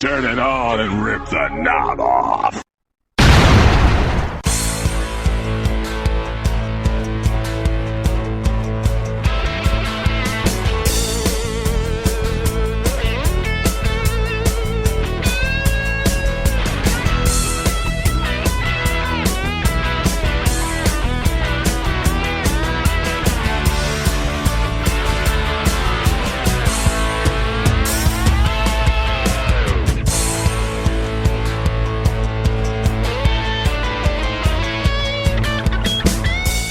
Turn it on and rip the knob off.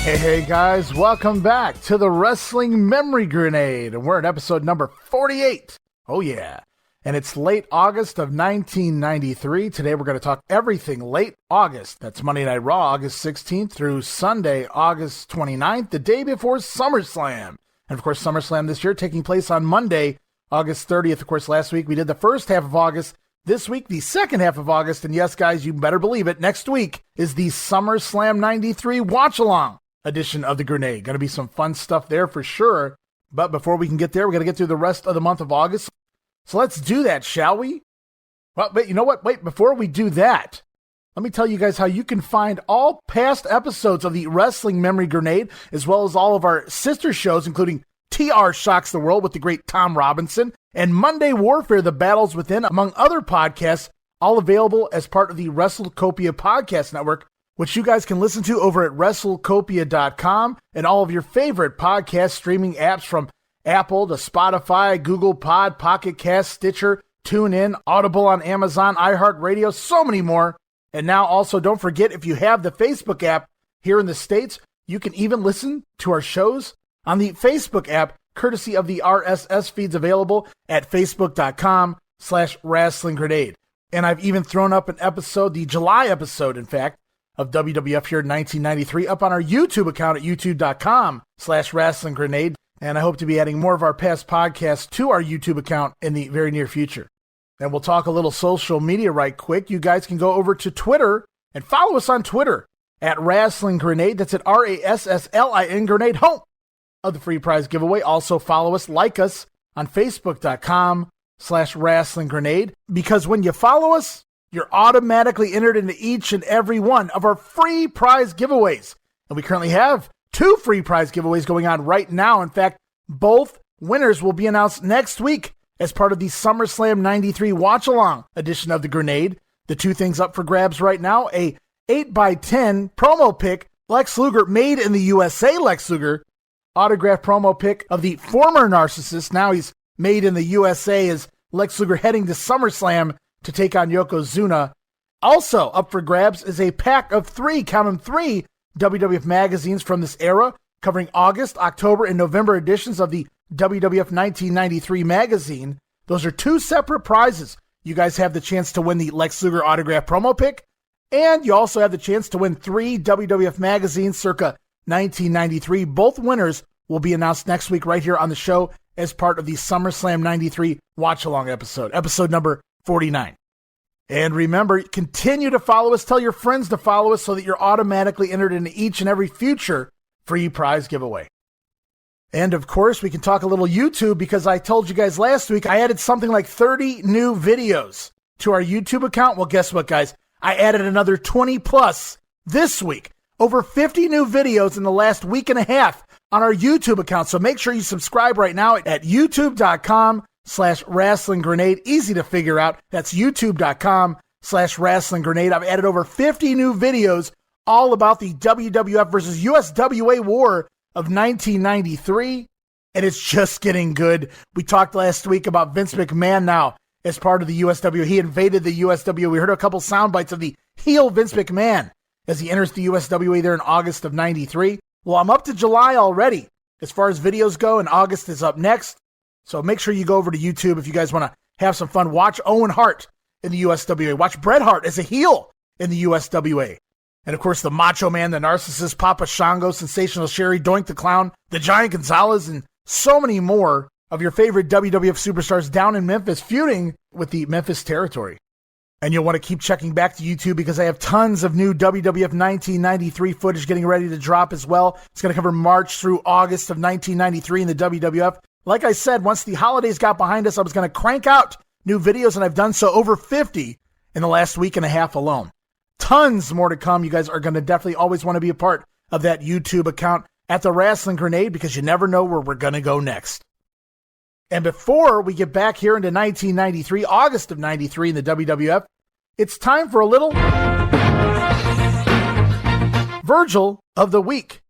Hey guys, welcome back to the Wrestling Memory Grenade, and we're at episode number 48. Oh yeah, and it's late August of 1993. Today we're going to talk everything late August. That's Monday Night Raw, August 16th through Sunday, August 29th, the day before SummerSlam. And of course, SummerSlam this year taking place on Monday, August 30th. Of course, last week we did the first half of August. This week, the second half of August, and yes guys, you better believe it, next week is the SummerSlam 93 Watch-Along edition of the Grenade. Going to be some fun stuff there for sure. But before we can get there, we're going to get through the rest of the month of August. So let's do that, shall we? Well, but you know what? Wait, before we do that, let me tell you guys how you can find all past episodes of the Wrestling Memory Grenade, as well as all of our sister shows, including TR Shocks the World with the great Tom Robinson, and Monday Warfare, The Battles Within, among other podcasts, all available as part of the WrestleCopia Podcast Network, which you guys can listen to over at WrestleCopia.com and all of your favorite podcast streaming apps from Apple to Spotify, Google Pod, Pocket Cast, Stitcher, TuneIn, Audible on Amazon, iHeartRadio, so many more. And now also don't forget, if you have the Facebook app here in the States, you can even listen to our shows on the Facebook app, courtesy of the RSS feeds available at Facebook.com/Wrestling Grenade. And I've even thrown up an episode, the July episode, in fact, of WWF here in 1993 up on our YouTube account at youtube.com/Wrestling Grenade. And I hope to be adding more of our past podcasts to our YouTube account in the very near future. And we'll talk a little social media right quick. You guys can go over to Twitter and follow us on Twitter at Wrestling Grenade. That's at RASSLIN Grenade, home of the free prize giveaway. Also follow us, like us on Facebook.com/Wrestling Grenade. Because when you follow us, you're automatically entered into each and every one of our free prize giveaways. And we currently have 2 free prize giveaways going on right now. In fact, both winners will be announced next week as part of the SummerSlam 93 Watch-Along edition of the Grenade. The 2 things up for grabs right now, a 8x10 promo pic, Lex Luger, made in the USA Lex Luger, autographed promo pic of the former Narcissist. Now he's made in the USA as Lex Luger heading to SummerSlam to take on Yokozuna. Also up for grabs is a pack of 3, count them 3, WWF magazines from this era, covering August, October, and November editions of the WWF 1993 magazine. Those are 2 separate prizes. You guys have the chance to win the Lex Luger autograph promo pick, and you also have the chance to win 3 WWF magazines circa 1993. Both winners will be announced next week right here on the show as part of the SummerSlam 93 Watch-Along episode number 49. And remember, continue to follow us. Tell your friends to follow us so that you're automatically entered into each and every future free prize giveaway. And of course, we can talk a little YouTube, because I told you guys last week I added something like 30 new videos to our YouTube account. Well, guess what, guys? I added another 20 plus this week. Over 50 new videos in the last week and a half on our YouTube account. So make sure you subscribe right now at youtube.com/Wrestling Grenade. Easy to figure out. That's youtube.com/Wrestling Grenade. I've added over 50 new videos all about the WWF versus USWA war of 1993. And it's just getting good. We talked last week about Vince McMahon now as part of the USWA. He invaded the USWA. We heard a couple sound bites of the heel Vince McMahon as he enters the USWA there in August of 93. Well, I'm up to July already as far as videos go, and August is up next. So make sure you go over to YouTube if you guys want to have some fun. Watch Owen Hart in the USWA. Watch Bret Hart as a heel in the USWA. And of course, the Macho Man, the Narcissist, Papa Shango, Sensational Sherry, Doink the Clown, the Giant Gonzalez, and so many more of your favorite WWF superstars down in Memphis feuding with the Memphis territory. And you'll want to keep checking back to YouTube because I have tons of new WWF 1993 footage getting ready to drop as well. It's going to cover March through August of 1993 in the WWF. Like I said, once the holidays got behind us, I was going to crank out new videos, and I've done so over 50 in the last week and a half alone. Tons more to come. You guys are going to definitely always want to be a part of that YouTube account at the Wrestling Grenade because you never know where we're going to go next. And before we get back here into 1993, August of 93 in the WWF, it's time for a little Virgil of the Week.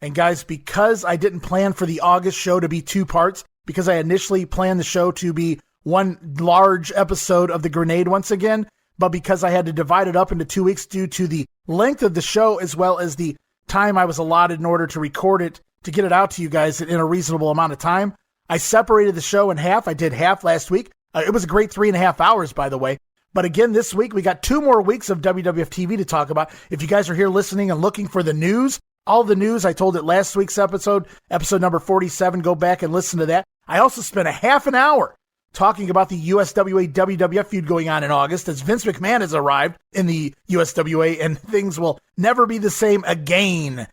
And guys, because I didn't plan for the August show to be 2 parts, because I initially planned the show to be one large episode of the Grenade once again, but because I had to divide it up into 2 weeks due to the length of the show as well as the time I was allotted in order to record it, to get it out to you guys in a reasonable amount of time, I separated the show in half. I did half last week. It was a great 3.5 hours, by the way. But again, this week, we got 2 more weeks of WWF TV to talk about. If you guys are here listening and looking for the news, all the news, I told it last week's episode number 47, go back and listen to that. I also spent a half an hour talking about the USWA WWF feud going on in August as Vince McMahon has arrived in the USWA and things will never be the same again,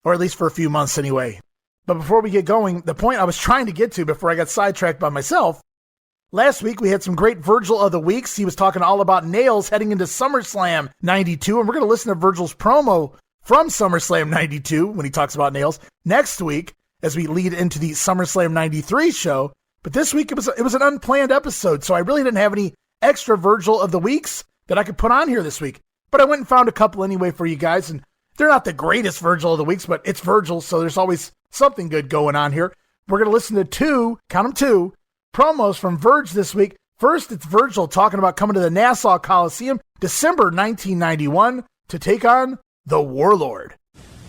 or at least for a few months anyway. But before we get going, the point I was trying to get to before I got sidetracked by myself, last week we had some great Virgil of the Weeks. He was talking all about Nails heading into SummerSlam 92, and we're going to listen to Virgil's promo from SummerSlam 92 when he talks about Nails next week as we lead into the SummerSlam 93 show. But this week it was an unplanned episode, so I really didn't have any extra Virgil of the Weeks that I could put on here this week. But I went and found a couple anyway for you guys, and they're not the greatest Virgil of the Weeks, but it's Virgil, so there's always something good going on here. We're going to listen to 2, count them 2, promos from Virg this week. First, it's Virgil talking about coming to the Nassau Coliseum, December 1991, to take on the Warlord.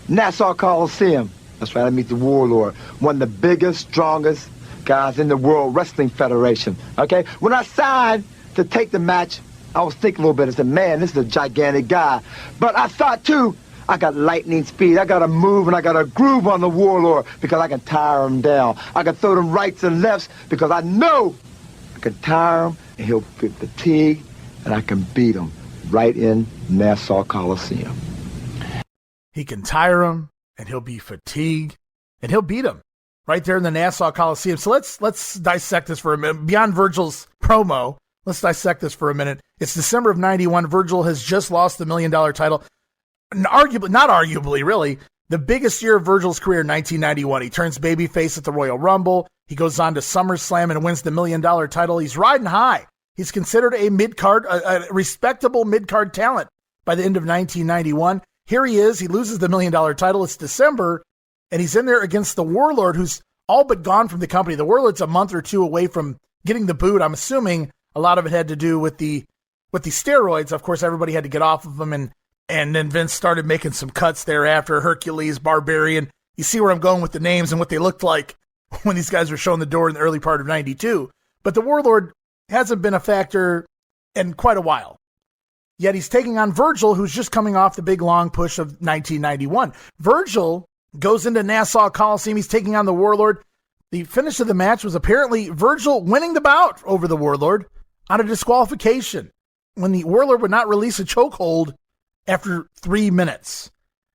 Nassau Coliseum. That's right, I meet the Warlord, one of the biggest, strongest guys in the World Wrestling Federation. Okay? When I signed to take the match, I was thinking a little bit. I said, man, this is a gigantic guy. But I thought, too, I got lightning speed. I got to move and I got to groove on the Warlord because I can tire him down. I can throw them rights and lefts because I know I can tire him and he'll get fatigued and I can beat him right in Nassau Coliseum. He can tire him and he'll be fatigued and he'll beat him right there in the Nassau Coliseum. So let's dissect this for a minute. Beyond Virgil's promo, let's dissect this for a minute. It's December of 91. Virgil has just lost the $1 Million title. Not arguably, really, the biggest year of Virgil's career in 1991. He turns babyface at the Royal Rumble. He goes on to SummerSlam and wins the $1 Million title. He's riding high. He's considered a mid-card, a respectable mid-card talent by the end of 1991. Here he is. He loses the $1 Million title. It's December, and he's in there against the Warlord, who's all but gone from the company. The Warlord's a month or 2 away from getting the boot. I'm assuming a lot of it had to do with the steroids. Of course, everybody had to get off of them, and then Vince started making some cuts thereafter. Hercules, Barbarian. You see where I'm going with the names and what they looked like when these guys were showing the door in the early part of 92. But the Warlord hasn't been a factor in quite a while. Yet he's taking on Virgil, who's just coming off the big long push of 1991. Virgil goes into Nassau Coliseum. He's taking on the Warlord. The finish of the match was apparently Virgil winning the bout over the Warlord on a disqualification when the Warlord would not release a chokehold after 3 minutes.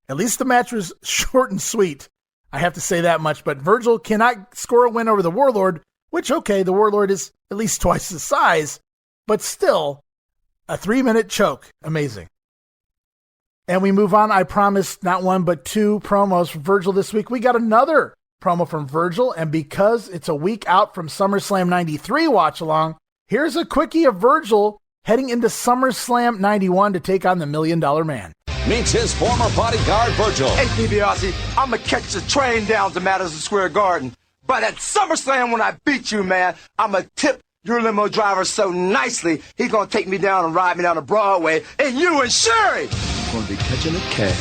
At least the match was short and sweet. I have to say that much, but Virgil cannot score a win over the Warlord, which, okay, the Warlord is at least twice the size, but still a 3-minute choke. Amazing. And we move on. I promised not 1, but 2 promos from Virgil this week. We got another promo from Virgil, and because it's a week out from SummerSlam 93 watch along, here's a quickie of Virgil heading into SummerSlam 91 to take on the $1 Million Man. Meets his former bodyguard, Virgil. Hey, DiBiase, I'm going to catch the train down to Madison Square Garden. But at SummerSlam, when I beat you, man, I'm going to tip your limo driver so nicely, he's going to take me down and ride me down to Broadway, and you and Sherry going to be catching a cab.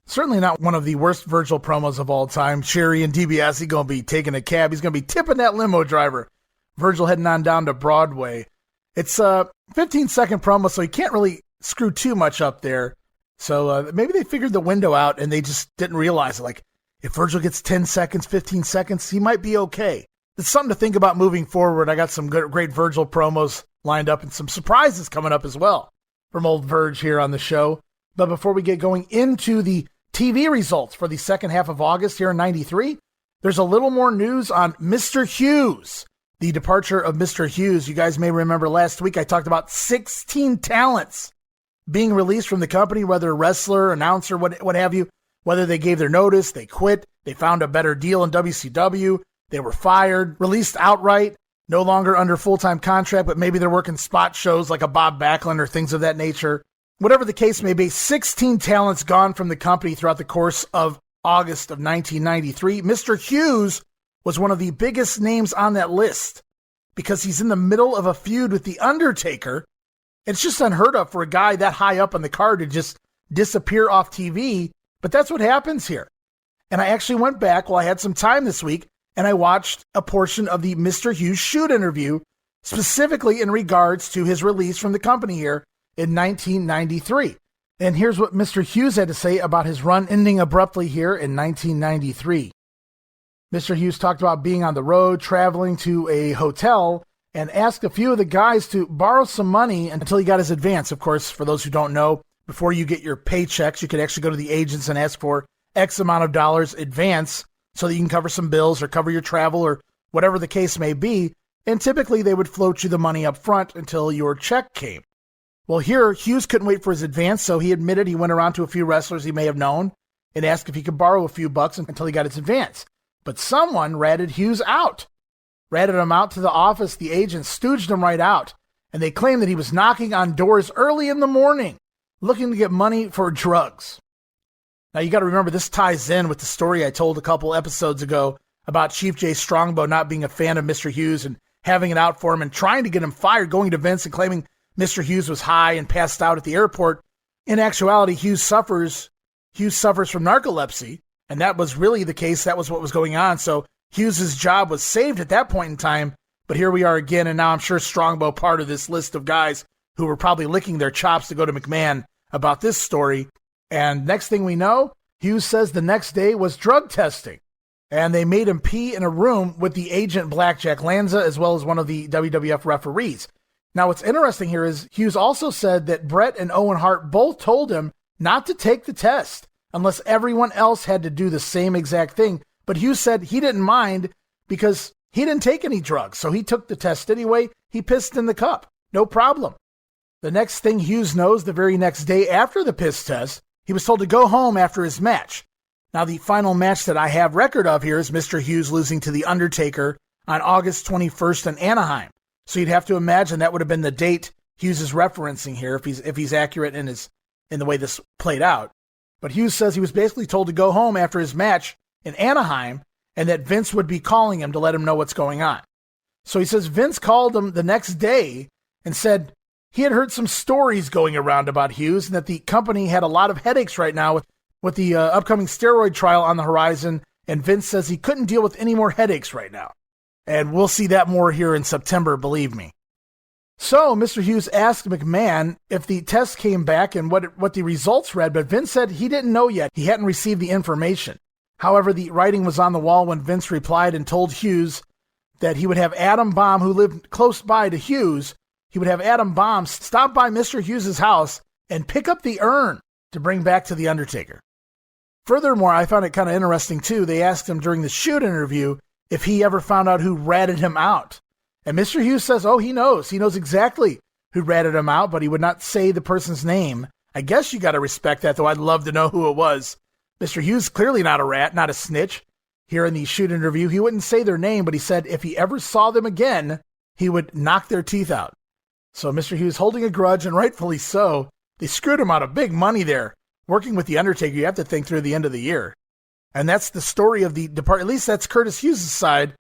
Certainly not one of the worst Virgil promos of all time. Sherry and DiBiase going to be taking a cab. He's going to be tipping that limo driver. Virgil heading on down to Broadway. It's a 15-second promo, so you can't really screw too much up there. So maybe they figured the window out and they just didn't realize it. Like, if Virgil gets 10 seconds, 15 seconds, he might be okay. It's something to think about moving forward. I got some great Virgil promos lined up and some surprises coming up as well from old Virg here on the show. But before we get going into the TV results for the second half of August here in 93, there's a little more news on Mr. Hughes. the departure of Mr. Hughes. You guys may remember last week I talked about 16 talents being released from the company, whether a wrestler, announcer, what have you, whether they gave their notice, they quit, they found a better deal in WCW, they were fired, released outright, no longer under full-time contract, but maybe they're working spot shows like a Bob Backlund or things of that nature. Whatever the case may be, 16 talents gone from the company throughout the course of August of 1993. Mr. Hughes was one of the biggest names on that list because he's in the middle of a feud with The Undertaker. It's just unheard of for a guy that high up on the card to just disappear off TV, but that's what happens here. And I actually went back while I had some time this week, and I watched a portion of the Mr. Hughes shoot interview, specifically in regards to his release from the company here in 1993. And here's what Mr. Hughes had to say about his run ending abruptly here in 1993. Mr. Hughes talked about being on the road, traveling to a hotel, and asked a few of the guys to borrow some money until he got his advance. Of course, for those who don't know, before you get your paychecks, you could actually go to the agents and ask for X amount of dollars advance so that you can cover some bills or cover your travel or whatever the case may be. And typically they would float you the money up front until your check came. Well, here, Hughes couldn't wait for his advance, so he admitted he went around to a few wrestlers he may have known and asked if he could borrow a few bucks until he got his advance. But someone ratted Hughes out. Ratted him out to the office. The agents stooged him right out. And they claimed that he was knocking on doors early in the morning, looking to get money for drugs. Now, you got to remember, this ties in with the story I told a couple episodes ago about Chief Jay Strongbow not being a fan of Mr. Hughes and having it out for him and trying to get him fired, going to Vince and claiming Mr. Hughes was high and passed out at the airport. In actuality, Hughes suffers from narcolepsy, and that was really the case. That was what was going on. So Hughes' job was saved at that point in time, but here we are again, and now I'm sure Strongbow part of this list of guys who were probably licking their chops to go to McMahon about this story. And next thing we know, Hughes says the next day was drug testing, and they made him pee in a room with the agent Blackjack Lanza as well as one of the WWF referees. Now, what's interesting here is Hughes also said that Bret and Owen Hart both told him not to take the test unless everyone else had to do the same exact thing. But Hughes said he didn't mind because he didn't take any drugs. So he took the test anyway. He pissed in the cup. No problem. The next thing Hughes knows, the very next day after the piss test, he was told to go home after his match. Now, the final match that I have record of here is Mr. Hughes losing to The Undertaker on August 21st in Anaheim. So you'd have to imagine that would have been the date Hughes is referencing here if he's accurate in the way this played out. But Hughes says he was basically told to go home after his match in Anaheim and that Vince would be calling him to let him know what's going on. So he says Vince called him the next day and said he had heard some stories going around about Hughes and that the company had a lot of headaches right now with the upcoming steroid trial on the horizon, and Vince says he couldn't deal with any more headaches right now. And we'll see that more here in September, believe me. So Mr. Hughes asked McMahon if the test came back and what the results read, but Vince said he didn't know yet. He hadn't received the information. However, the writing was on the wall when Vince replied and told Hughes that he would have Adam Baum, who lived close by to Hughes, he would have Adam Baum stop by Mr. Hughes' house and pick up the urn to bring back to The Undertaker. Furthermore, I found it kind of interesting, too. They asked him during the shoot interview if he ever found out who ratted him out. And Mr. Hughes says, he knows. He knows exactly who ratted him out, but he would not say the person's name. I guess you got to respect that, though I'd love to know who it was. Mr. Hughes, clearly not a rat, not a snitch. Here in the shoot interview, he wouldn't say their name, but he said if he ever saw them again, he would knock their teeth out. So Mr. Hughes holding a grudge, and rightfully so. They screwed him out of big money there. Working with The Undertaker, you have to think through the end of the year. And that's the story of the department. At least that's Curtis Hughes' side.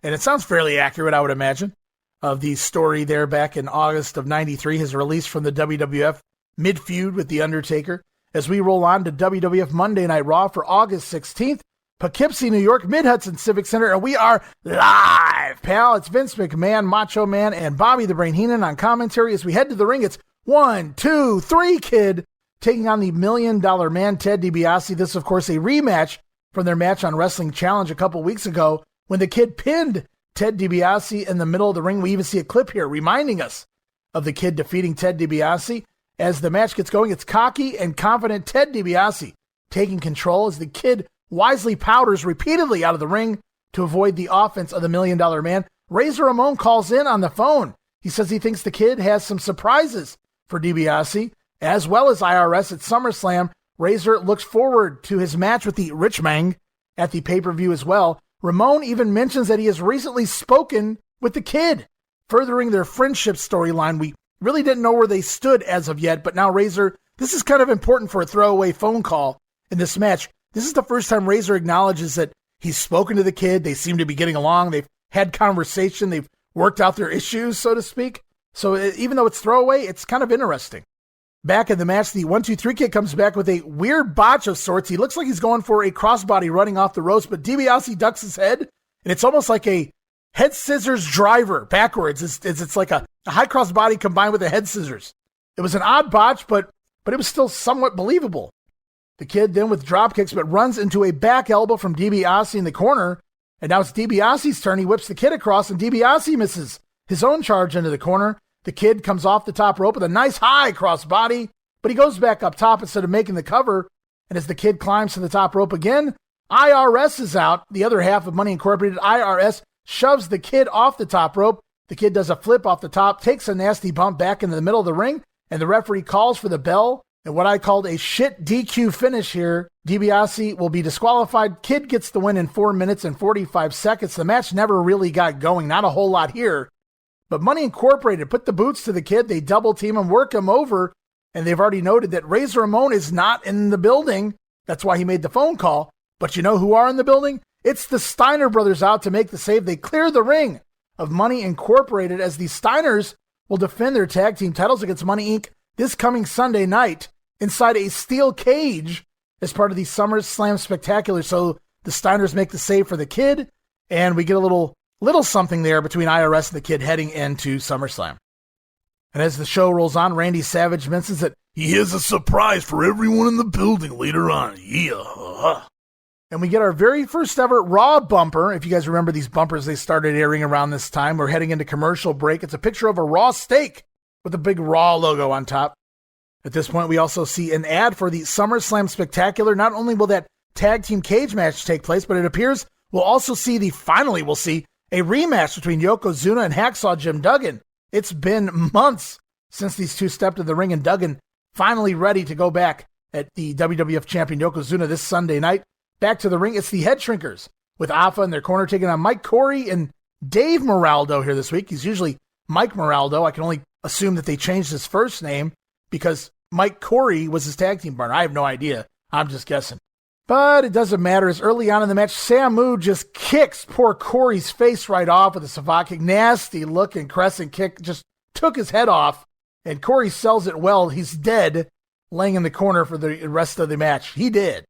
And it sounds fairly accurate, I would imagine, of the story there back in August of 93, his release from the WWF mid-feud with The Undertaker. As we roll on to WWF Monday Night Raw for August 16th, Poughkeepsie, New York, Mid-Hudson Civic Center, and we are live, pal. It's Vince McMahon, Macho Man, and Bobby the Brain Heenan on commentary. As we head to the ring, it's 1, 2, 3, Kid, taking on the $1 Million Man, Ted DiBiase. This, of course, a rematch from their match on Wrestling Challenge a couple weeks ago when the Kid pinned Ted DiBiase in the middle of the ring. We even see a clip here reminding us of the Kid defeating Ted DiBiase. As the match gets going, it's cocky and confident Ted DiBiase taking control as the Kid wisely powders repeatedly out of the ring to avoid the offense of the $1 Million Man. Razor Ramon calls in on the phone. He says he thinks the Kid has some surprises for DiBiase, as well as IRS at SummerSlam. Razor looks forward to his match with the Rich Mang at the pay-per-view as well. Ramon even mentions that he has recently spoken with the Kid, furthering their friendship storyline. We really didn't know where they stood as of yet, but now Razor, this is kind of important for a throwaway phone call in this match. This is the first time Razor acknowledges that he's spoken to the Kid. They seem to be getting along. They've had conversation. They've worked out their issues, so to speak. So even though it's throwaway, it's kind of interesting. Back in the match, the 1-2-3 Kid comes back with a weird botch of sorts. He looks like he's going for a crossbody running off the ropes, but DiBiase ducks his head, and it's almost like a head scissors driver backwards. It's like a high crossbody combined with a head scissors. It was an odd botch, but it was still somewhat believable. The Kid then with drop kicks, but runs into a back elbow from DiBiase in the corner, and now it's DiBiase's turn. He whips the Kid across, and DiBiase misses his own charge into the corner. The Kid comes off the top rope with a nice high crossbody, but he goes back up top instead of making the cover. And as the Kid climbs to the top rope again, IRS is out. The other half of Money Incorporated, IRS, shoves the Kid off the top rope. The Kid does a flip off the top, takes a nasty bump back into the middle of the ring, and the referee calls for the bell. And what I called a shit DQ finish here. DiBiase will be disqualified. Kid gets the win in 4 minutes and 45 seconds. The match never really got going. Not a whole lot here. But Money Incorporated put the boots to the Kid. They double team him, work him over, and they've already noted that Razor Ramon is not in the building. That's why he made the phone call. But you know who are in the building? It's the Steiner brothers out to make the save. They clear the ring of Money Incorporated as the Steiners will defend their tag team titles against Money Inc. this coming Sunday night inside a steel cage as part of the SummerSlam Spectacular. So the Steiners make the save for the Kid, and we get a little something there between IRS and the Kid heading into SummerSlam. And as the show rolls on, Randy Savage mentions that he has a surprise for everyone in the building later on. Yeah. And we get our very first ever Raw bumper. If you guys remember these bumpers, they started airing around this time. We're heading into commercial break. It's a picture of a Raw steak with a big Raw logo on top. At this point, we also see an ad for the SummerSlam Spectacular. Not only will that tag team cage match take place, but it appears we'll also see a rematch between Yokozuna and Hacksaw Jim Duggan. It's been months since these two stepped in the ring, and Duggan finally ready to go back at the WWF champion Yokozuna this Sunday night. Back to the ring, it's the Head Shrinkers with Alpha in their corner taking on Mike Corey and Dave Moraldo here this week. He's usually Mike Moraldo. I can only assume that they changed his first name because Mike Corey was his tag team partner. I have no idea. I'm just guessing. But it doesn't matter, as early on in the match, Samu just kicks poor Corey's face right off with a savate kick. Nasty looking crescent kick, just took his head off, and Corey sells it well. He's dead, laying in the corner for the rest of the match. He did.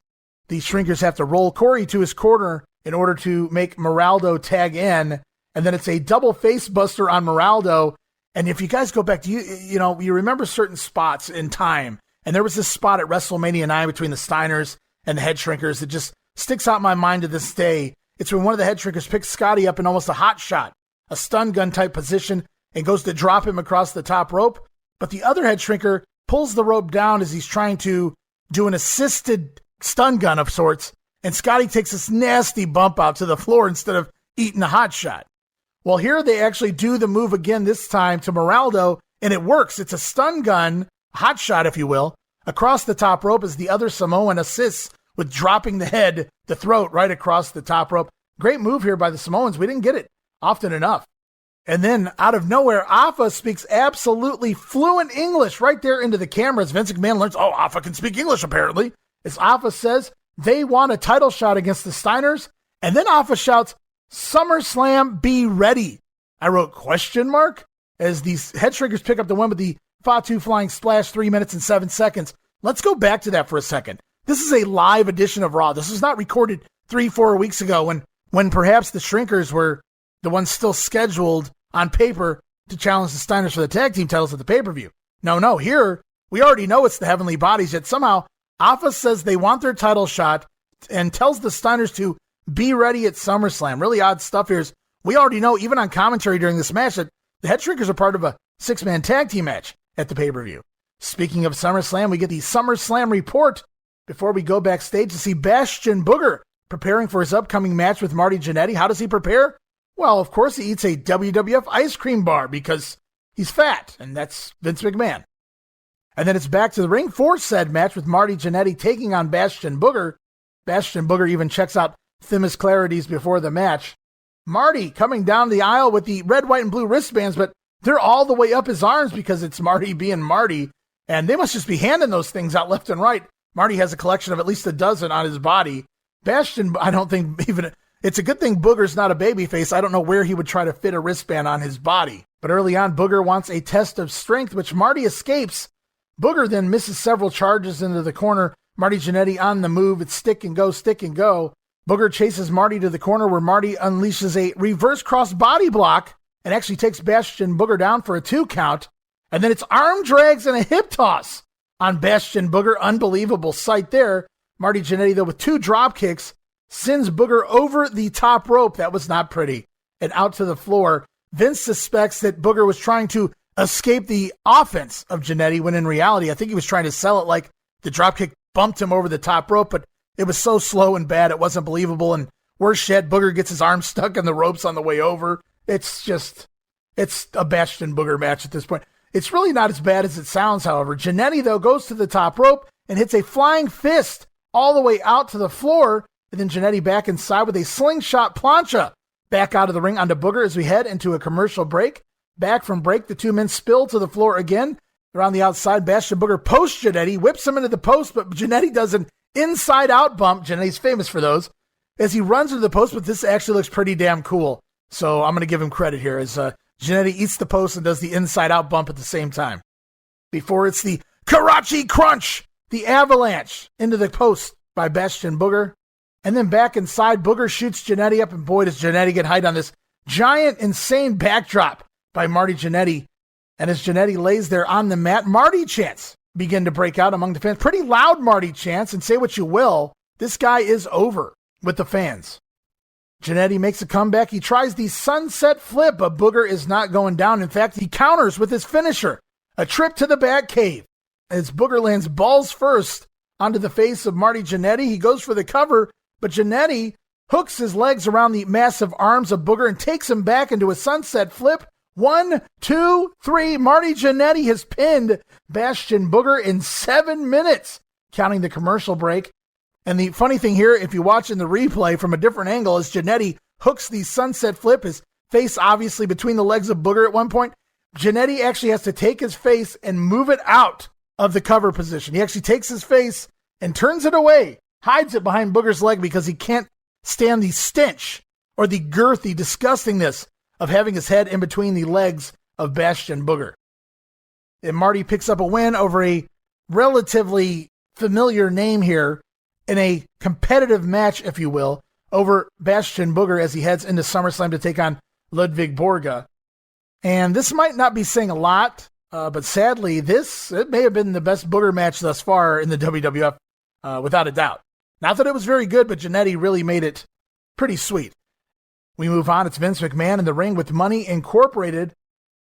These Shrinkers have to roll Corey to his corner in order to make Moraldo tag in, and then it's a double face buster on Moraldo. And if you guys go back to, you remember certain spots in time, and there was this spot at WrestleMania 9 between the Steiners and the Head Shrinkers that just sticks out in my mind to this day. It's when one of the Head Shrinkers picks Scotty up in almost a hot shot, a stun gun type position, and goes to drop him across the top rope. But the other Head Shrinker pulls the rope down as he's trying to do an assisted stun gun of sorts, and Scotty takes this nasty bump out to the floor instead of eating a hot shot. Well, here they actually do the move again, this time to Moraldo, and it works. It's a stun gun, hot shot if you will, across the top rope as the other Samoan assists with dropping the throat right across the top rope. Great move here by the Samoans. We didn't get it often enough. And then out of nowhere, Alpha speaks absolutely fluent English right there into the cameras. Vince McMahon learns, Alpha can speak English apparently. As Alpha says, they want a title shot against the Steiners. And then Alpha shouts, SummerSlam, be ready. I wrote question mark as these Head Shrinkers pick up the win with the Fatu Flying Splash, 3 minutes and 7 seconds. Let's go back to that for a second. This is a live edition of Raw. This was not recorded 3-4 weeks ago when perhaps the Shrinkers were the ones still scheduled on paper to challenge the Steiners for the tag team titles at the pay-per-view. No, here we already know it's the Heavenly Bodies, yet somehow Alpha says they want their title shot and tells the Steiners to be ready at SummerSlam. Really odd stuff here. We already know, even on commentary during this match, that the Head Shrinkers are part of a 6-man tag team match at the pay-per-view. Speaking of SummerSlam, we get the SummerSlam report before we go backstage to see Bastion Booger preparing for his upcoming match with Marty Jannetty. How does he prepare? Well, of course, he eats a WWF ice cream bar because he's fat, and that's Vince McMahon. And then it's back to the ring for said match with Marty Jannetty taking on Bastion Booger. Bastion Booger even checks out Themis Clarities before the match. Marty coming down the aisle with the red, white, and blue wristbands, but they're all the way up his arms because it's Marty being Marty, and they must just be handing those things out left and right. Marty has a collection of at least a dozen on his body. Bastion, I don't think even... It's a good thing Booger's not a babyface. I don't know where he would try to fit a wristband on his body. But early on, Booger wants a test of strength, which Marty escapes. Booger then misses several charges into the corner. Marty Jannetty on the move. It's stick and go, stick and go. Booger chases Marty to the corner where Marty unleashes a reverse cross body block and actually takes Bastion Booger down for a 2 count. And then it's arm drags and a hip toss on Bastion Booger. Unbelievable sight there. Marty Jannetty, though, with 2 drop kicks, sends Booger over the top rope. That was not pretty. And out to the floor. Vince suspects that Booger was trying to escape the offense of Jannetty, when in reality, I think he was trying to sell it like the dropkick bumped him over the top rope, but it was so slow and bad, it wasn't believable. And worse yet, Booger gets his arm stuck in the ropes on the way over. It's a Bastion Booger match at this point. It's really not as bad as it sounds, however. Jannetty, though, goes to the top rope and hits a flying fist all the way out to the floor. And then Jannetty back inside with a slingshot plancha back out of the ring onto Booger as we head into a commercial break. Back from break, the 2 men spill to the floor again. They're on the outside. Bastion Booger posts Jannetty, whips him into the post, but Jannetty does an inside-out bump. Jannetty's famous for those. As he runs into the post, but this actually looks pretty damn cool. So I'm going to give him credit here as Jannetty eats the post and does the inside-out bump at the same time. Before it's the Karachi Crunch, the avalanche into the post by Bastion Booger. And then back inside, Booger shoots Jannetty up, and boy, does Jannetty get hyped on this giant, insane backdrop by Marty Jannetty. And as Jannetty lays there on the mat, Marty chants begin to break out among the fans. Pretty loud Marty chants, and say what you will, this guy is over with the fans. Jannetty makes a comeback. He tries the sunset flip, but Booger is not going down. In fact, he counters with his finisher, a trip to the Batcave. As Booger lands balls first onto the face of Marty Jannetty, he goes for the cover, but Jannetty hooks his legs around the massive arms of Booger and takes him back into a sunset flip. 1, 2, 3. Marty Jannetty has pinned Bastion Booger in 7 minutes, counting the commercial break. And the funny thing here, if you watch in the replay from a different angle, is Jannetty hooks the sunset flip, his face obviously between the legs of Booger at one point. Jannetty actually has to take his face and move it out of the cover position. He actually takes his face and turns it away, hides it behind Booger's leg because he can't stand the stench or the girthy disgustingness of having his head in between the legs of Bastion Booger. And Marty picks up a win over a relatively familiar name here in a competitive match, if you will, over Bastion Booger as he heads into SummerSlam to take on Ludwig Borga. And this might not be saying a lot, but sadly, it may have been the best Booger match thus far in the WWF, without a doubt. Not that it was very good, but Jannetty really made it pretty sweet. We move on. It's Vince McMahon in the ring with Money Incorporated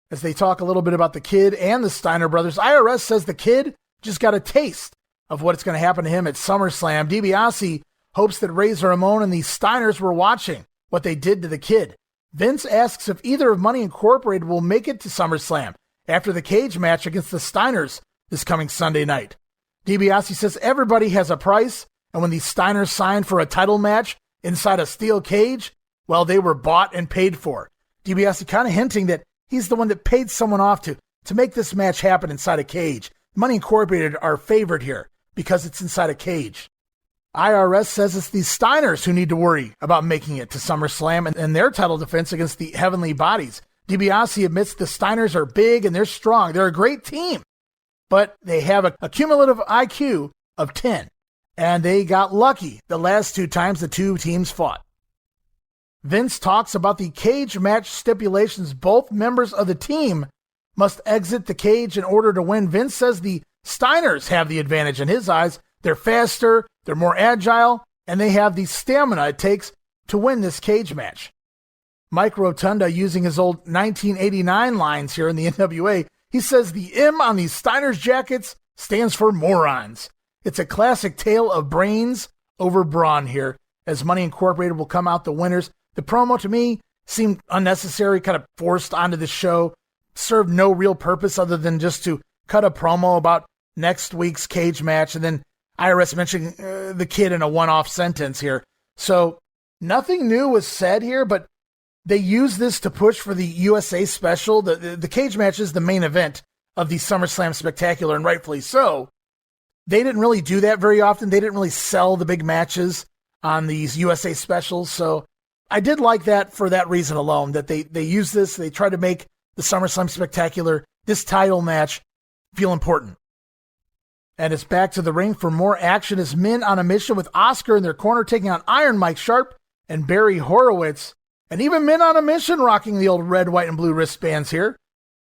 as they talk a little bit about the Kid and the Steiner brothers. IRS says the Kid just got a taste of what's going to happen to him at SummerSlam. DiBiase hopes that Razor Ramon and the Steiners were watching what they did to the Kid. Vince asks if either of Money Incorporated will make it to SummerSlam after the cage match against the Steiners this coming Sunday night. DiBiase says everybody has a price, and when the Steiners signed for a title match inside a steel cage, well, they were bought and paid for. DiBiase kind of hinting that he's the one that paid someone off to make this match happen inside a cage. Money Incorporated are favored here because it's inside a cage. IRS says it's the Steiners who need to worry about making it to SummerSlam and their title defense against the Heavenly Bodies. DiBiase admits the Steiners are big and they're strong. They're a great team, but they have a cumulative IQ of 10, and they got lucky the last 2 times the 2 teams fought. Vince talks about the cage match stipulations. Both members of the team must exit the cage in order to win. Vince says the Steiners have the advantage in his eyes. They're faster, they're more agile, and they have the stamina it takes to win this cage match. Mike Rotunda, using his old 1989 lines here in the NWA, he says the M on these Steiners jackets stands for morons. It's a classic tale of brains over brawn here, as Money Incorporated will come out the winners. The promo to me seemed unnecessary, kind of forced onto the show, served no real purpose other than just to cut a promo about next week's cage match, and then IRS mentioning the kid in a one-off sentence here. So nothing new was said here, but they use this to push for the USA special. The cage match is the main event of the SummerSlam Spectacular, and rightfully so. They didn't really do that very often. They didn't really sell the big matches on these USA specials. So I did like that for that reason alone, that they use this. They try to make the SummerSlam Spectacular, this title match, feel important. And it's back to the ring for more action as men on a mission with Oscar in their corner taking on Iron Mike Sharp and Barry Horowitz. And even men on a mission rocking the old red, white, and blue wristbands here.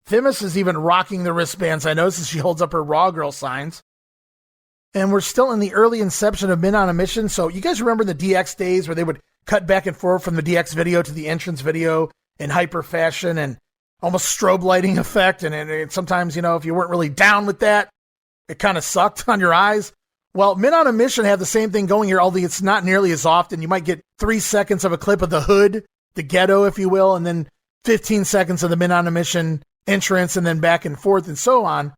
Themis is even rocking the wristbands, I noticed, as she holds up her Raw Girl signs. And we're still in the early inception of Men on a Mission. So you guys remember the DX days where they would cut back and forth from the DX video to the entrance video in hyper fashion and almost strobe lighting effect. And sometimes, if you weren't really down with that, it kind of sucked on your eyes. Well, Men on a Mission have the same thing going here, although it's not nearly as often. You might get 3 seconds of a clip of the hood, the ghetto, if you will, and then 15 seconds of the Men on a Mission entrance, and then back and forth and so on.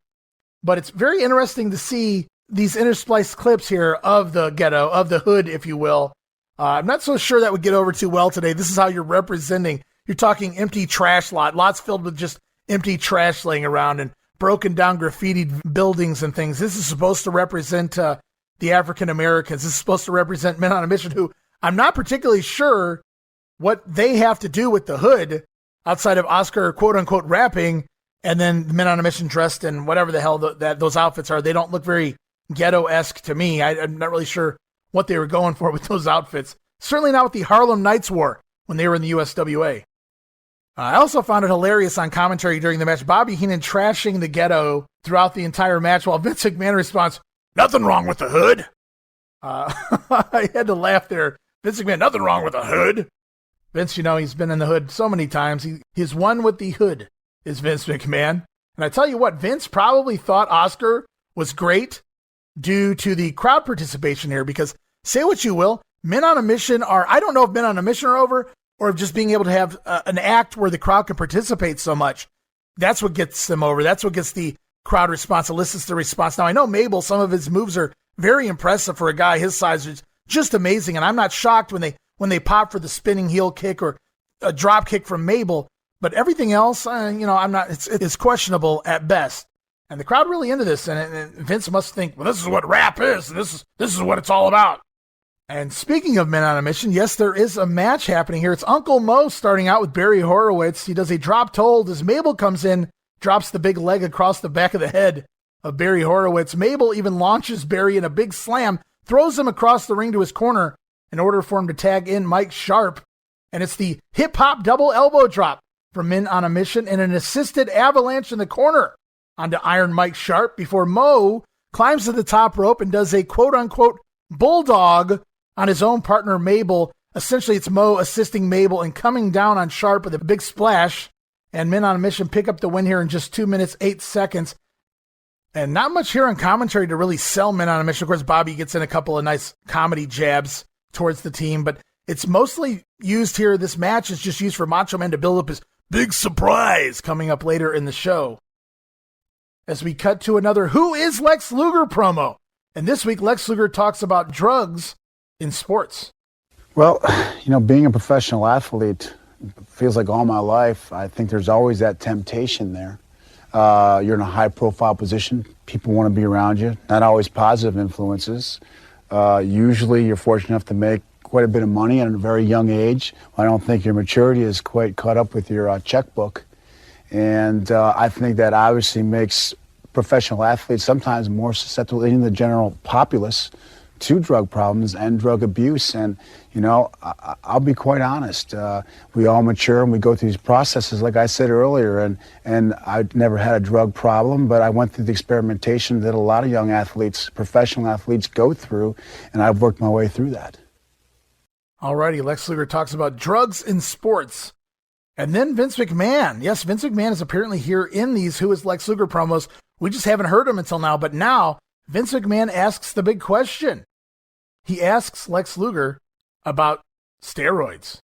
But it's very interesting to see these interspliced clips here of the ghetto, of the hood, if you will. I'm not so sure that would get over too well today. This is how you're representing. You're talking empty trash lots filled with just empty trash laying around and broken down graffitied buildings and things. This is supposed to represent the African Americans. This is supposed to represent Men on a Mission, who I'm not particularly sure what they have to do with the hood outside of Oscar quote unquote rapping, and then the Men on a Mission dressed in whatever the hell that those outfits are. They don't look very ghetto-esque to me. I'm not really sure what they were going for with those outfits. Certainly not what the Harlem Knights wore when they were in the USWA. I also found it hilarious on commentary during the match, Bobby Heenan trashing the ghetto throughout the entire match while Vince McMahon responds, "Nothing wrong with the hood." I had to laugh there. Vince McMahon, nothing wrong with the hood. Vince, he's been in the hood so many times. He's one with the hood, is Vince McMahon. And I tell you what, Vince probably thought Oscar was great due to the crowd participation here, because say what you will, Men on a Mission I don't know if Men on a Mission are over or if just being able to have an act where the crowd can participate so much. That's what gets them over. That's what gets the crowd response, elicits the response. Now, I know Mabel, some of his moves are very impressive for a guy his size. It's just amazing. And I'm not shocked when they pop for the spinning heel kick or a drop kick from Mabel, but everything else, I'm not, it's questionable at best. And the crowd really into this, and Vince must think, well, this is what rap is, and this is what it's all about. And speaking of Men on a Mission, yes, there is a match happening here. It's Uncle Mo starting out with Barry Horowitz. He does a drop toe as Mabel comes in, drops the big leg across the back of the head of Barry Horowitz. Mabel even launches Barry in a big slam, throws him across the ring to his corner in order for him to tag in Mike Sharp. And it's the hip-hop double elbow drop from Men on a Mission and an assisted avalanche in the corner onto Iron Mike Sharp before Mo climbs to the top rope and does a quote-unquote bulldog on his own partner Mabel. Essentially, it's Mo assisting Mabel and coming down on Sharp with a big splash. And Men on a Mission pick up the win here in just 2 minutes, 8 seconds. And not much here on commentary to really sell Men on a Mission. Of course, Bobby gets in a couple of nice comedy jabs towards the team, but it's mostly used here. This match is just used for Macho Man to build up his big surprise coming up later in the show. As we cut to another Who is Lex Luger promo. And this week, Lex Luger talks about drugs in sports. Well, being a professional athlete feels like all my life. I think there's always that temptation there. You're in a high-profile position. People want to be around you. Not always positive influences. Usually, you're fortunate enough to make quite a bit of money at a very young age. I don't think your maturity is quite caught up with your checkbook. And I think that obviously makes professional athletes sometimes more susceptible than the general populace to drug problems and drug abuse. And, I'll be quite honest. We all mature and we go through these processes, like I said earlier, and I've never had a drug problem, but I went through the experimentation that a lot of young athletes, professional athletes, go through, and I've worked my way through that. Alrighty, Lex Luger talks about drugs in sports. And then Vince McMahon. Yes, Vince McMahon is apparently here in these Who is Lex Luger promos. We just haven't heard him until now, but now Vince McMahon asks the big question. He asks Lex Luger about steroids.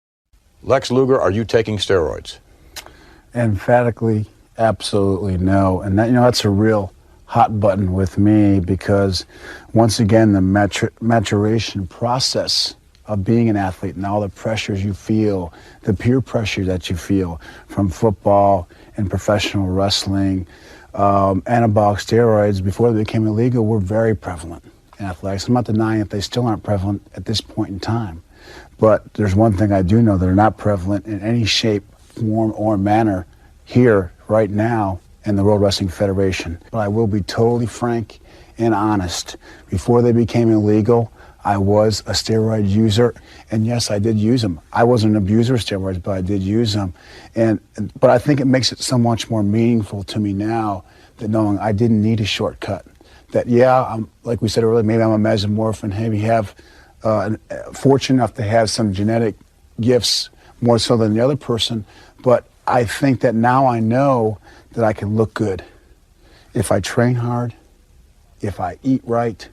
Lex Luger, are you taking steroids? Emphatically, absolutely no. And that, that's a real hot button with me, because once again, the maturation process of being an athlete and all the pressures you feel, the peer pressure that you feel from football and professional wrestling, anabolic steroids, before they became illegal, were very prevalent in athletics. I'm not denying that they still aren't prevalent at this point in time. But there's one thing I do know: they're not prevalent in any shape, form, or manner here, right now, in the World Wrestling Federation. But I will be totally frank and honest. Before they became illegal, I was a steroid user, and yes, I did use them. I wasn't an abuser of steroids, but I did use them. But I think it makes it so much more meaningful to me now, that knowing I didn't need a shortcut. That, yeah, I'm, like we said earlier, maybe I'm a mesomorph, and maybe have fortunate enough to have some genetic gifts more so than the other person. But I think that now I know that I can look good if I train hard, if I eat right,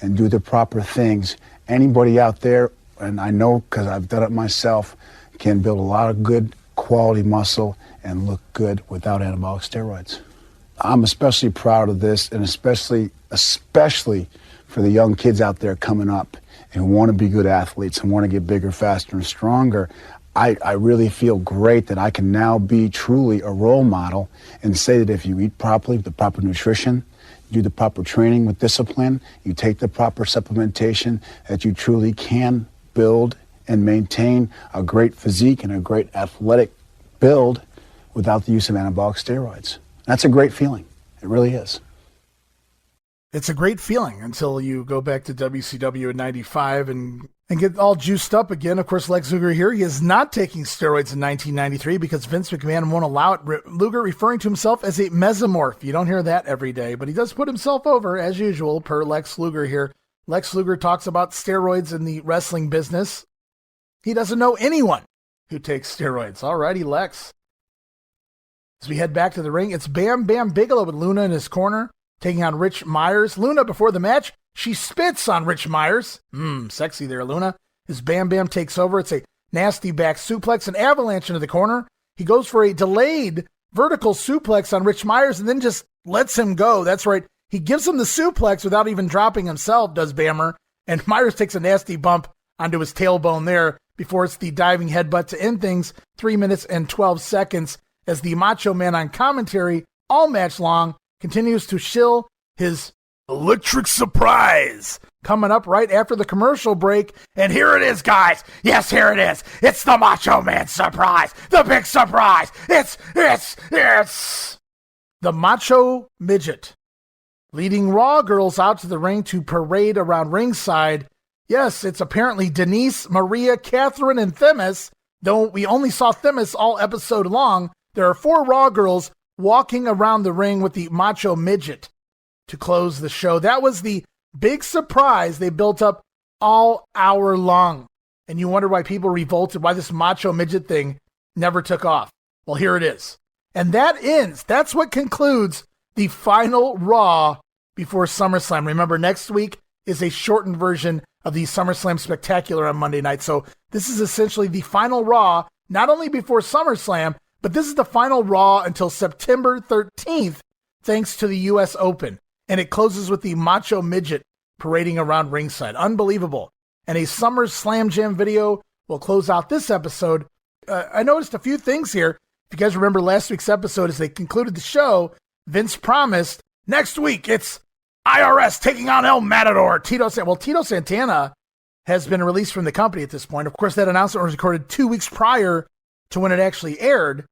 and do the proper things. Anybody out there, and I know because I've done it myself, can build a lot of good quality muscle and look good without anabolic steroids. I'm especially proud of this, and especially for the young kids out there coming up and want to be good athletes and want to get bigger, faster, and stronger. I really feel great that I can now be truly a role model and say that if you eat properly, the proper nutrition, do the proper training with discipline, you take the proper supplementation, that you truly can build and maintain a great physique and a great athletic build without the use of anabolic steroids. That's a great feeling. It really is. It's a great feeling until you go back to WCW in 95 and get all juiced up again. Of course, Lex Luger here, he is not taking steroids in 1993 because Vince McMahon won't allow it. Luger referring to himself as a mesomorph. You don't hear that every day, but he does put himself over, as usual, per Lex Luger here. Lex Luger talks about steroids in the wrestling business. He doesn't know anyone who takes steroids. Alrighty, Lex. As we head back to the ring, it's Bam Bam Bigelow with Luna in his corner, taking on Rich Myers. Luna, before the match, she spits on Rich Myers. Sexy there, Luna. As Bam Bam takes over, it's a nasty back suplex, an avalanche into the corner. He goes for a delayed vertical suplex on Rich Myers and then just lets him go. That's right. He gives him the suplex without even dropping himself, does Bammer. And Myers takes a nasty bump onto his tailbone there before it's the diving headbutt to end things. 3 minutes and 12 seconds as the Macho Man on commentary all match long continues to shill his electric surprise coming up right after the commercial break. And here it is, guys. Yes, here it is. It's the Macho Man surprise. The big surprise. It's the Macho Midget leading Raw girls out to the ring to parade around ringside. Yes, it's apparently Denise, Maria, Catherine, and Themis, though we only saw Themis all episode long. There are 4 Raw girls walking around the ring with the Macho Midget to close the show. That was the big surprise they built up all hour long. And you wonder why people revolted, why this Macho Midget thing never took off. Well, here it is. And that's what concludes the final Raw before SummerSlam. Remember, next week is a shortened version of the SummerSlam Spectacular on Monday night. So this is essentially the final Raw, not only before SummerSlam, but this is the final Raw until September 13th, thanks to the U.S. Open. And it closes with the Macho Midget parading around ringside. Unbelievable. And a SummerSlam Jam video will close out this episode. I noticed a few things here. If you guys remember last week's episode, as they concluded the show, Vince promised, next week it's IRS taking on El Matador. Tito Santana has been released from the company at this point. Of course, that announcement was recorded 2 weeks prior to when it actually aired.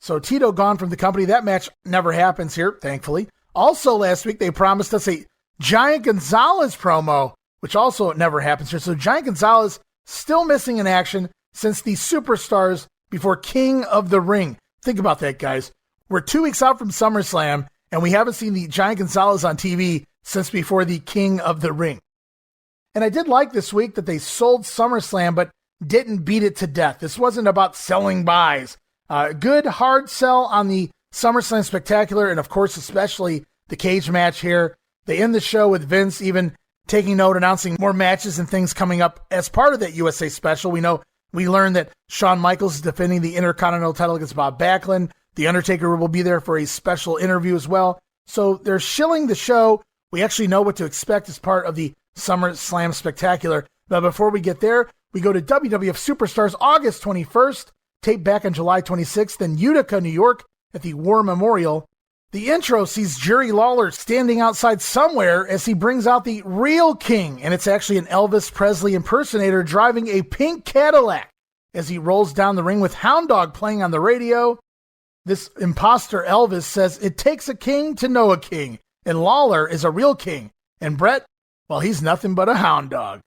So Tito gone from the company. That match never happens here, thankfully. Also last week, they promised us a Giant Gonzalez promo, which also never happens here. So Giant Gonzalez still missing in action since the Superstars before King of the Ring. Think about that, guys. We're 2 weeks out from SummerSlam, and we haven't seen the Giant Gonzalez on TV since before the King of the Ring. And I did like this week that they sold SummerSlam, but didn't beat it to death. This wasn't about selling buys. Good hard sell on the SummerSlam Spectacular, and of course, especially the cage match here. They end the show with Vince even taking note, announcing more matches and things coming up as part of that USA special. We know We learned that Shawn Michaels is defending the Intercontinental title against Bob Backlund. The Undertaker will be there for a special interview as well. So they're shilling the show. We actually know what to expect as part of the SummerSlam Spectacular. But before we get there, we go to WWF Superstars August 21st, taped back on July 26th in Utica, New York at the War Memorial. The intro sees Jerry Lawler standing outside somewhere as he brings out the real king, and it's actually an Elvis Presley impersonator driving a pink Cadillac as he rolls down the ring with Hound Dog playing on the radio. This imposter Elvis says it takes a king to know a king, and Lawler is a real king, and Bret, well, he's nothing but a hound dog.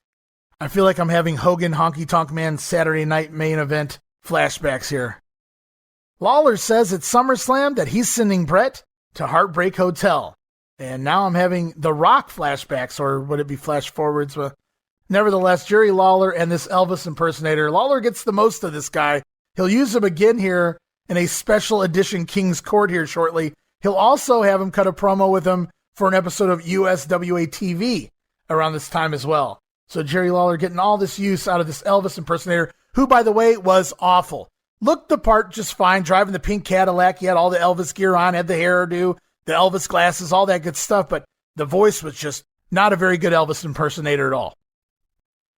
I feel like I'm having Hogan Honky Tonk Man Saturday Night Main Event flashbacks here. Lawler says at SummerSlam that he's sending Bret to Heartbreak Hotel, and now I'm having The Rock flashbacks, or would it be flash forwards? But nevertheless, Jerry Lawler and this Elvis impersonator, Lawler gets the most of this guy. He'll use him again here in a special edition King's Court here shortly. He'll also have him cut a promo with him for an episode of USWA TV around this time as well. So Jerry Lawler getting all this use out of this Elvis impersonator, who, by the way, was awful. Looked the part just fine, driving the pink Cadillac. He had all the Elvis gear on, had the hairdo, the Elvis glasses, all that good stuff, but the voice was just not a very good Elvis impersonator at all.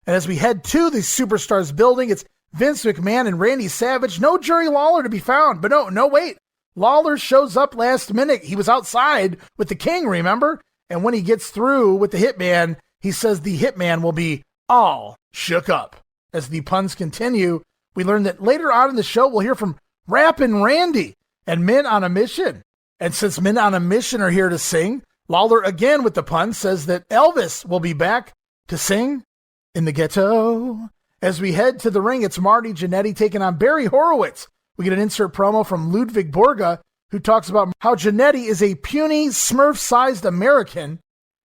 And as we head to the Superstars building, it's Vince McMahon and Randy Savage. No Jerry Lawler to be found. But no, wait. Lawler shows up last minute. He was outside with the King, remember? And when he gets through with the Hitman, he says the Hitman will be all shook up. As the puns continue, we learn that later on in the show, we'll hear from Rappin' Randy and Men on a Mission. And since Men on a Mission are here to sing, Lawler, again with the pun, says that Elvis will be back to sing in the ghetto. As we head to the ring, it's Marty Jannetty taking on Barry Horowitz. We get an insert promo from Ludwig Borga, who talks about how Jannetty is a puny, Smurf-sized American,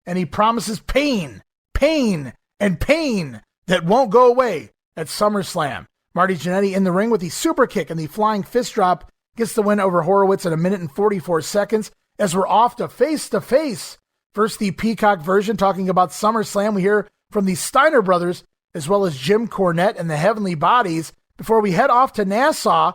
and he promises pain, and pain that won't go away at SummerSlam. Marty Jannetty in the ring with the super kick and the flying fist drop gets the win over Horowitz in 1 minute and 44 seconds as we're off to face. First, the Peacock version talking about SummerSlam. We hear from the Steiner brothers as well as Jim Cornette and the Heavenly Bodies before we head off to Nassau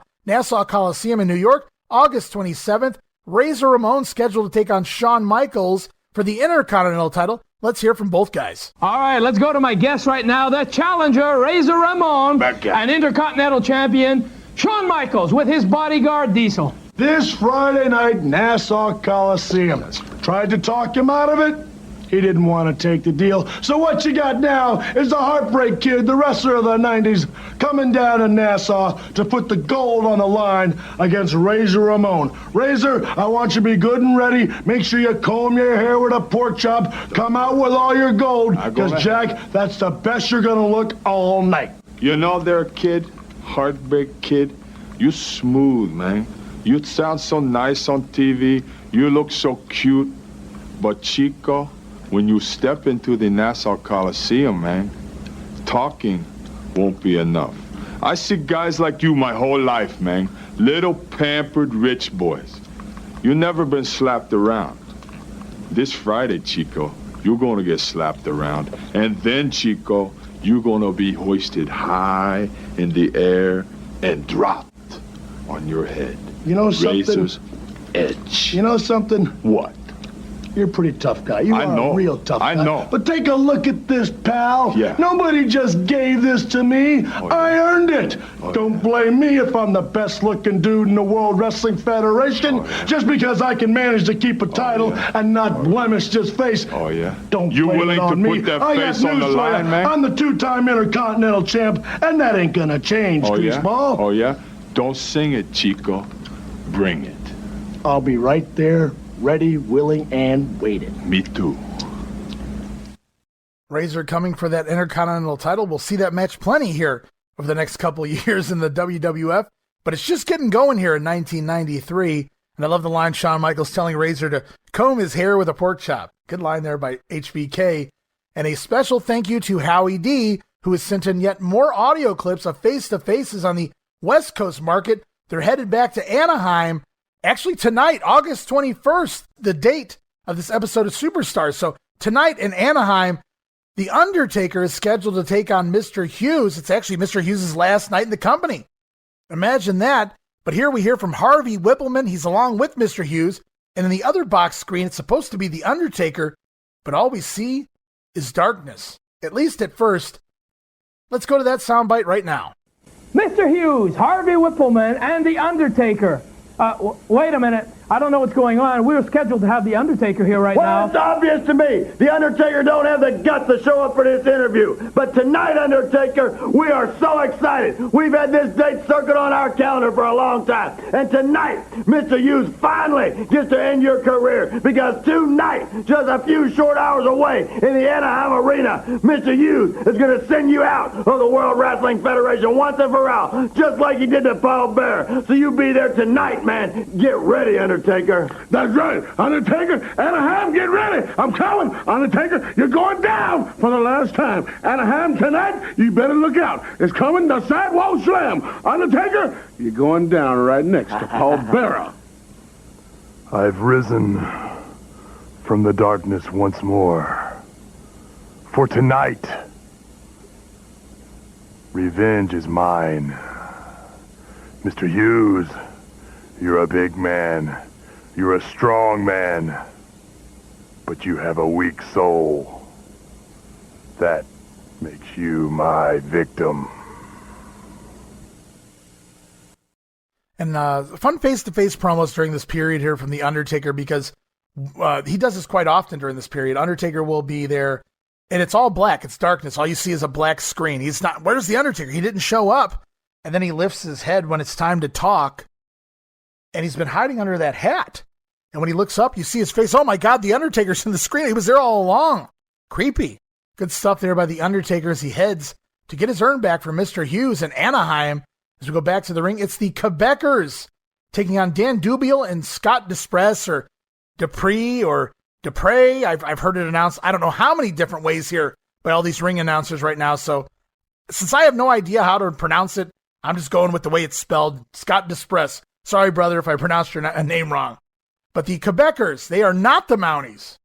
Coliseum in New York, August 27th. Razor Ramon scheduled to take on Shawn Michaels for the Intercontinental title. Let's hear from both guys. All right, let's go to my guest right now, the challenger, Razor Ramon, and Intercontinental Champion, Shawn Michaels, with his bodyguard, Diesel. This Friday night, Nassau Coliseum. Tried to talk him out of it. He didn't want to take the deal. So what you got now is the Heartbreak Kid, the wrestler of the 90s, coming down to Nassau to put the gold on the line against Razor Ramon. Razor, I want you to be good and ready. Make sure you comb your hair with a pork chop. Come out with all your gold, because, Jack, that's the best you're going to look all night. You know there, kid, Heartbreak Kid, you smooth, man. You sound so nice on TV. You look so cute. But Chico, when you step into the Nassau Coliseum, man, talking won't be enough. I see guys like you my whole life, man. Little pampered rich boys. You never been slapped around. This Friday, Chico, you're gonna get slapped around. And then, Chico, you're gonna be hoisted high in the air and dropped on your head. You know something? Razor's edge. You know something? What? You're a pretty tough guy. You are a real tough guy. I know. But take a look at this, pal. Yeah. Nobody just gave this to me. I earned it. Don't blame me if I'm the best-looking dude in the World Wrestling Federation just because I can manage to keep a title and not blemish this face. Oh, yeah? Don't You blame willing it on to me. put that I got face on the news for line, you. man? I'm the two-time Intercontinental Champ, and that ain't gonna change, Greaseball. Oh, yeah? Don't sing it, Chico. Bring it. I'll be right there, ready, willing, and waiting. Me too. Razor coming for that Intercontinental title. We'll see that match plenty here over the next couple of years in the WWF, but it's just getting going here in 1993. And I love the line Shawn Michaels telling Razor to comb his hair with a pork chop. Good line there by HBK. And a special thank you to Howie D, who has sent in yet more audio clips of face-to-faces on the West Coast market. They're headed back to Anaheim actually tonight, August 21st, the date of this episode of Superstars. So tonight in Anaheim, The Undertaker is scheduled to take on Mr. Hughes. It's actually Mr. Hughes' last night in the company. Imagine that. But here we hear from Harvey Whippleman. He's along with Mr. Hughes. And in the other box screen, it's supposed to be The Undertaker. But all we see is darkness, at least at first. Let's go to that soundbite right now. Mr. Hughes, Harvey Whippleman, and The Undertaker. Wait a minute. I don't know what's going on. We were scheduled to have The Undertaker here right now. Well, it's obvious to me. The Undertaker don't have the guts to show up for this interview. But tonight, Undertaker, we are so excited. We've had this date circled on our calendar for a long time. And tonight, Mr. Hughes finally gets to end your career. Because tonight, just a few short hours away in the Anaheim Arena, Mr. Hughes is going to send you out of the World Wrestling Federation once and for all. Just like he did to Paul Bearer. So you be there tonight, man. Get ready, Undertaker. That's right. Undertaker, Anaheim, get ready. I'm coming. Undertaker, you're going down for the last time. Anaheim, tonight, you better look out. It's coming, the sidewalk slam. Undertaker, you're going down right next to Paul Bearer. I've risen from the darkness once more. For tonight, revenge is mine. Mr. Hughes, you're a big man. You're a strong man. But you have a weak soul. That makes you my victim. And fun face-to-face promos during this period here from The Undertaker, because he does this quite often during this period. Undertaker will be there, and it's all black. It's darkness. All you see is a black screen. He's not, where's The Undertaker? He didn't show up. And then he lifts his head when it's time to talk, and he's been hiding under that hat. And when he looks up, you see his face. Oh my God, The Undertaker's in the screen. He was there all along. Creepy. Good stuff there by The Undertaker as he heads to get his earn back from Mr. Hughes in Anaheim. As we go back to the ring, it's the Quebecers taking on Dan Dubiel and Scott Desprez, or Dupree, or Dupre. I've heard it announced I don't know how many different ways here by all these ring announcers right now. So since I have no idea how to pronounce it, I'm just going with the way it's spelled. Scott Desprez. Sorry, brother, if I pronounced your name wrong. But the Quebecers, they are not the Mounties.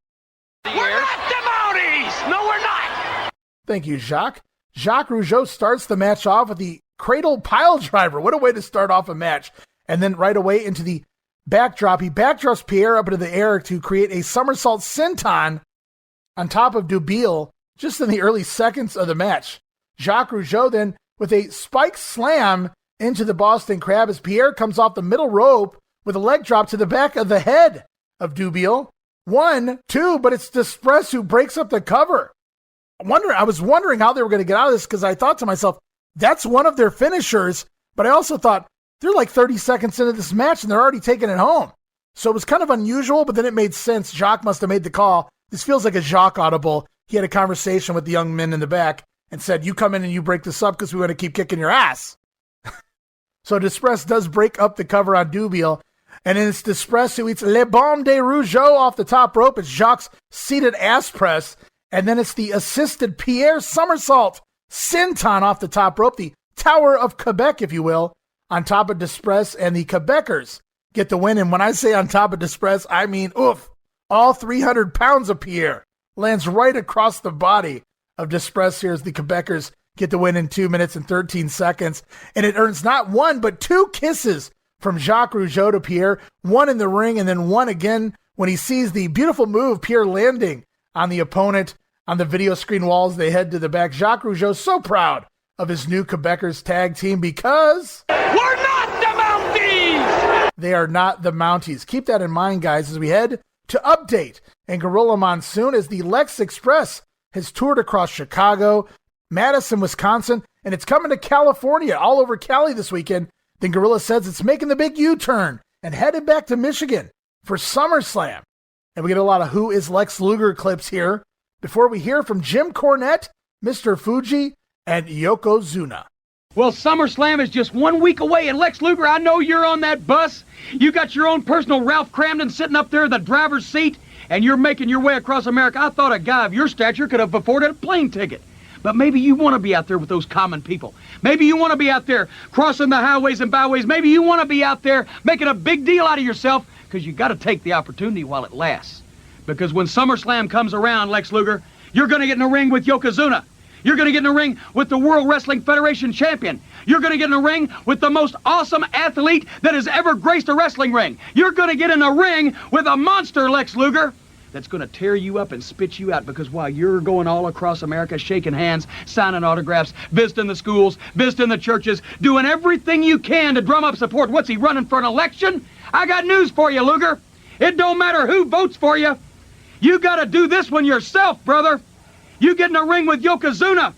We're not the Mounties! No, we're not! Thank you, Jacques. Jacques Rougeau starts the match off with the Cradle Pile Driver. What a way to start off a match. And then right away into the backdrop. He backdrops Pierre up into the air to create a somersault senton on top of Dubiel just in the early seconds of the match. Jacques Rougeau then with a spike slam into the Boston Crab as Pierre comes off the middle rope with a leg drop to the back of the head of Dubiel. 1, 2, but it's Desprez who breaks up the cover. I was wondering how they were going to get out of this, because I thought to myself, that's one of their finishers, but I also thought they're like 30 seconds into this match and they're already taking it home. So it was kind of unusual, but then it made sense. Jacques must have made the call. This feels like a Jacques audible. He had a conversation with the young men in the back and said, you come in and you break this up because we want to keep kicking your ass. So Desprez does break up the cover on Dubiel, and then it's Desprez who eats Le Bombe de Rougeau off the top rope. It's Jacques' seated ass press, and then it's the assisted Pierre somersault senton off the top rope, the Tower of Quebec, if you will, on top of Desprez, and the Quebecers get the win. And when I say on top of Desprez, I mean, oof, all 300 pounds of Pierre lands right across the body of Desprez here as the Quebecers get the win in 2 minutes and 13 seconds. And it earns not one, but 2 kisses from Jacques Rougeau to Pierre, one in the ring and then one again when he sees the beautiful move, Pierre landing on the opponent on the video screen walls. They head to the back. Jacques Rougeau so proud of his new Quebecers tag team because we're not the Mounties! They are not the Mounties. Keep that in mind, guys, as we head to Update and Gorilla Monsoon as the Lex Express has toured across Chicago, Madison, Wisconsin, and it's coming to California, all over Cali this weekend. Then Gorilla says it's making the big U-turn and headed back to Michigan for SummerSlam. And we get a lot of Who is Lex Luger clips here before we hear from Jim Cornette, Mr. Fuji, and Yokozuna. Well, SummerSlam is just 1 week away, and Lex Luger, I know you're on that bus. You got your own personal Ralph Cramden sitting up there in the driver's seat, and you're making your way across America. I thought a guy of your stature could have afforded a plane ticket. But maybe you want to be out there with those common people. Maybe you want to be out there crossing the highways and byways. Maybe you want to be out there making a big deal out of yourself, because you got to take the opportunity while it lasts. Because when SummerSlam comes around, Lex Luger, You're going to get in a ring with Yokozuna. You're going to get in a ring with the World Wrestling Federation champion. You're going to get in a ring with the most awesome athlete that has ever graced a wrestling ring. You're going to get in a ring with a monster, Lex Luger, that's going to tear you up and spit you out, because while you're going all across America shaking hands, signing autographs, visiting the schools, visiting the churches, doing everything you can to drum up support. What's he, running for an election? I got news for you, Luger. It don't matter who votes for you. You got to do this one yourself, brother. You get in a ring with Yokozuna.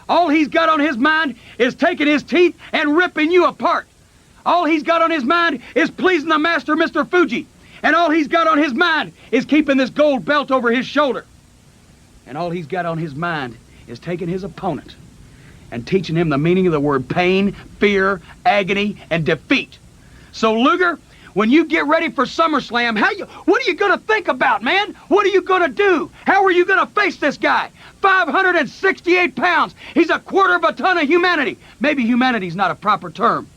All he's got on his mind is taking his teeth and ripping you apart. All he's got on his mind is pleasing the master, Mr. Fuji. And all he's got on his mind is keeping this gold belt over his shoulder. And all he's got on his mind is taking his opponent and teaching him the meaning of the word pain, fear, agony, and defeat. So, Luger, when you get ready for SummerSlam, what are you going to think about, man? What are you going to do? How are you going to face this guy? 568 pounds. He's a quarter of a ton of humanity. Maybe humanity's not a proper term.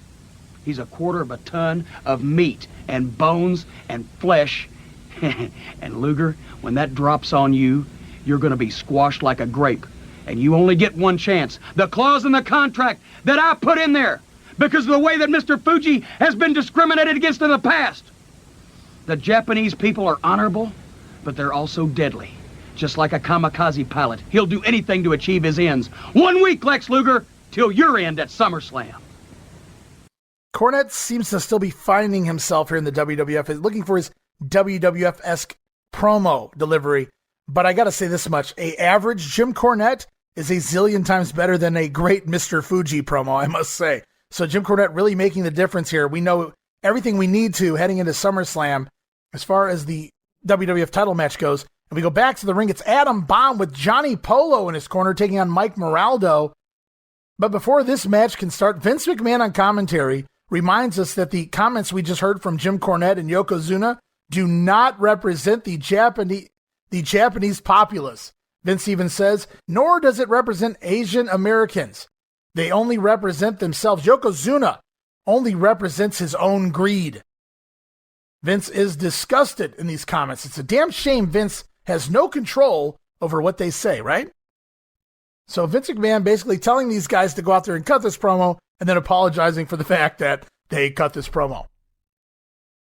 He's a quarter of a ton of meat and bones and flesh. And Luger, when that drops on you, you're going to be squashed like a grape. And you only get one chance. The clause in the contract that I put in there, because of the way that Mr. Fuji has been discriminated against in the past. The Japanese people are honorable, but they're also deadly. Just like a kamikaze pilot, he'll do anything to achieve his ends. 1 week, Lex Luger, till your end at SummerSlam. Cornette seems to still be finding himself here in the WWF, looking for his WWF-esque promo delivery. But I got to say this much. A average Jim Cornette is a zillion times better than a great Mr. Fuji promo, I must say. So Jim Cornette really making the difference here. We know everything we need to heading into SummerSlam as far as the WWF title match goes. And we go back to the ring. It's Adam Bomb with Johnny Polo in his corner taking on Mike Moraldo. But before this match can start, Vince McMahon on commentary reminds us that the comments we just heard from Jim Cornette and Yokozuna do not represent the Japanese populace. Vince even says, nor does it represent Asian Americans. They only represent themselves. Yokozuna only represents his own greed. Vince is disgusted in these comments. It's a damn shame Vince has no control over what they say, right? So Vince McMahon basically telling these guys to go out there and cut this promo and then apologizing for the fact that they cut this promo.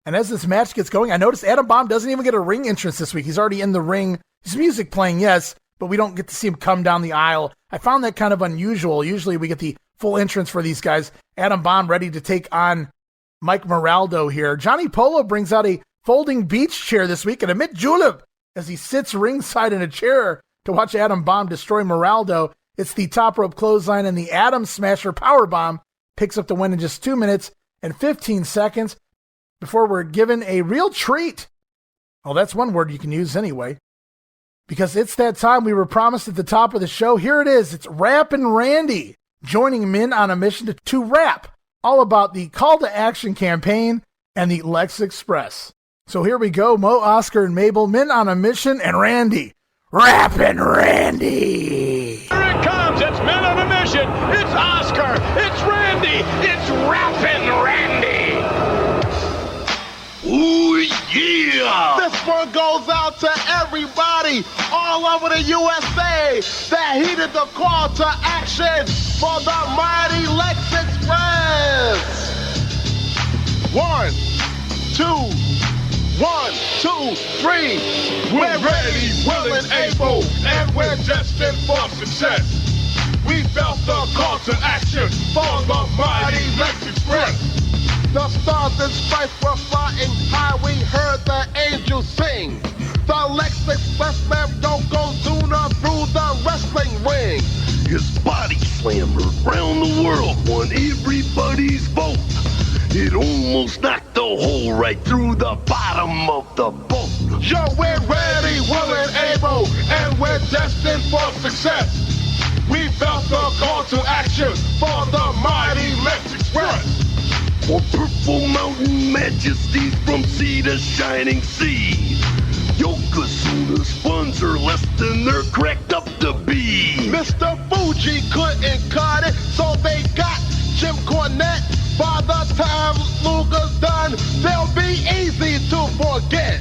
And as this match gets going, I noticed Adam Bomb doesn't even get a ring entrance this week. He's already in the ring. His music playing, yes, but we don't get to see him come down the aisle. I found that kind of unusual. Usually we get the full entrance for these guys. Adam Bomb ready to take on Mike Moraldo here. Johnny Polo brings out a folding beach chair this week and a mid julep as he sits ringside in a chair to watch Adam Bomb destroy Moraldo. It's the top rope clothesline and the Adam Smasher powerbomb picks up the win in just 2 minutes and 15 seconds before we're given a real treat. Well, that's one word you can use anyway. Because it's that time we were promised at the top of the show. Here it is. It's Rappin' Randy joining Min on a mission to rap all about the Call to Action campaign and the Lex Express. So here we go. Mo, Oscar, and Mabel, Min on a mission, and Randy. Rappin' Randy. Here it comes. It's Men on a Mission. It's Oscar. It's Randy. It's Rappin' Randy. Ooh, yeah. This one goes out to everybody all over the USA that heeded the call to action for the mighty Lex Express. 1, 2, 1, 2, 3. We're ready, willing, able, and we're destined for success. We felt the call to action for the mighty Lex Express. The stars and stripes were flying high, we heard the angels sing. The Lex Express left Yokozuna through the wrestling ring. His body slammer around the world won everybody's vote. It almost knocked the hole right through the bottom of the boat. Yo, we're ready, willing, able, and we're destined for success. We felt the call to action for the mighty Lex Express. For purple mountain majesties from sea to shining sea. Yokozuna's funds are less than they're cracked up to be. Mr. Fuji couldn't cut it, so they got Jim Cornette. By the time Luger's done, they'll be easy to forget.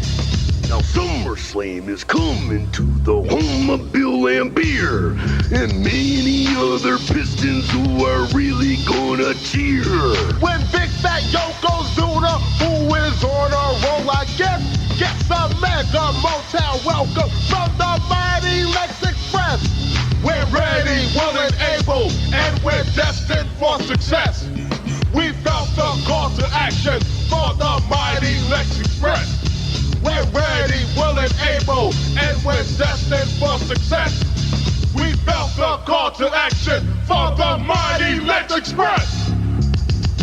Now SummerSlam SummerSlam is coming to the home of Bill and Beer and many other Pistons who are really gonna cheer. When Big Fat Yokozuna, who is on a roll, I guess, gets a mega Motown welcome from the mighty Lex Express. We're ready, willing, able, and we're destined for success. We felt the call to action for the mighty Lex Express. We're ready, willing, able, and we're destined for success. We felt the call to action for the mighty Lex Express.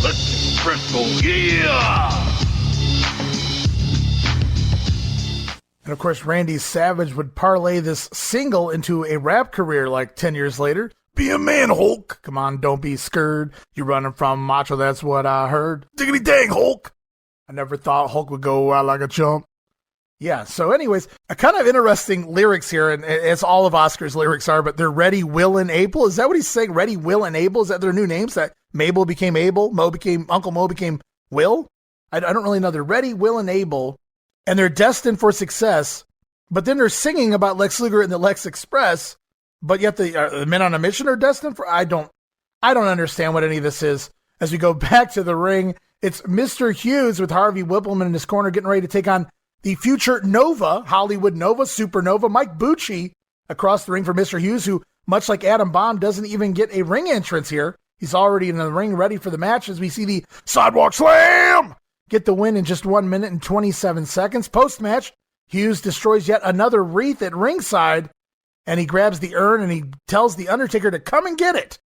Lex Express, oh yeah! And of course, Randy Savage would parlay this single into a rap career like 10 years later. Be a man, Hulk. Come on, don't be scared. You're running from Macho, that's what I heard. Diggity dang, Hulk. I never thought Hulk would go out like a chump. Yeah, so anyways, a kind of interesting lyrics here, and as all of Oscar's lyrics are, but they're Ready, Will, and Able. Is that what he's saying? Ready, Will, and Able? Is that their new names? That Mabel became Able, Uncle Mo became Will? I don't really know. They're Ready, Will, and Able, and they're destined for success, but then they're singing about Lex Luger and the Lex Express, but yet the men on a mission are destined for... I don't understand what any of this is. As we go back to the ring, it's Mr. Hughes with Harvey Whippleman in his corner getting ready to take on the future Nova, Hollywood Nova, Supernova, Mike Bucci across the ring for Mr. Hughes, who, much like Adam Bomb, doesn't even get a ring entrance here. He's already in the ring, ready for the match, as we see the Sidewalk Slam get the win in just 1 minute and 27 seconds. Post-match, Hughes destroys yet another wreath at ringside, and he grabs the urn and he tells The Undertaker to come and get it.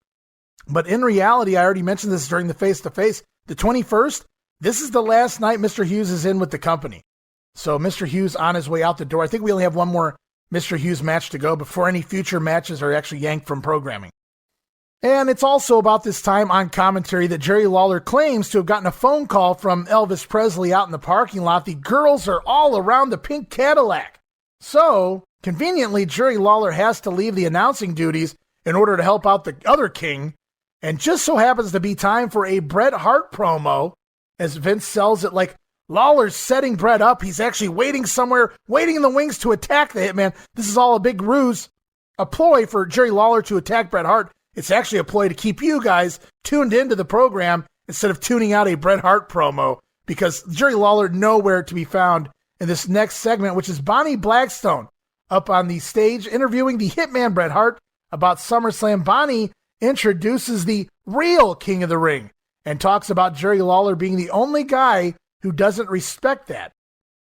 But in reality, I already mentioned this during the face-to-face, the 21st, this is the last night Mr. Hughes is in with the company. So Mr. Hughes on his way out the door. I think we only have one more Mr. Hughes match to go before any future matches are actually yanked from programming. And it's also about this time on commentary that Jerry Lawler claims to have gotten a phone call from Elvis Presley out in the parking lot. The girls are all around the pink Cadillac. So, conveniently, Jerry Lawler has to leave the announcing duties in order to help out the other king. And just so happens to be time for a Bret Hart promo, as Vince sells it like Lawler's setting Bret up. He's actually waiting somewhere, waiting in the wings to attack the Hitman. This is all a big ruse, a ploy for Jerry Lawler to attack Bret Hart. It's actually a ploy to keep you guys tuned into the program instead of tuning out a Bret Hart promo, because Jerry Lawler nowhere to be found in this next segment, which is Bonnie Blackstone up on the stage interviewing the Hitman Bret Hart about SummerSlam. Bonnie introduces the real King of the Ring and talks about Jerry Lawler being the only guy who doesn't respect that.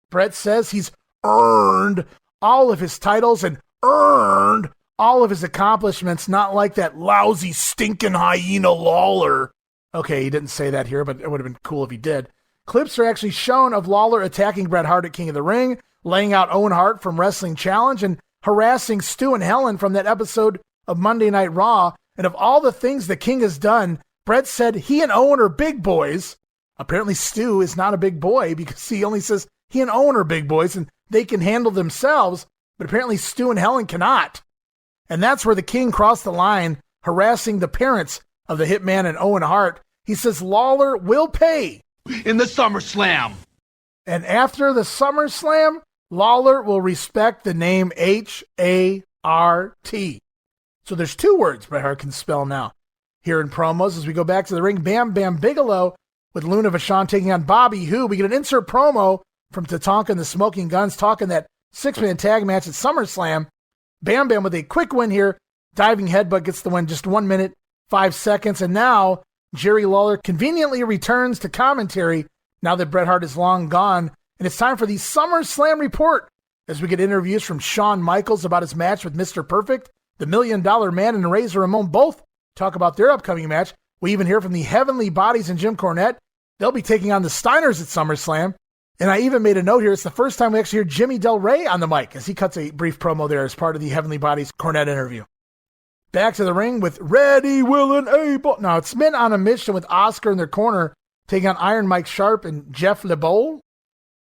Bret says he's earned all of his titles and earned all of his accomplishments, not like that lousy, stinking hyena Lawler. Okay, he didn't say that here, but it would have been cool if he did. Clips are actually shown of Lawler attacking Bret Hart at King of the Ring, laying out Owen Hart from Wrestling Challenge, and harassing Stu and Helen from that episode of Monday Night Raw. And of all the things the King has done, Bret said he and Owen are big boys. Apparently Stu is not a big boy because he only says he and Owen are big boys and they can handle themselves, but apparently Stu and Helen cannot. And that's where the King crossed the line, harassing the parents of the Hitman and Owen Hart. He says Lawler will pay in the SummerSlam. And after the SummerSlam, Lawler will respect the name H-A-R-T. So there's two words Bret Hart can spell now. Here in promos, as we go back to the ring, Bam Bam Bigelow with Luna Vachon taking on Bobby Who. We get an insert promo from Tatanka and the Smoking Guns talking that six-man tag match at SummerSlam. Bam Bam with a quick win here. Diving headbutt gets the win, just 1 minute, 5 seconds. And now Jerry Lawler conveniently returns to commentary now that Bret Hart is long gone. And it's time for the SummerSlam report as we get interviews from Shawn Michaels about his match with Mr. Perfect, the $1 Million Man, and Razor Ramon both talk about their upcoming match. We even hear from the Heavenly Bodies and Jim Cornette. They'll be taking on the Steiners at SummerSlam. And I even made a note here. It's the first time we actually hear Jimmy Del Rey on the mic as he cuts a brief promo there as part of the Heavenly Bodies Cornette interview. Back to the ring with Ready, Willing, Able. Now it's Men on a Mission with Oscar in their corner taking on Iron Mike Sharp and Jeff LeBeau.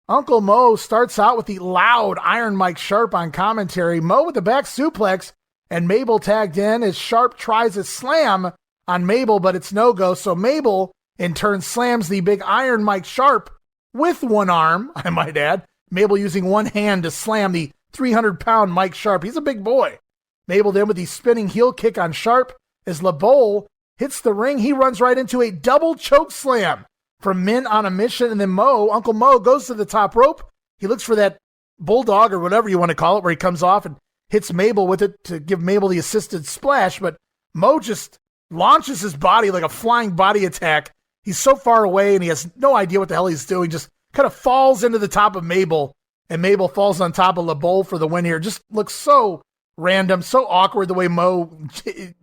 Uncle Mo starts out with the loud Iron Mike Sharp on commentary. Mo with the back suplex and Mabel tagged in as Sharp tries a slam on Mabel, but it's no-go. So Mabel in turn slams the big Iron Mike Sharp with one arm, I might add. Mabel using one hand to slam the 300-pound Mike Sharp. He's a big boy. Mabel then with the spinning heel kick on Sharp. As LeBeau hits the ring, he runs right into a double choke slam from Men on a Mission. And then Uncle Mo, goes to the top rope. He looks for that bulldog or whatever you want to call it, where he comes off and hits Mabel with it to give Mabel the assisted splash. But Mo just launches his body like a flying body attack. He's so far away and he has no idea what the hell he's doing. Just kind of falls into the top of Mabel, and Mabel falls on top of LeBeau for the win here. Just looks so random, so awkward the way Mo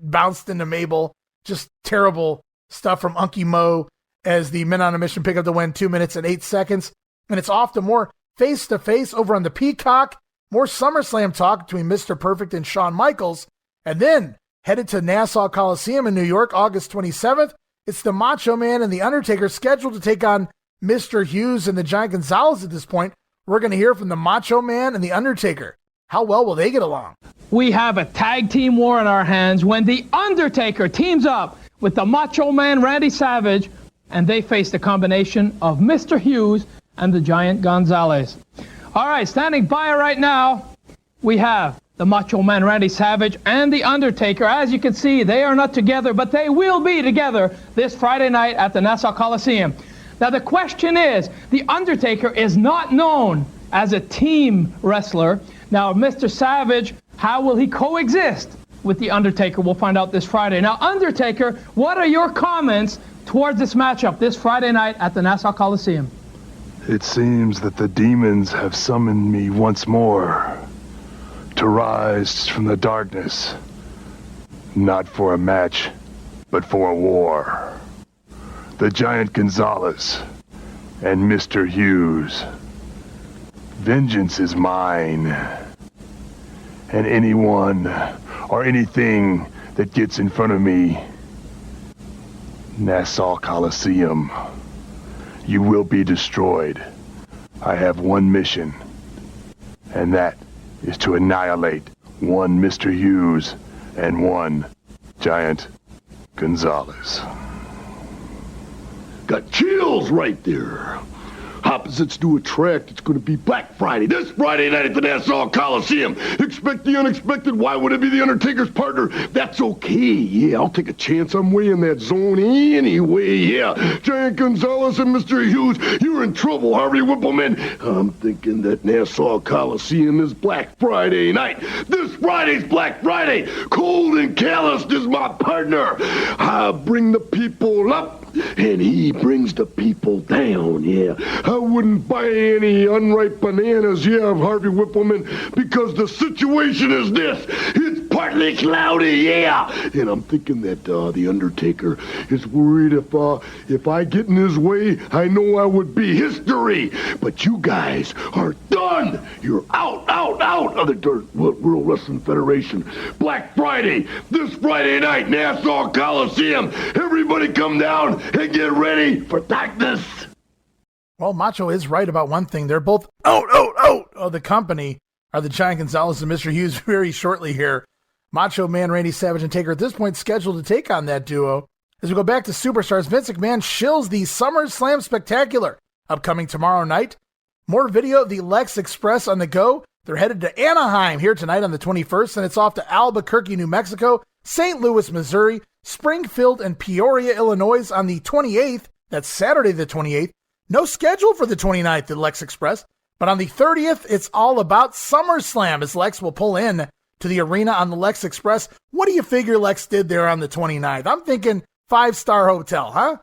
bounced into Mabel. Just terrible stuff from Unky Mo as the Men on a Mission pick up the win, 2 minutes and 8 seconds. And it's off to more face-to-face over on the Peacock. More SummerSlam talk between Mr. Perfect and Shawn Michaels. And then headed to Nassau Coliseum in New York, August 27th. It's the Macho Man and The Undertaker scheduled to take on Mr. Hughes and the Giant Gonzalez at this point. We're going to hear from the Macho Man and The Undertaker. How well will they get along? We have a tag team war in our hands when The Undertaker teams up with the Macho Man Randy Savage, and they face the combination of Mr. Hughes and the Giant Gonzalez. All right, standing by right now, we have the Macho Man Randy Savage and The Undertaker. As you can see, they are not together, but they will be together this Friday night at the Nassau Coliseum. Now, the question is, The Undertaker is not known as a team wrestler. Now, Mr. Savage, how will he coexist with The Undertaker? We'll find out this Friday. Now, Undertaker, what are your comments towards this matchup this Friday night at the Nassau Coliseum? It seems that the demons have summoned me once more to rise from the darkness, not for a match, but for a war. The Giant Gonzalez and Mr. Hughes. Vengeance is mine, and anyone or anything that gets in front of me, Nassau Coliseum, you will be destroyed. I have one mission, and that is to annihilate one Mr. Hughes and one Giant Gonzalez. Got chills right there. Opposites do attract. It's going to be Black Friday, this Friday night at the Nassau Coliseum. Expect the unexpected. Why would it be The Undertaker's partner? That's okay. Yeah, I'll take a chance. I'm way in that zone anyway. Yeah, Giant Gonzalez and Mr. Hughes, you're in trouble, Harvey Whippleman. I'm thinking that Nassau Coliseum is Black Friday night. This Friday's Black Friday. Cold and calloused is my partner. I bring the people up, and he brings the people down, yeah. I wouldn't buy any unripe bananas, yeah, Harvey Whippleman, because the situation is this. It's partly cloudy, yeah. And I'm thinking that The Undertaker is worried if I get in his way, I know I would be history. But you guys are done. You're out of the World Wrestling Federation. Black Friday, this Friday night, Nassau Coliseum. Everybody come down and get ready for darkness. Well, Macho is right about one thing. They're both out of the company are the Giant Gonzalez and Mr. Hughes very shortly here. Macho Man, Randy Savage, and Taker at this point scheduled to take on that duo. As we go back to Superstars, Vince McMahon shills the SummerSlam Spectacular upcoming tomorrow night. More video of the Lex Express on the go. They're headed to Anaheim here tonight on the 21st, and it's off to Albuquerque, New Mexico, St. Louis, Missouri, Springfield, and Peoria, Illinois on the 28th. That's Saturday the 28th. No schedule for the 29th at Lex Express, but on the 30th, it's all about SummerSlam as Lex will pull in to the arena on the Lex Express. What do you figure Lex did there on the 29th? I'm thinking 5-star hotel, huh?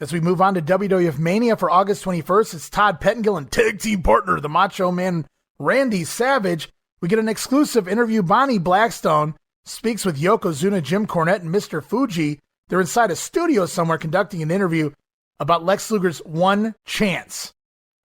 As we move on to WWF Mania for August 21st, it's Todd Pettengill and tag team partner, the Macho Man Randy Savage. We get an exclusive interview. Bonnie Blackstone speaks with Yokozuna, Jim Cornette, and Mr. Fuji. They're inside a studio somewhere conducting an interview about Lex Luger's one chance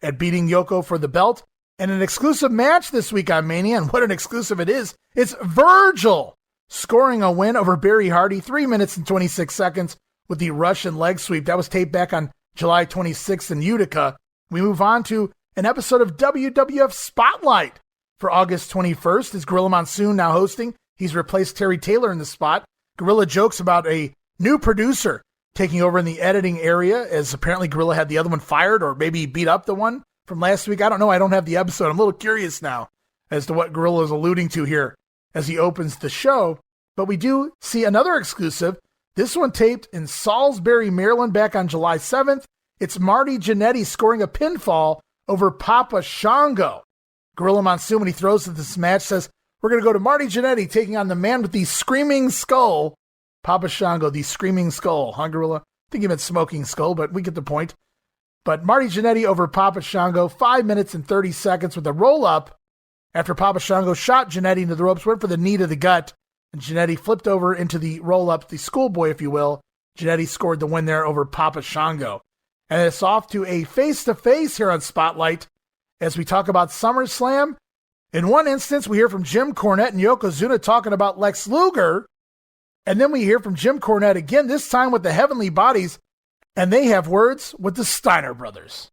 at beating Yoko for the belt. And an exclusive match this week on Mania, and what an exclusive it is. It's Virgil scoring a win over Barry Hardy, 3 minutes and 26 seconds with the Russian leg sweep. That was taped back on July 26th in Utica. We move on to an episode of WWF Spotlight for August 21st. Is Gorilla Monsoon now hosting? He's replaced Terry Taylor in the spot. Gorilla jokes about a new producer taking over in the editing area, as apparently Gorilla had the other one fired, or maybe he beat up the one from last week. I don't know. I don't have the episode. I'm a little curious now. as to what Gorilla is alluding to here as he opens the show. But we do see another exclusive. This one taped in Salisbury, Maryland back on July 7th. It's Marty Jannetty scoring a pinfall over Papa Shango. Gorilla Monsoon, when he throws to this match, says, we're going to go to Marty Jannetty taking on the man with the screaming skull. Papa Shango, the screaming skull. Huh, Gorilla? I think he meant smoking skull, but we get the point. But Marty Jannetty over Papa Shango, 5 minutes and 30 seconds with a roll-up after Papa Shango shot Jannetty into the ropes, went for the knee to the gut, and Jannetty flipped over into the roll-up, the schoolboy, if you will. Jannetty scored the win there over Papa Shango. And it's off to a face-to-face here on Spotlight as we talk about SummerSlam. In one instance, we hear from Jim Cornette and Yokozuna talking about Lex Luger. And then we hear from Jim Cornette again, this time with the Heavenly Bodies, and they have words with the Steiner brothers.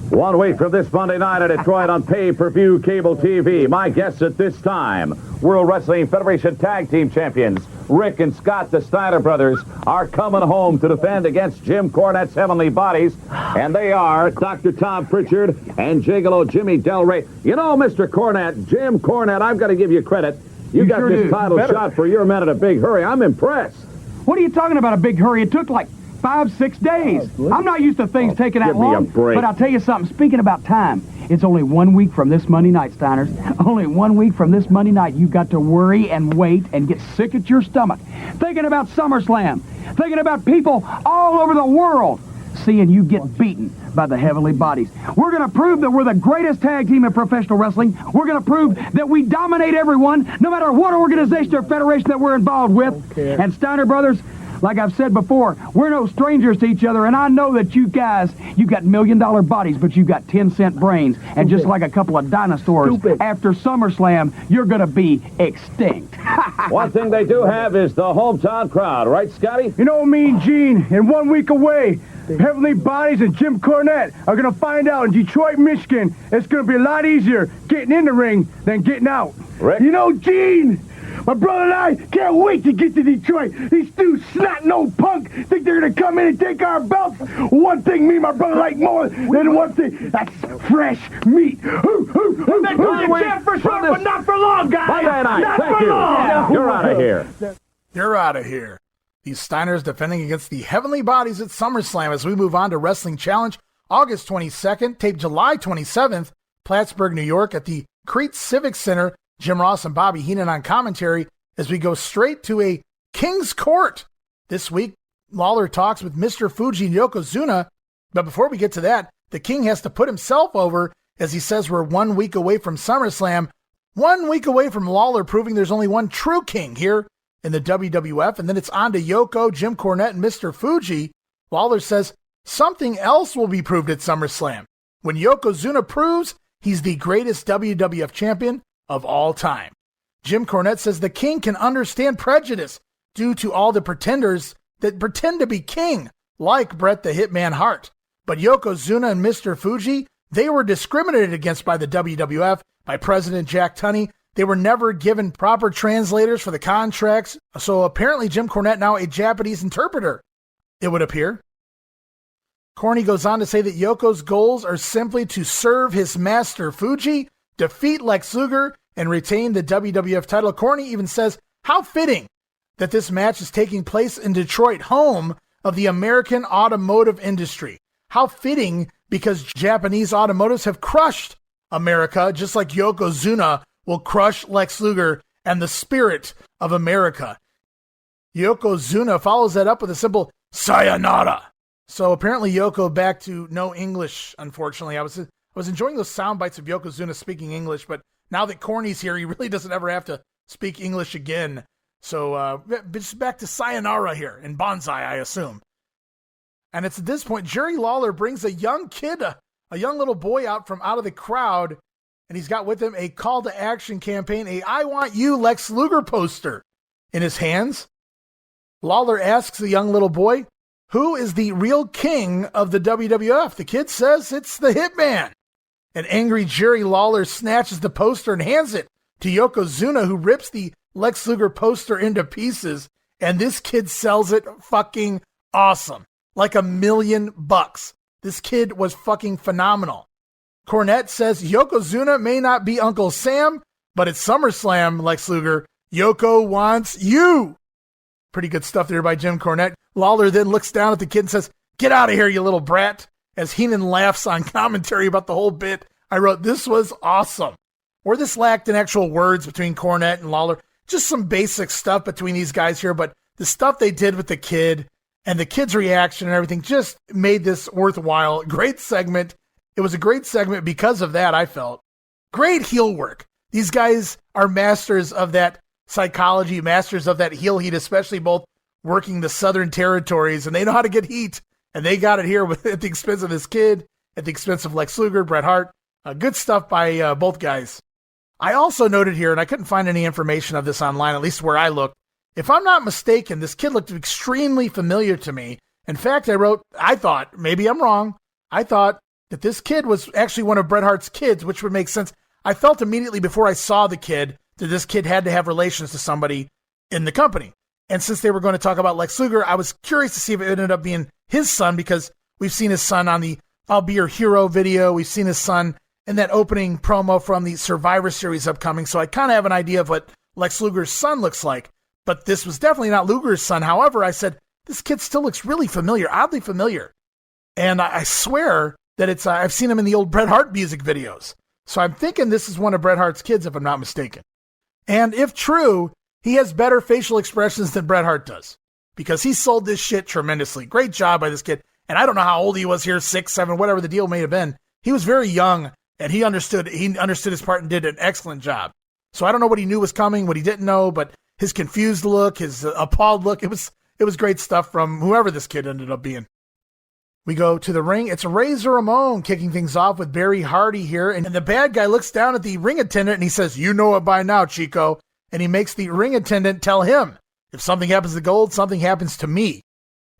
1 week from this Monday night at Detroit on pay-per-view cable TV. My guests at this time, World Wrestling Federation Tag Team Champions Rick and Scott, the Steiner brothers, are coming home to defend against Jim Cornette's Heavenly Bodies. And they are Dr. Tom Pritchard and Gigolo Jimmy Del Rey. You know, Mr. Cornette, Jim Cornette, I've got to give you credit. You got sure this do. title shot for your men in a big hurry. I'm impressed. What are you talking about, a big hurry? It took like 5-6 days. I'm not used to things taking that give me a long. break. But I'll tell you something. Speaking about time, it's only 1 week from this Monday night, Steiners. Only 1 week from this Monday night, you've got to worry and wait and get sick at your stomach. Thinking about SummerSlam. Thinking about people all over the world seeing you get beaten by the Heavenly Bodies. We're going to prove that we're the greatest tag team in professional wrestling. We're going to prove that we dominate everyone, no matter what organization or federation that we're involved with. And Steiner brothers, like I've said before, we're no strangers to each other, and I know that you guys, you got million-dollar bodies, but you got 10-cent brains. And just like a couple of dinosaurs, after SummerSlam, you're going to be extinct. One thing they do have is the hometown crowd, right, Scotty? You know, Mean Gene, in 1 week away, Heavenly Bodies and Jim Cornette are going to find out in Detroit, Michigan, it's going to be a lot easier getting in the ring than getting out. Rick? You know, Gene, my brother and I can't wait to get to Detroit. These two snot-nosed punk think they're going to come in and take our belts. One thing me and my brother like more than one thing, that's fresh meat. Who can champ for short, but not for long, guys. Monday night, not thank for you. long. You're out of here. You're out of here. These Steiners defending against the Heavenly Bodies at SummerSlam as we move on to Wrestling Challenge, August 22nd, taped July 27th, Plattsburgh, New York at the Crete Civic Center. Jim Ross and Bobby Heenan on commentary as we go straight to a King's Court. This week, Lawler talks with Mr. Fuji and Yokozuna, but before we get to that, the King has to put himself over as he says we're 1 week away from SummerSlam, 1 week away from Lawler proving there's only one true king here in the WWF, and then it's on to Yoko, Jim Cornette, and Mr. Fuji. Lawler says something else will be proved at SummerSlam when Yokozuna proves he's the greatest WWF champion of all time. Jim Cornette says the King can understand prejudice due to all the pretenders that pretend to be king, like Bret the Hitman Hart. But Yokozuna and Mr. Fuji, they were discriminated against by the WWF, by President Jack Tunney. They were never given proper translators for the contracts, so apparently Jim Cornette now a Japanese interpreter, it would appear. Corny goes on to say that Yoko's goals are simply to serve his master Fuji, defeat Lex Luger, and retain the WWF title. Corny even says, how fitting that this match is taking place in Detroit, home of the American automotive industry. How fitting, because Japanese automotives have crushed America, just like Yokozuna will crush Lex Luger and the spirit of America. Yokozuna follows that up with a simple sayonara. So apparently Yoko back to no English, unfortunately. I was enjoying those sound bites of Yokozuna speaking English, but now that Corny's here, he really doesn't ever have to speak English again. So just back to sayonara here in Bonsai, I assume. And it's at this point, Jerry Lawler brings a young kid, a young little boy out of the crowd, and he's got with him a call to action campaign, a I Want You Lex Luger poster in his hands. Lawler asks the young little boy, who is the real king of the WWF? The kid says it's the Hitman. And angry Jerry Lawler snatches the poster and hands it to Yokozuna, who rips the Lex Luger poster into pieces. And this kid sells it fucking awesome. Like $1 million. This kid was fucking phenomenal. Cornette says Yokozuna may not be Uncle Sam, but it's SummerSlam, Lex Luger. Yoko wants you. Pretty good stuff there by Jim Cornette. Lawler then looks down at the kid and says, get out of here, you little brat. As Heenan laughs on commentary about the whole bit, I wrote, this was awesome. Where this lacked in actual words between Cornette and Lawler, just some basic stuff between these guys here, but the stuff they did with the kid and the kid's reaction and everything just made this worthwhile. Great segment. It was a great segment because of that, I felt. Great heel work. These guys are masters of that psychology, masters of that heel heat, especially both working the Southern territories, and they know how to get heat, and they got it here at the expense of this kid, at the expense of Lex Luger, Bret Hart. Good stuff by both guys. I also noted here, and I couldn't find any information of this online, at least where I looked. If I'm not mistaken, this kid looked extremely familiar to me. In fact, I thought, maybe I'm wrong, I thought that this kid was actually one of Bret Hart's kids, which would make sense. I felt immediately before I saw the kid that this kid had to have relations to somebody in the company. And since they were going to talk about Lex Luger, I was curious to see if it ended up being his son, because we've seen his son on the I'll Be Your Hero video. We've seen his son in that opening promo from the Survivor Series upcoming. So I kind of have an idea of what Lex Luger's son looks like. But this was definitely not Luger's son. However, I said, this kid still looks really familiar, oddly familiar. And I swear that it's I've seen him in the old Bret Hart music videos. So I'm thinking this is one of Bret Hart's kids, if I'm not mistaken. And if true, he has better facial expressions than Bret Hart does, because he sold this shit tremendously. Great job by this kid. And I don't know how old he was here, 6, 7, whatever the deal may have been. He was very young, and he understood his part and did an excellent job. So I don't know what he knew was coming, what he didn't know, but his confused look, his appalled look, it was great stuff from whoever this kid ended up being. We go to the ring. It's Razor Ramon kicking things off with Barry Hardy here. And the bad guy looks down at the ring attendant and he says, you know it by now, Chico. And he makes the ring attendant tell him, if something happens to Gold, something happens to me.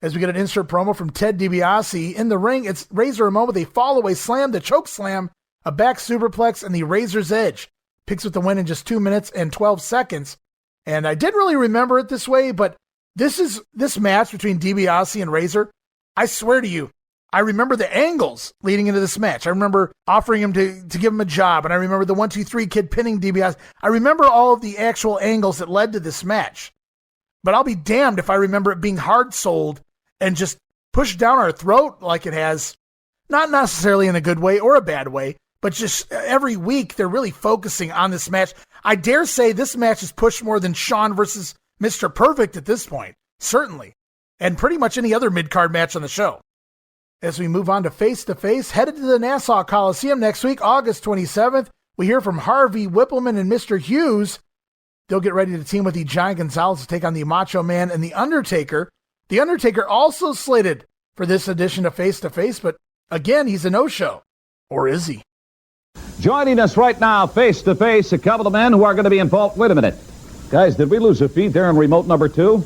As we get an insert promo from Ted DiBiase. In the ring, it's Razor Ramon with a fall-away slam, the choke slam, a back superplex, and the Razor's Edge. Picks with the win in just 2 minutes and 12 seconds. And I didn't really remember it this way, but this match between DiBiase and Razor, I swear to you, I remember the angles leading into this match. I remember offering him to give him a job, and I remember the 1-2-3 kid pinning DiBiase. I remember all of the actual angles that led to this match. But I'll be damned if I remember it being hard sold and just pushed down our throat like it has, not necessarily in a good way or a bad way, but just every week they're really focusing on this match. I dare say this match is pushed more than Shawn versus Mr. Perfect at this point, certainly, and pretty much any other mid-card match on the show. As we move on to Face, headed to the Nassau Coliseum next week, August 27th, we hear from Harvey Whippleman and Mr. Hughes. They'll get ready to team with the Giant Gonzalez to take on the Macho Man and the Undertaker. The Undertaker also slated for this edition of Face, but again, he's a no-show. Or is he? Joining us right now, face to face, a couple of men who are going to be involved. Wait a minute. Guys, did we lose a feed there in remote number 2?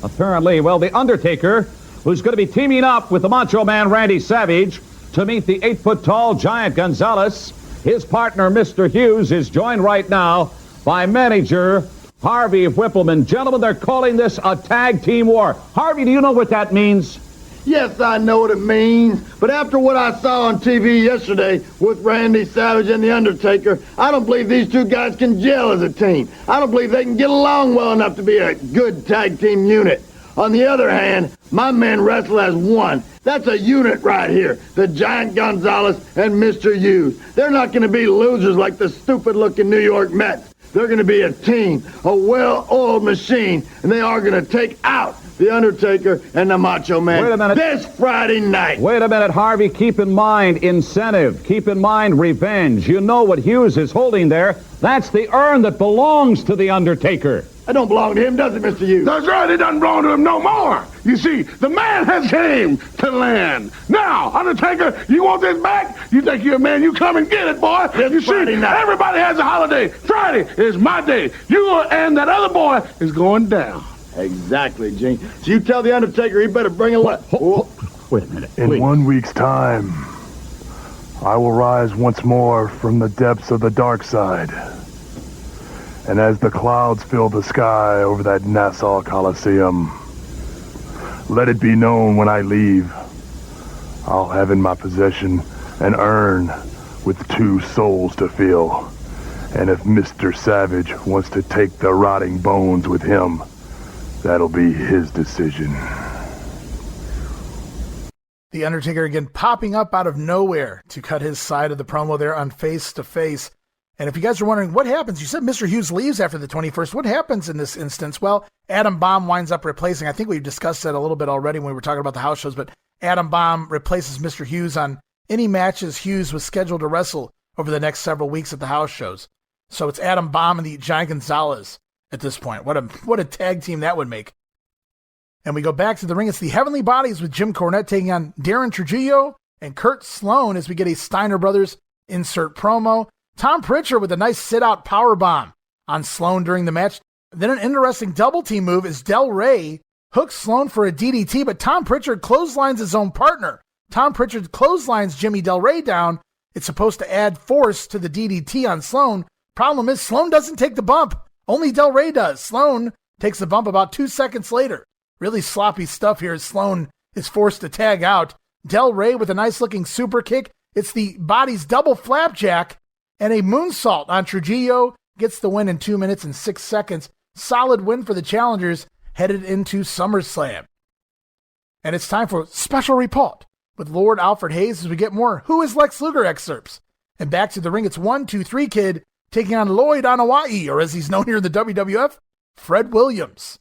Apparently. Well, the Undertaker, who's going to be teaming up with the Macho Man Randy Savage to meet the 8-foot-tall Giant Gonzalez. His partner, Mr. Hughes, is joined right now by manager Harvey Whippleman. Gentlemen, they're calling this a tag team war. Harvey, do you know what that means? Yes, I know what it means, but after what I saw on TV yesterday with Randy Savage and The Undertaker, I don't believe these two guys can gel as a team. I don't believe they can get along well enough to be a good tag team unit. On the other hand, my men wrestle as one. That's a unit right here, the Giant Gonzalez and Mr. Hughes. They're not going to be losers like the stupid-looking New York Mets. They're going to be a team, a well-oiled machine, and they are going to take out The Undertaker and the Macho Man. Wait a minute. This Friday night. Wait a minute, Harvey. Keep in mind incentive. Keep in mind revenge. You know what Hughes is holding there. That's the urn that belongs to The Undertaker. That don't belong to him, does it, Mr. Hughes? That's right, it doesn't belong to him no more. You see, the man has came to land. Now, Undertaker, you want this back? You think you're a man, you come and get it, boy. You see, everybody has a holiday. Friday is my day. You and that other boy is going down. Exactly, Gene. So you tell The Undertaker he better bring a Wait a minute. In 1 week's time, I will rise once more from the depths of the dark side. And as the clouds fill the sky over that Nassau Coliseum, let it be known when I leave, I'll have in my possession an urn with 2 souls to fill. And if Mr. Savage wants to take the rotting bones with him, that'll be his decision. The Undertaker again popping up out of nowhere to cut his side of the promo there on Face to Face. And if you guys are wondering what happens, you said Mr. Hughes leaves after the 21st. What happens in this instance? Well, Adam Bomb winds up replacing. I think we've discussed that a little bit already when we were talking about the house shows, but Adam Bomb replaces Mr. Hughes on any matches Hughes was scheduled to wrestle over the next several weeks at the house shows. So it's Adam Bomb and the Giant Gonzalez at this point. What a tag team that would make. And we go back to the ring. It's the Heavenly Bodies with Jim Cornette taking on Darren Trujillo and Kurt Sloan as we get a Steiner Brothers insert promo. Tom Pritchard with a nice sit-out powerbomb on Sloan during the match. Then an interesting double team move is Del Rey hooks Sloan for a DDT, but Tom Pritchard clotheslines his own partner. Tom Pritchard clotheslines Jimmy Del Rey down. It's supposed to add force to the DDT on Sloan. Problem is, Sloan doesn't take the bump. Only Del Rey does. Sloan takes the bump about 2 seconds later. Really sloppy stuff here as Sloan is forced to tag out. Del Rey with a nice-looking super kick. It's the Body's double flapjack and a moonsault on Trujillo. Gets the win in 2 minutes and 6 seconds. Solid win for the challengers headed into SummerSlam. And it's time for Special Report with Lord Alfred Hayes as we get more Who is Lex Luger excerpts. And back to the ring, it's 1, 2, 3 Kid taking on Lloyd Anoa'i, or as he's known here in the WWF, Fred Williams.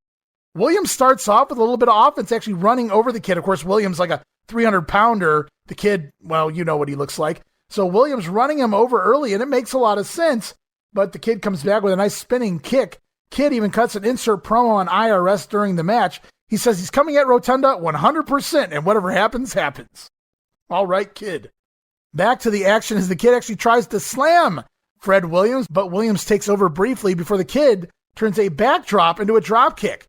Williams starts off with a little bit of offense, actually running over the Kid. Of course, Williams like a 300-pounder. The Kid, well, you know what he looks like. So Williams running him over early, and it makes a lot of sense. But the Kid comes back with a nice spinning kick. Kid even cuts an insert promo on IRS during the match. He says he's coming at Rotunda 100%, and whatever happens, happens. All right, Kid. Back to the action as the Kid actually tries to slam Fred Williams, but Williams takes over briefly before the Kid turns a backdrop into a drop kick.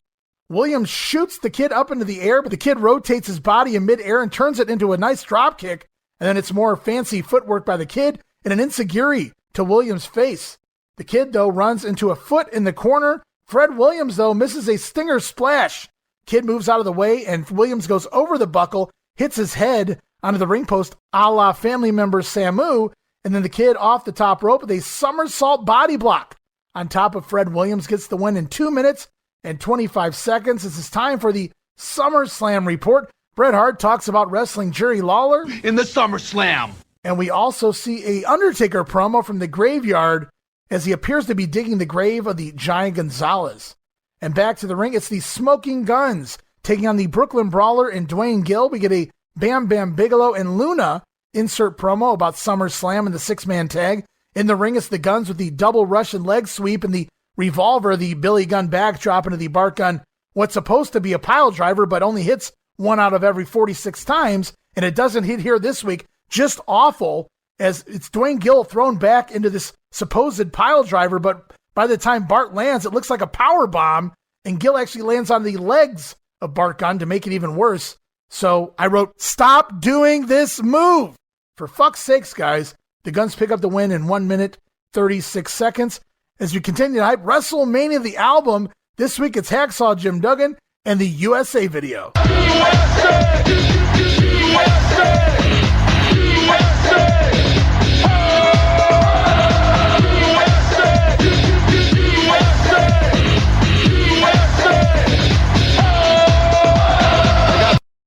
Williams shoots the Kid up into the air, but the Kid rotates his body in midair and turns it into a nice drop kick. And then it's more fancy footwork by the Kid and an enziguri to Williams' face. The Kid, though, runs into a foot in the corner. Fred Williams, though, misses a stinger splash. Kid moves out of the way, and Williams goes over the buckle, hits his head onto the ring post a la family member Samu, and then the Kid off the top rope with a somersault body block on top of Fred Williams, gets the win in 2 minutes and 25 seconds. This is time for the SummerSlam report. Bret Hart talks about wrestling Jerry Lawler in the SummerSlam. And we also see a Undertaker promo from the graveyard as he appears to be digging the grave of the Giant Gonzalez. And back to the ring, it's the Smoking Guns taking on the Brooklyn Brawler and Dwayne Gill. We get a Bam Bam Bigelow and Luna insert promo about SummerSlam and the 6-man tag. In the ring, it's the Guns with the double Russian leg sweep and the Revolver, the Billy Gunn backdrop into the Bart Gunn, what's supposed to be a pile driver, but only hits 1 out of every 46 times, and it doesn't hit here this week. Just awful, as it's Dwayne Gill thrown back into this supposed pile driver, but by the time Bart lands, it looks like a power bomb, and Gill actually lands on the legs of Bart Gunn to make it even worse. So I wrote, stop doing this move. For fuck's sakes, guys. The Guns pick up the win in 1 minute, 36 seconds. As we continue to hype WrestleMania, the album, this week it's Hacksaw Jim Duggan and the USA video.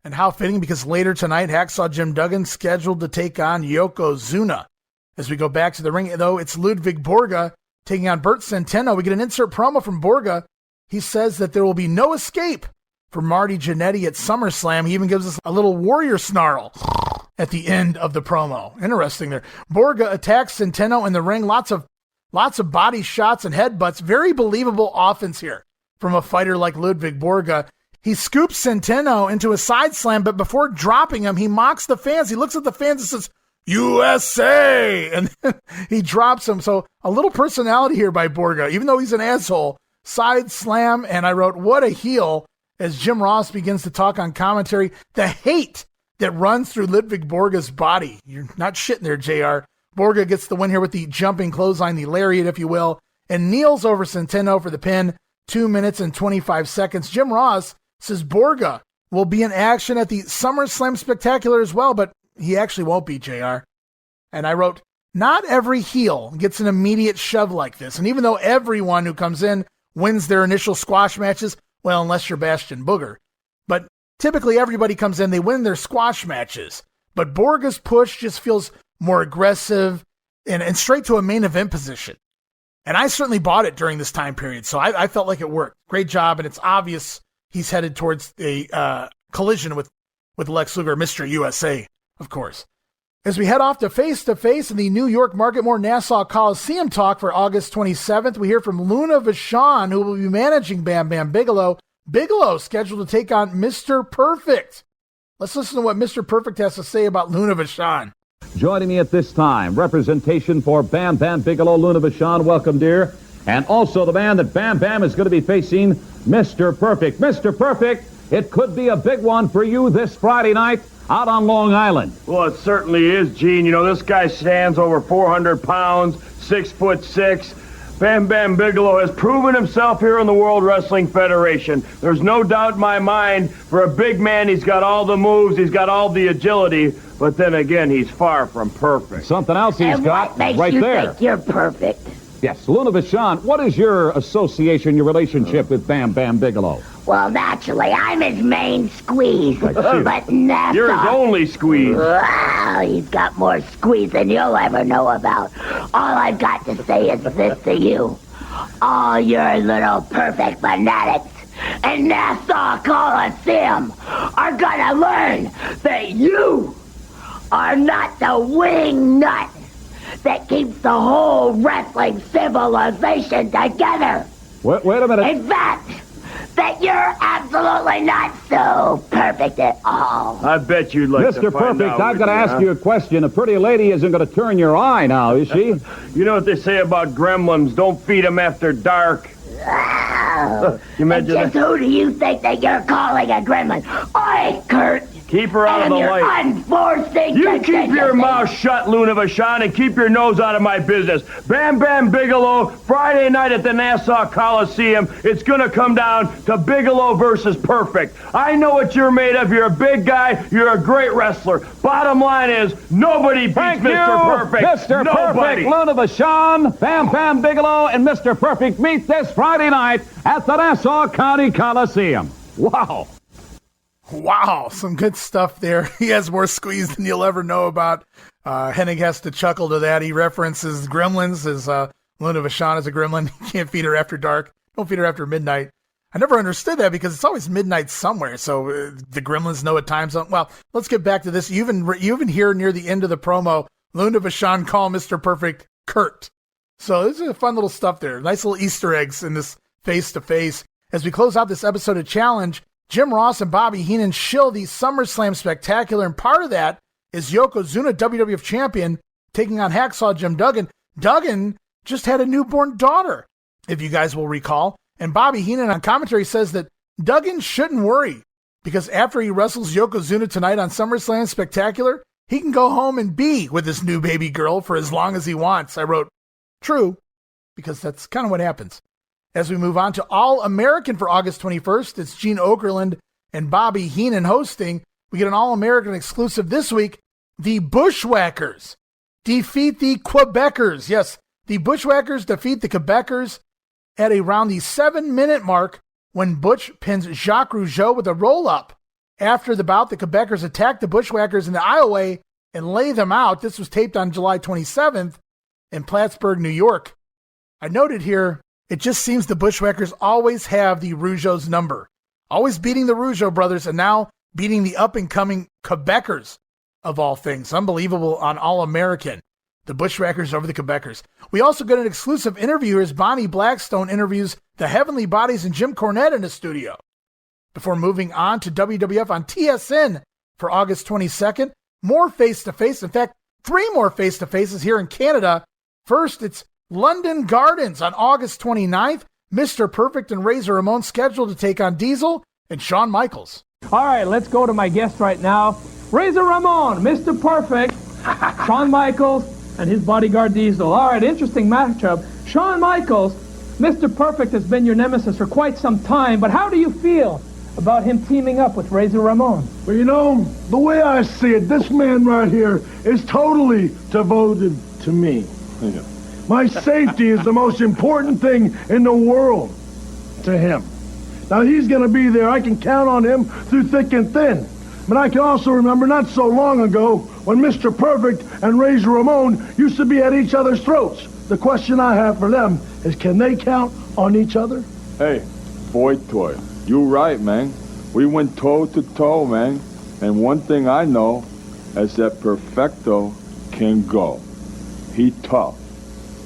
And how fitting, because later tonight, Hacksaw Jim Duggan scheduled to take on Yokozuna. As we go back to the ring, though, it's Ludwig Borga taking on Bert Centeno. We get an insert promo from Borga. He says that there will be no escape for Marty Jannetty at SummerSlam. He even gives us a little warrior snarl at the end of the promo. Interesting there. Borga attacks Centeno in the ring. Lots of body shots and headbutts. Very believable offense here from a fighter like Ludwig Borga. He scoops Centeno into a side slam, but before dropping him, he mocks the fans. He looks at the fans and says, USA! And then he drops him. So a little personality here by Borga, even though he's an asshole. Side slam, and I wrote, what a heel, as Jim Ross begins to talk on commentary. The hate that runs through Ludwig Borga's body. You're not shitting there, JR. Borga gets the win here with the jumping clothesline, the lariat, if you will, and kneels over Centeno for the pin. 2 minutes and 25 seconds. Jim Ross says Borga will be in action at the SummerSlam Spectacular as well, but he actually won't be, JR. And I wrote, not every heel gets an immediate shove like this. And even though everyone who comes in wins their initial squash matches, well, unless you're Bastion Booger, but typically everybody comes in, they win their squash matches. But Borga's push just feels more aggressive and straight to a main event position. And I certainly bought it during this time period, so I felt like it worked. Great job, and it's obvious he's headed towards a collision with Lex Luger, Mr. USA, of course. As we head off to face in the New York Marketmore Nassau Coliseum talk for August 27th, we hear from Luna Vachon, who will be managing Bam Bam Bigelow. Bigelow scheduled to take on Mr. Perfect. Let's listen to what Mr. Perfect has to say about Luna Vachon. Joining me at this time, representation for Bam Bam Bigelow, Luna Vachon. Welcome, dear. And also the man that Bam Bam is going to be facing, Mr. Perfect. Mr. Perfect, it could be a big one for you this Friday night out on Long Island. Well, it certainly is, Gene. You know, this guy stands over 400 pounds, 6'6". Bam Bam Bigelow has proven himself here in the World Wrestling Federation. There's no doubt in my mind, for a big man, he's got all the moves, he's got all the agility, but then again, he's far from perfect. Something else he's got right there. Think you're perfect? Yes, Luna Vachon, what is your association, your relationship with Bam Bam Bigelow? Well, naturally, I'm his main squeeze. But Nassau... You're his only squeeze. Wow, he's got more squeeze than you'll ever know about. All I've got to say is this to you. All your little perfect fanatics in Nassau Coliseum are gonna learn that you are not the wing nut that keeps the whole wrestling civilization together. Wait a minute. In fact, that you're absolutely not so perfect at all. I bet you'd like to Mr. find Perfect, out, I've got to ask you a question. A pretty lady isn't going to turn your eye now, is she? You know what they say about gremlins, don't feed them after dark. Wow. You imagine and just who do you think that you're calling a gremlin? Oi, Kurt. Keep her out of the light. Unforeseen You keep your mouth shut, Luna Vachon, and keep your nose out of my business. Bam Bam Bigelow, Friday night at the Nassau Coliseum. It's going to come down to Bigelow versus Perfect. I know what you're made of. You're a big guy. You're a great wrestler. Bottom line is, nobody beats Mr. Perfect. Mr. Nobody. Perfect, Luna Vachon, Bam Bam Bigelow, and Mr. Perfect meet this Friday night at the Nassau County Coliseum. Wow. Wow, some good stuff there. He has more squeeze than you'll ever know about. Hennig has to chuckle to that. He references gremlins as Luna Vachon is a gremlin. You can't feed her after dark. Don't feed her after midnight. I never understood that because it's always midnight somewhere. So the gremlins know at times. Well, let's get back to this. You even hear near the end of the promo, Luna Vachon call Mr. Perfect Kurt. So this is fun little stuff there. Nice little Easter eggs in this face-to-face. As we close out this episode of Challenge, Jim Ross and Bobby Heenan shill the SummerSlam Spectacular, and part of that is Yokozuna, WWF Champion, taking on Hacksaw Jim Duggan. Duggan just had a newborn daughter, if you guys will recall, and Bobby Heenan on commentary says that Duggan shouldn't worry, because after he wrestles Yokozuna tonight on SummerSlam Spectacular, he can go home and be with his new baby girl for as long as he wants. I wrote, true, because that's kind of what happens. As we move on to All-American for August 21st, it's Gene Okerlund and Bobby Heenan hosting. We get an All-American exclusive this week. The Bushwhackers defeat the Quebecers. Yes, the Bushwhackers defeat the Quebecers at around the 7-minute mark when Butch pins Jacques Rougeau with a roll-up. After the bout, the Quebecers attack the Bushwhackers in the aisleway and lay them out. This was taped on July 27th in Plattsburgh, New York. I noted here, it just seems the Bushwhackers always have the Rougeau's number. Always beating the Rougeau brothers and now beating the up-and-coming Quebecers of all things. Unbelievable on All-American. The Bushwhackers over the Quebecers. We also get an exclusive interview as Bonnie Blackstone interviews the Heavenly Bodies and Jim Cornette in the studio. Before moving on to WWF on TSN for August 22nd, more face-to-face. In fact, 3 more face-to-faces here in Canada. First, it's London Gardens on August 29th. Mr. Perfect and Razor Ramon scheduled to take on Diesel and Shawn Michaels. All right, let's go to my guest right now. Razor Ramon, Mr. Perfect, Shawn Michaels, and his bodyguard Diesel. All right, interesting matchup. Shawn Michaels, Mr. Perfect has been your nemesis for quite some time, but how do you feel about him teaming up with Razor Ramon? Well, you know, the way I see it, this man right here is totally devoted to me. Yeah. My safety is the most important thing in the world to him. Now, he's going to be there. I can count on him through thick and thin. But I can also remember not so long ago when Mr. Perfect and Razor Ramon used to be at each other's throats. The question I have for them is, can they count on each other? Hey, boy toy, you right, man. We went toe to toe, man. And one thing I know is that Perfecto can go. He tough.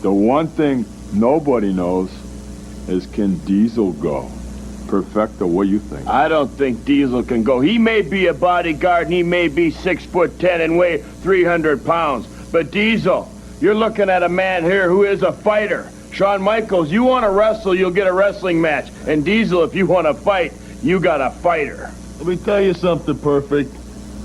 The one thing nobody knows is, can Diesel go? Perfecto, what do you think? I don't think Diesel can go. He may be a bodyguard and he may be 6'10" and weigh 300 pounds. But Diesel, you're looking at a man here who is a fighter. Shawn Michaels, you want to wrestle, you'll get a wrestling match. And Diesel, if you want to fight, you got a fighter. Let me tell you something, Perfect.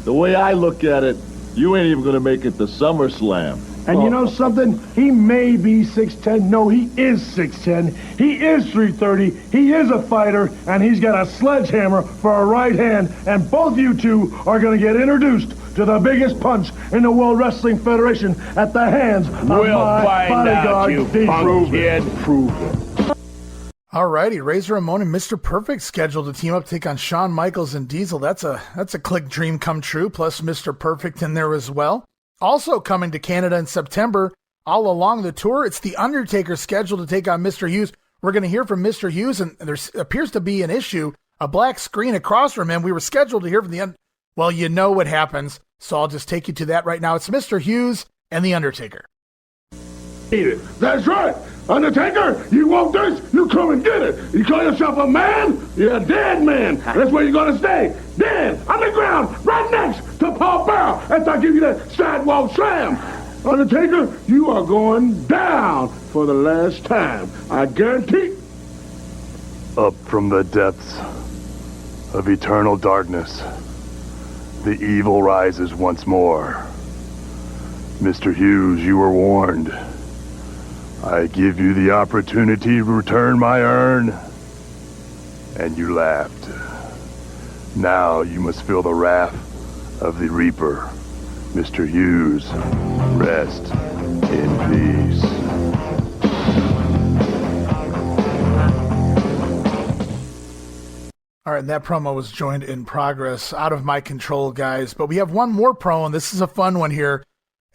The way I look at it, you ain't even gonna make it to SummerSlam. And you know something? He may be 6'10". No, he is 6'10". He is 330. He is a fighter, and he's got a sledgehammer for a right hand. And both you two are going to get introduced to the biggest punch in the World Wrestling Federation at the hands of We'll my find bodyguard, out, you Diesel. punk kid. Prove it. Alrighty, Razor Ramon and Mr. Perfect scheduled to team up to take on Shawn Michaels and Diesel. That's a Click dream come true, plus Mr. Perfect in there as well. Also coming to Canada in September, all along the tour, it's The Undertaker scheduled to take on Mr. Hughes. We're going to hear from Mr. Hughes, and there appears to be an issue, a black screen across from him. We were scheduled to hear from the end. Well, you know what happens, so I'll just take you to that right now. It's Mr. Hughes and The Undertaker. That's right. Undertaker, you want this? You come and get it. You call yourself a man? You're a dead man. That's where you're going to stay. Dead, on the ground, right next to Paul Bearer. After I give you that sidewalk slam. Undertaker, you are going down for the last time. I guarantee. Up from the depths of eternal darkness, the evil rises once more. Mr. Hughes, you were warned. I give you the opportunity to return my urn, and you laughed. Now you must feel the wrath of the Reaper. Mr. Hughes, rest in peace. All right, and that promo was joined in progress, out of my control, guys. But we have one more promo, and this is a fun one here.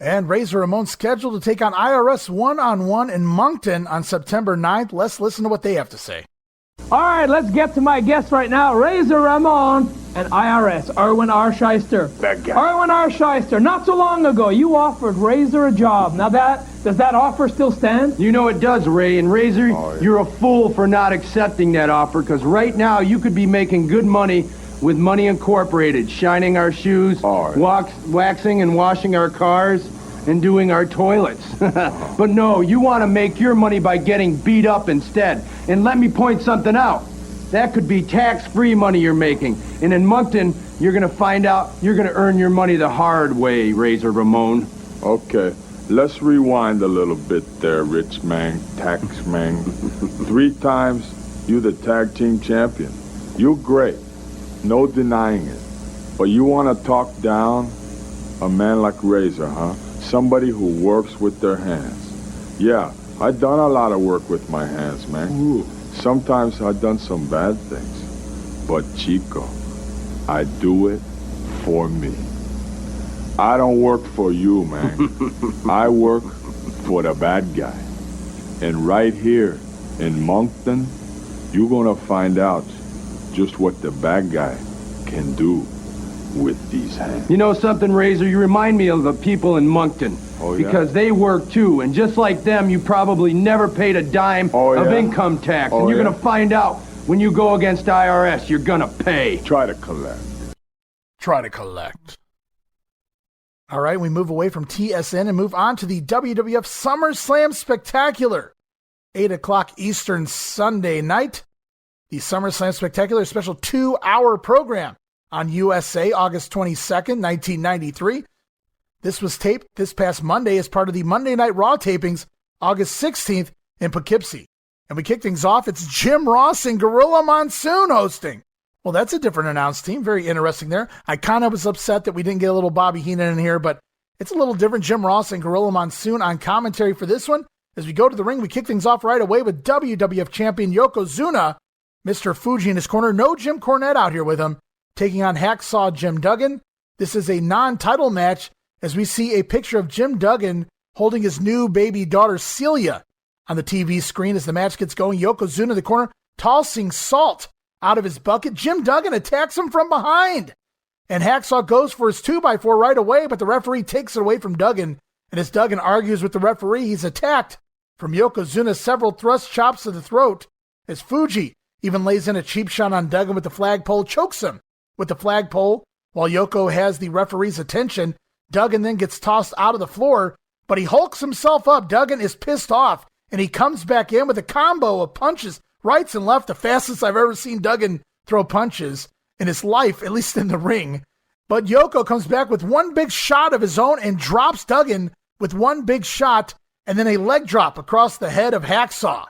And Razor Ramon scheduled to take on IRS one-on-one in Moncton on September 9th. Let's listen to what they have to say. All right, let's get to my guest right now, Razor Ramon and IRS, Erwin R. Shyster. Erwin R. Shyster, not so long ago, you offered Razor a job. Now does that offer still stand? You know it does, Ray. And Razor, you're a fool for not accepting that offer, because right now you could be making good money with Money Incorporated, shining our shoes, waxing and washing our cars, and doing our toilets. But no, you want to make your money by getting beat up instead. And let me point something out. That could be tax-free money you're making. And in Moncton, you're going to find out you're going to earn your money the hard way, Razor Ramon. Okay, let's rewind a little bit there, rich man, tax man. 3 times you the tag team champion. You great. No denying it. But you want to talk down a man like Razor, huh? Somebody who works with their hands. Yeah, I've done a lot of work with my hands, man. Ooh. Sometimes I've done some bad things. But Chico, I do it for me. I don't work for you, man. I work for the bad guy. And right here in Moncton, you're gonna find out just what the bad guy can do with these hands. You know something, Razor? You remind me of the people in Moncton. Oh, yeah? Because they work too, and just like them, you probably never paid a dime of income tax. And you're gonna find out when you go against IRS, you're gonna pay. Try to collect. Try to collect. All right, we move away from TSN and move on to the WWF SummerSlam Spectacular. 8 o'clock Eastern Sunday night. The SummerSlam Spectacular special 2-hour program on USA, August 22nd, 1993. This was taped this past Monday as part of the Monday Night Raw tapings, August 16th in Poughkeepsie. And we kick things off. It's Jim Ross and Gorilla Monsoon hosting. Well, that's a different announced team. Very interesting there. I kind of was upset that we didn't get a little Bobby Heenan in here, but It's a little different. Jim Ross and Gorilla Monsoon on commentary for this one. As we go to the ring, we kick things off right away with WWF champion Yokozuna, Mr. Fuji in his corner. No Jim Cornette out here with him, taking on Hacksaw Jim Duggan. This is a non-title match as we see a picture of Jim Duggan holding his new baby daughter Celia on the TV screen as the match gets going. Yokozuna in the corner, tossing salt out of his bucket. Jim Duggan attacks him from behind. And Hacksaw goes for his 2x4 right away, but the referee takes it away from Duggan. And as Duggan argues with the referee, he's attacked from Yokozuna, several thrust chops to the throat. As Fuji even lays in a cheap shot on Duggan with the flagpole, chokes him with the flagpole. While Yoko has the referee's attention, Duggan then gets tossed out of the floor, but he hulks himself up. Duggan is pissed off, and he comes back in with a combo of punches, rights and left, the fastest I've ever seen Duggan throw punches in his life, at least in the ring. But Yoko comes back with one big shot of his own and drops Duggan with one big shot and then a leg drop across the head of Hacksaw.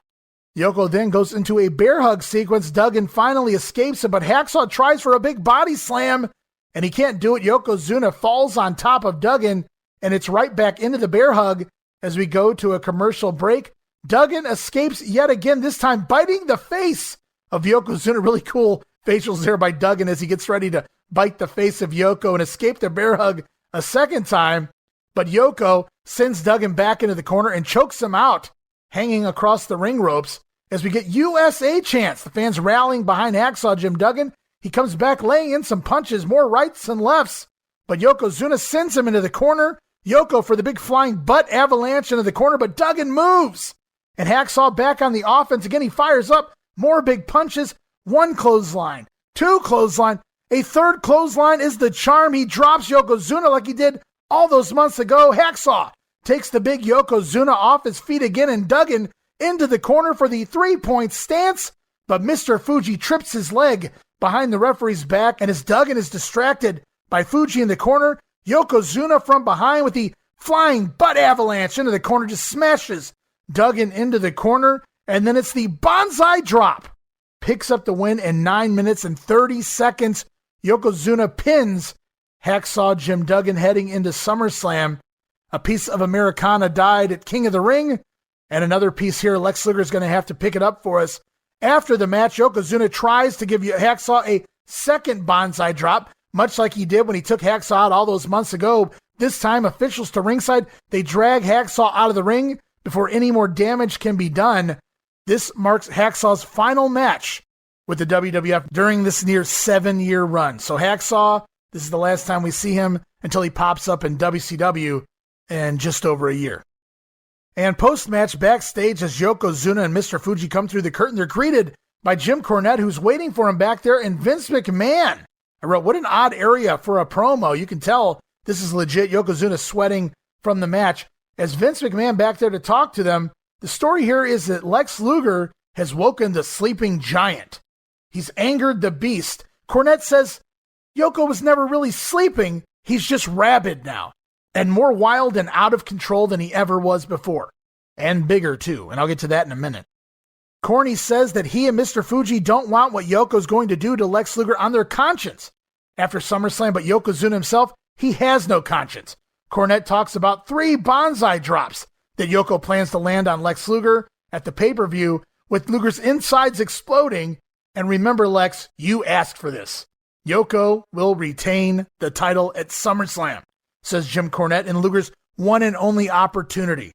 Yoko then goes into a bear hug sequence. Duggan finally escapes him, but Hacksaw tries for a big body slam, and he can't do it. Yokozuna falls on top of Duggan, and it's right back into the bear hug as we go to a commercial break. Duggan escapes yet again, this time biting the face of Yokozuna. Really cool facials there by Duggan as he gets ready to bite the face of Yoko and escape the bear hug a second time. But Yoko sends Duggan back into the corner and chokes him out, hanging across the ring ropes as we get USA chants. The fans rallying behind Hacksaw Jim Duggan. He comes back laying in some punches, more rights and lefts, but Yokozuna sends him into the corner. Yoko for the big flying butt avalanche into the corner, but Duggan moves. And Hacksaw back on the offense. Again, he fires up, more big punches, one clothesline, two clothesline, a third clothesline is the charm. He drops Yokozuna like he did all those months ago. Hacksaw takes the big Yokozuna off his feet again, and Duggan into the corner for the 3-point stance, but Mr. Fuji trips his leg behind the referee's back, and as Duggan is distracted by Fuji in the corner, Yokozuna from behind with the flying butt avalanche into the corner just smashes Duggan into the corner, and then it's the bonsai drop. Picks up the win in 9 minutes and 30 seconds. Yokozuna pins Hacksaw Jim Duggan heading into SummerSlam. A piece of Americana died at King of the Ring, and another piece here. Lex Luger is going to have to pick it up for us. After the match, Yokozuna tries to give Hacksaw a second bonsai drop, much like he did when he took Hacksaw out all those months ago. This time, officials to ringside, they drag Hacksaw out of the ring before any more damage can be done. This marks Hacksaw's final match with the WWF during this near 7-year run. So Hacksaw, this is the last time we see him until he pops up in WCW in just over a year. And post-match backstage as Yokozuna and Mr. Fuji come through the curtain, they're greeted by Jim Cornette, who's waiting for him back there, and Vince McMahon. I wrote, what an odd area for a promo. You can tell this is legit. Yokozuna sweating from the match. As Vince McMahon back there to talk to them, the story here is that Lex Luger has woken the sleeping giant. He's angered the beast. Cornette says Yoko was never really sleeping. He's just rabid now, and more wild and out of control than he ever was before. And bigger, too, and I'll get to that in a minute. Corny says that he and Mr. Fuji don't want what Yoko's going to do to Lex Luger on their conscience after SummerSlam, but Yokozuna himself, he has no conscience. Cornette talks about 3 bonsai drops that Yoko plans to land on Lex Luger at the pay-per-view, with Luger's insides exploding. And remember, Lex, you asked for this. Yoko will retain the title at SummerSlam, says Jim Cornette, in Luger's one and only opportunity.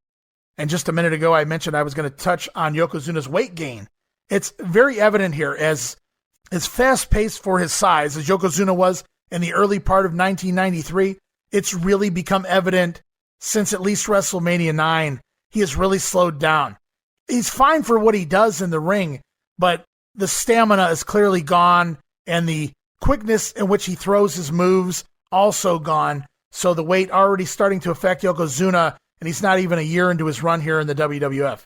And just a minute ago, I mentioned I was going to touch on Yokozuna's weight gain. It's very evident here, as fast-paced for his size as Yokozuna was in the early part of 1993. It's really become evident since at least WrestleMania 9. He has really slowed down. He's fine for what he does in the ring, but the stamina is clearly gone, and the quickness in which he throws his moves also gone. So the weight already starting to affect Yokozuna, and he's not even a year into his run here in the WWF.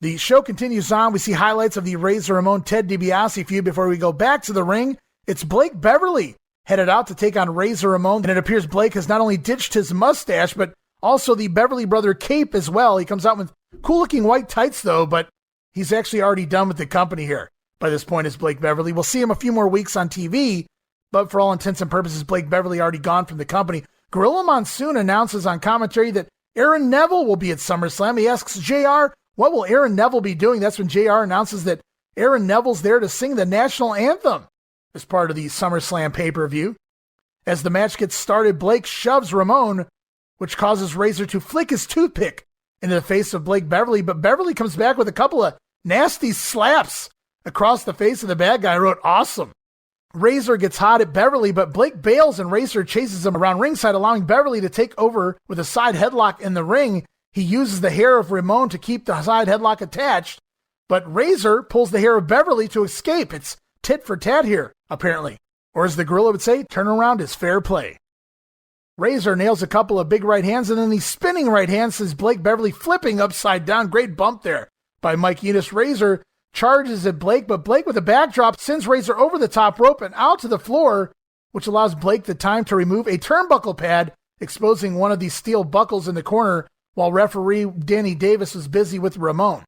The show continues on. We see highlights of the Razor Ramon Ted DiBiase feud before we go back to the ring. It's Blake Beverly headed out to take on Razor Ramon, and it appears Blake has not only ditched his mustache, but also the Beverly brother cape as well. He comes out with cool-looking white tights, though, but he's actually already done with the company here by this point as Blake Beverly. We'll see him a few more weeks on TV, but for all intents and purposes, Blake Beverly already gone from the company. Gorilla Monsoon announces on commentary that Aaron Neville will be at SummerSlam. He asks JR, what will Aaron Neville be doing? That's when JR announces that Aaron Neville's there to sing the national anthem as part of the SummerSlam pay-per-view. As the match gets started, Blake shoves Ramon, which causes Razor to flick his toothpick into the face of Blake Beverly, but Beverly comes back with a couple of nasty slaps across the face of the bad guy. I wrote, awesome. Razor gets hot at Beverly, but Blake bails and Razor chases him around ringside, allowing Beverly to take over with a side headlock in the ring. He uses the hair of Ramon to keep the side headlock attached, but Razor pulls the hair of Beverly to escape. It's tit for tat here, apparently. Or as the Gorilla would say, turnaround is fair play. Razor nails a couple of big right hands, and then the spinning right hand sends Blake Beverly flipping upside down. Great bump there by Mike Enos. Razor charges at Blake, but Blake with a backdrop sends Razor over the top rope and out to the floor, which allows Blake the time to remove a turnbuckle pad, exposing one of these steel buckles in the corner while referee Danny Davis was busy with Ramon.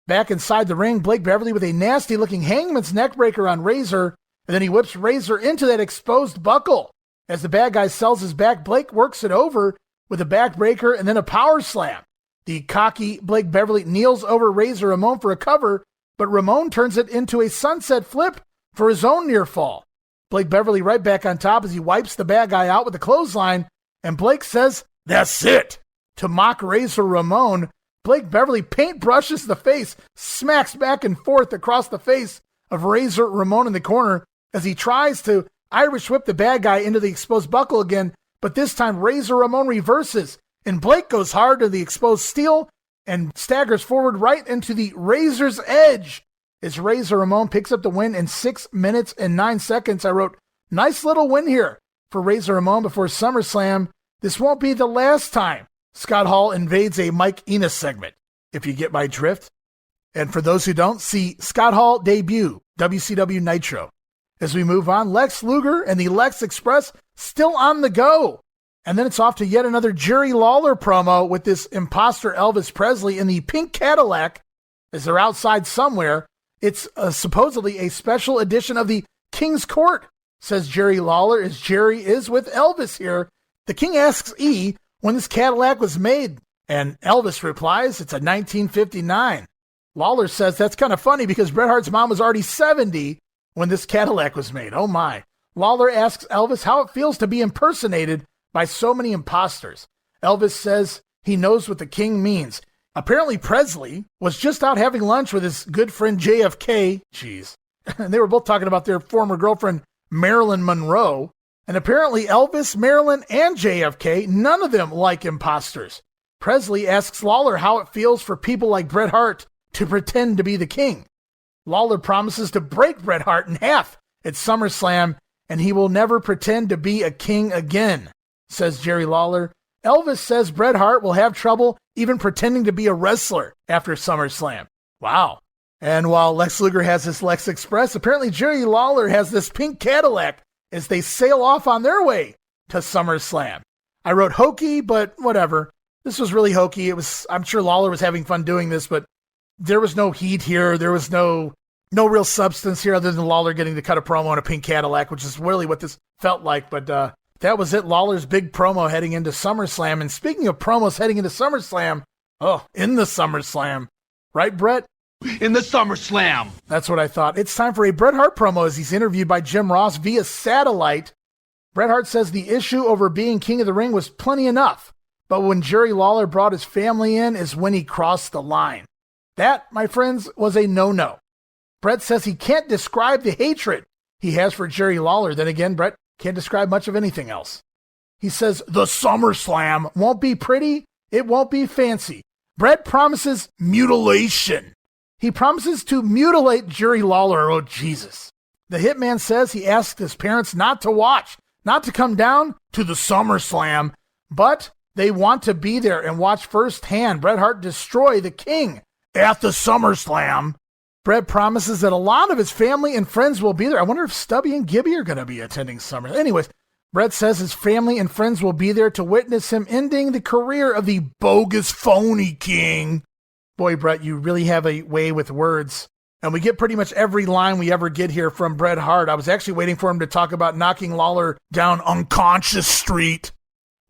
Back inside the ring, Blake Beverly with a nasty-looking hangman's neckbreaker on Razor, and then he whips Razor into that exposed buckle. As the bad guy sells his back, Blake works it over with a backbreaker and then a power slam. The cocky Blake Beverly kneels over Razor Ramon for a cover, but Ramon turns it into a sunset flip for his own near fall. Blake Beverly right back on top as he wipes the bad guy out with a clothesline, and Blake says, "That's it." To mock Razor Ramon, Blake Beverly paintbrushes the face, smacks back and forth across the face of Razor Ramon in the corner as he tries to Irish whip the bad guy into the exposed buckle again, but this time Razor Ramon reverses, and Blake goes hard to the exposed steel and staggers forward right into the Razor's edge as Razor Ramon picks up the win in 6 minutes and 9 seconds. I wrote, nice little win here for Razor Ramon before SummerSlam. This won't be the last time Scott Hall invades a Mike Enos segment, if you get my drift. And for those who don't, see Scott Hall debut, WCW Nitro. As we move on, Lex Luger and the Lex Express still on the go. And then it's off to yet another Jerry Lawler promo with this imposter Elvis Presley in the pink Cadillac as they're outside somewhere. It's supposedly a special edition of the King's Court, says Jerry Lawler, as Jerry is with Elvis here. The King asks E when this Cadillac was made, and Elvis replies, it's a 1959. Lawler says that's kind of funny because Bret Hart's mom was already 70 when this Cadillac was made. Oh my. Lawler asks Elvis how it feels to be impersonated by so many imposters. Elvis says he knows what the King means. Apparently Presley was just out having lunch with his good friend JFK. Jeez. And they were both talking about their former girlfriend, Marilyn Monroe. And apparently Elvis, Marilyn, and JFK, none of them like imposters. Presley asks Lawler how it feels for people like Bret Hart to pretend to be the King. Lawler promises to break Bret Hart in half at SummerSlam, and he will never pretend to be a king again, says Jerry Lawler. Elvis says Bret Hart will have trouble even pretending to be a wrestler after SummerSlam. Wow. And while Lex Luger has this Lex Express, apparently Jerry Lawler has this pink Cadillac as they sail off on their way to SummerSlam. I wrote hokey, but whatever. This was really hokey. I'm sure Lawler was having fun doing this, but there was no heat here. There was no real substance here other than Lawler getting to cut a promo on a pink Cadillac, which is really what this felt like. But that was it. Lawler's big promo heading into SummerSlam. And speaking of promos heading into SummerSlam, in the SummerSlam, right, Bret? In the SummerSlam. That's what I thought. It's time for a Bret Hart promo as he's interviewed by Jim Ross via satellite. Bret Hart says the issue over being King of the Ring was plenty enough, but when Jerry Lawler brought his family in is when he crossed the line. That, my friends, was a no-no. Bret says he can't describe the hatred he has for Jerry Lawler. Then again, Bret can't describe much of anything else. He says the SummerSlam won't be pretty, it won't be fancy. Bret promises mutilation. He promises to mutilate Jerry Lawler. Oh, Jesus. The Hitman says he asked his parents not to watch, not to come down to the SummerSlam, but they want to be there and watch firsthand Bret Hart destroy the King at the SummerSlam. Bret promises that a lot of his family and friends will be there. I wonder if Stubby and Gibby are going to be attending SummerSlam. Anyways, Bret says his family and friends will be there to witness him ending the career of the bogus phony King. Boy, Bret, you really have a way with words. And we get pretty much every line we ever get here from Bret Hart. I was actually waiting for him to talk about knocking Lawler down unconscious street.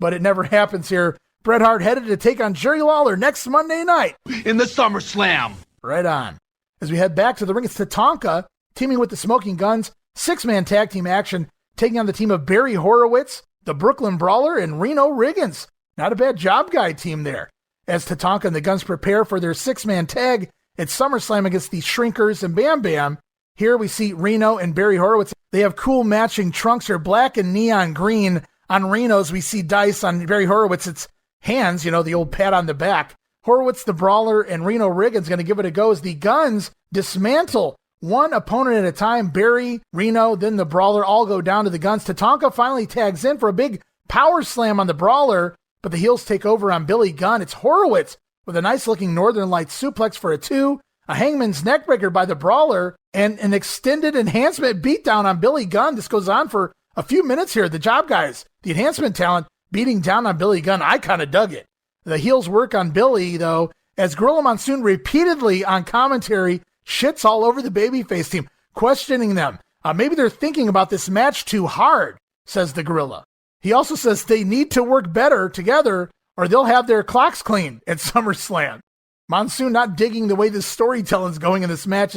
but it never happens here. Bret Hart headed to take on Jerry Lawler next Monday night in the SummerSlam. Right on. As we head back to the ring, it's Tatanka teaming with the Smoking Guns, 6-man tag team action, taking on the team of Barry Horowitz, the Brooklyn Brawler, and Reno Riggins. Not a bad job guy team there. As Tatanka and the Guns prepare for their 6-man tag at SummerSlam against the Shrinkers and Bam Bam. Here we see Reno and Barry Horowitz. They have cool matching trunks. They're black and neon green. On Reno's, we see dice. On Barry Horowitz, it's hands, the old pat on the back. Horowitz, the Brawler, and Reno Riggins going to give it a go as the Guns dismantle one opponent at a time. Barry, Reno, then the Brawler all go down to the Guns. Tatanka finally tags in for a big power slam on the Brawler, but the heels take over on Billy Gunn. It's Horowitz with a nice-looking Northern Lights suplex for a 2, a Hangman's Neckbreaker by the Brawler, and an extended enhancement beatdown on Billy Gunn. This goes on for a few minutes here. The job guys, the enhancement talent, beating down on Billy Gunn. I kind of dug it. The heels work on Billy, though, as Gorilla Monsoon repeatedly on commentary shits all over the babyface team, questioning them. Maybe they're thinking about this match too hard, says the Gorilla. He also says they need to work better together or they'll have their clocks clean at SummerSlam. Monsoon not digging the way this storytelling's going in this match.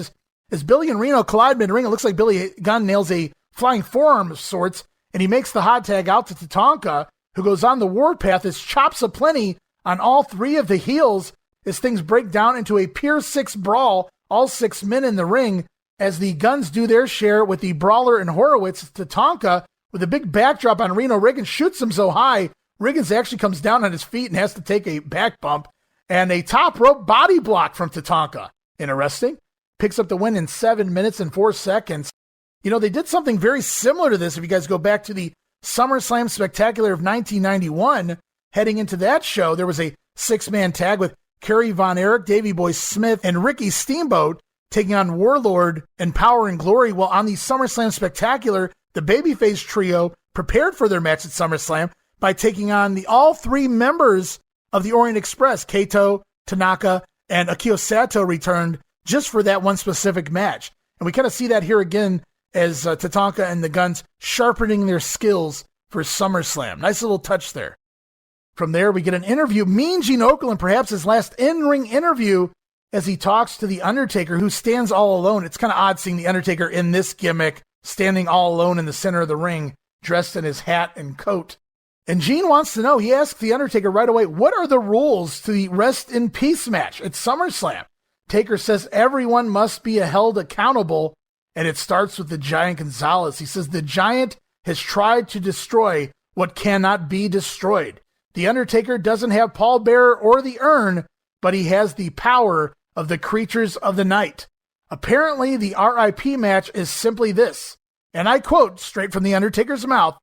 As Billy and Reno collide mid-ring, it looks like Billy Gunn nails a flying forearm of sorts, and he makes the hot tag out to Tatanka, who goes on the warpath as chops aplenty on all 3 of the heels as things break down into a Pier 6 brawl, all 6 men in the ring, as the Guns do their share with the Brawler and Horowitz. Tatanka, with a big backdrop on Reno Riggins, shoots him so high, Riggins actually comes down on his feet and has to take a back bump, and a top rope body block from Tatanka. Interesting. Picks up the win in 7 minutes and 4 seconds. They did something very similar to this. If you guys go back to the SummerSlam Spectacular of 1991, heading into that show, there was a 6-man tag with Kerry Von Erich, Davey Boy Smith, and Ricky Steamboat taking on Warlord and Power and Glory. Well, on the SummerSlam Spectacular, the babyface trio prepared for their match at SummerSlam by taking on all 3 members of the Orient Express. Kato, Tanaka, and Akio Sato returned just for that one specific match. And we kind of see that here again as Tatanka and the Guns sharpening their skills for SummerSlam. Nice little touch there. From there, we get an interview. Mean Gene Okerlund, perhaps his last in-ring interview, as he talks to The Undertaker, who stands all alone. It's kind of odd seeing The Undertaker in this gimmick, standing all alone in the center of the ring, dressed in his hat and coat. And Gene wants to know, he asks The Undertaker right away, what are the rules to the Rest in Peace match at SummerSlam? Taker says everyone must be held accountable, and it starts with the Giant Gonzalez. He says the Giant has tried to destroy what cannot be destroyed. The Undertaker doesn't have Paul Bearer or the urn, but he has the power of the creatures of the night. Apparently, the RIP match is simply this, and I quote straight from The Undertaker's mouth,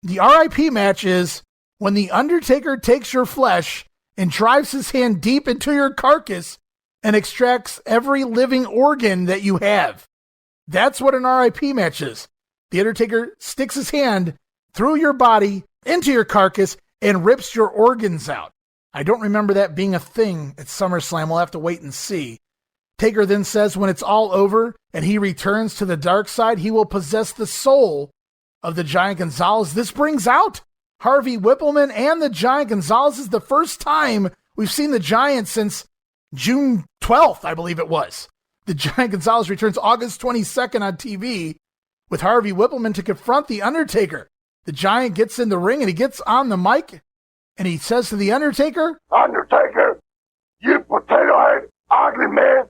the RIP match is when the Undertaker takes your flesh and drives his hand deep into your carcass and extracts every living organ that you have. That's what an RIP match is. The Undertaker sticks his hand through your body, into your carcass, and rips your organs out. I don't remember that being a thing at SummerSlam. We'll have to wait and see. Taker then says when it's all over and he returns to the dark side, he will possess the soul of the Giant Gonzalez. This brings out Harvey Whippleman and the Giant Gonzalez. This is the first time we've seen the Giant since June 12th, I believe it was. The Giant Gonzalez returns August 22nd on TV with Harvey Whippleman to confront The Undertaker. The Giant gets in the ring and he gets on the mic and he says to The Undertaker, Undertaker, you potato head ugly man.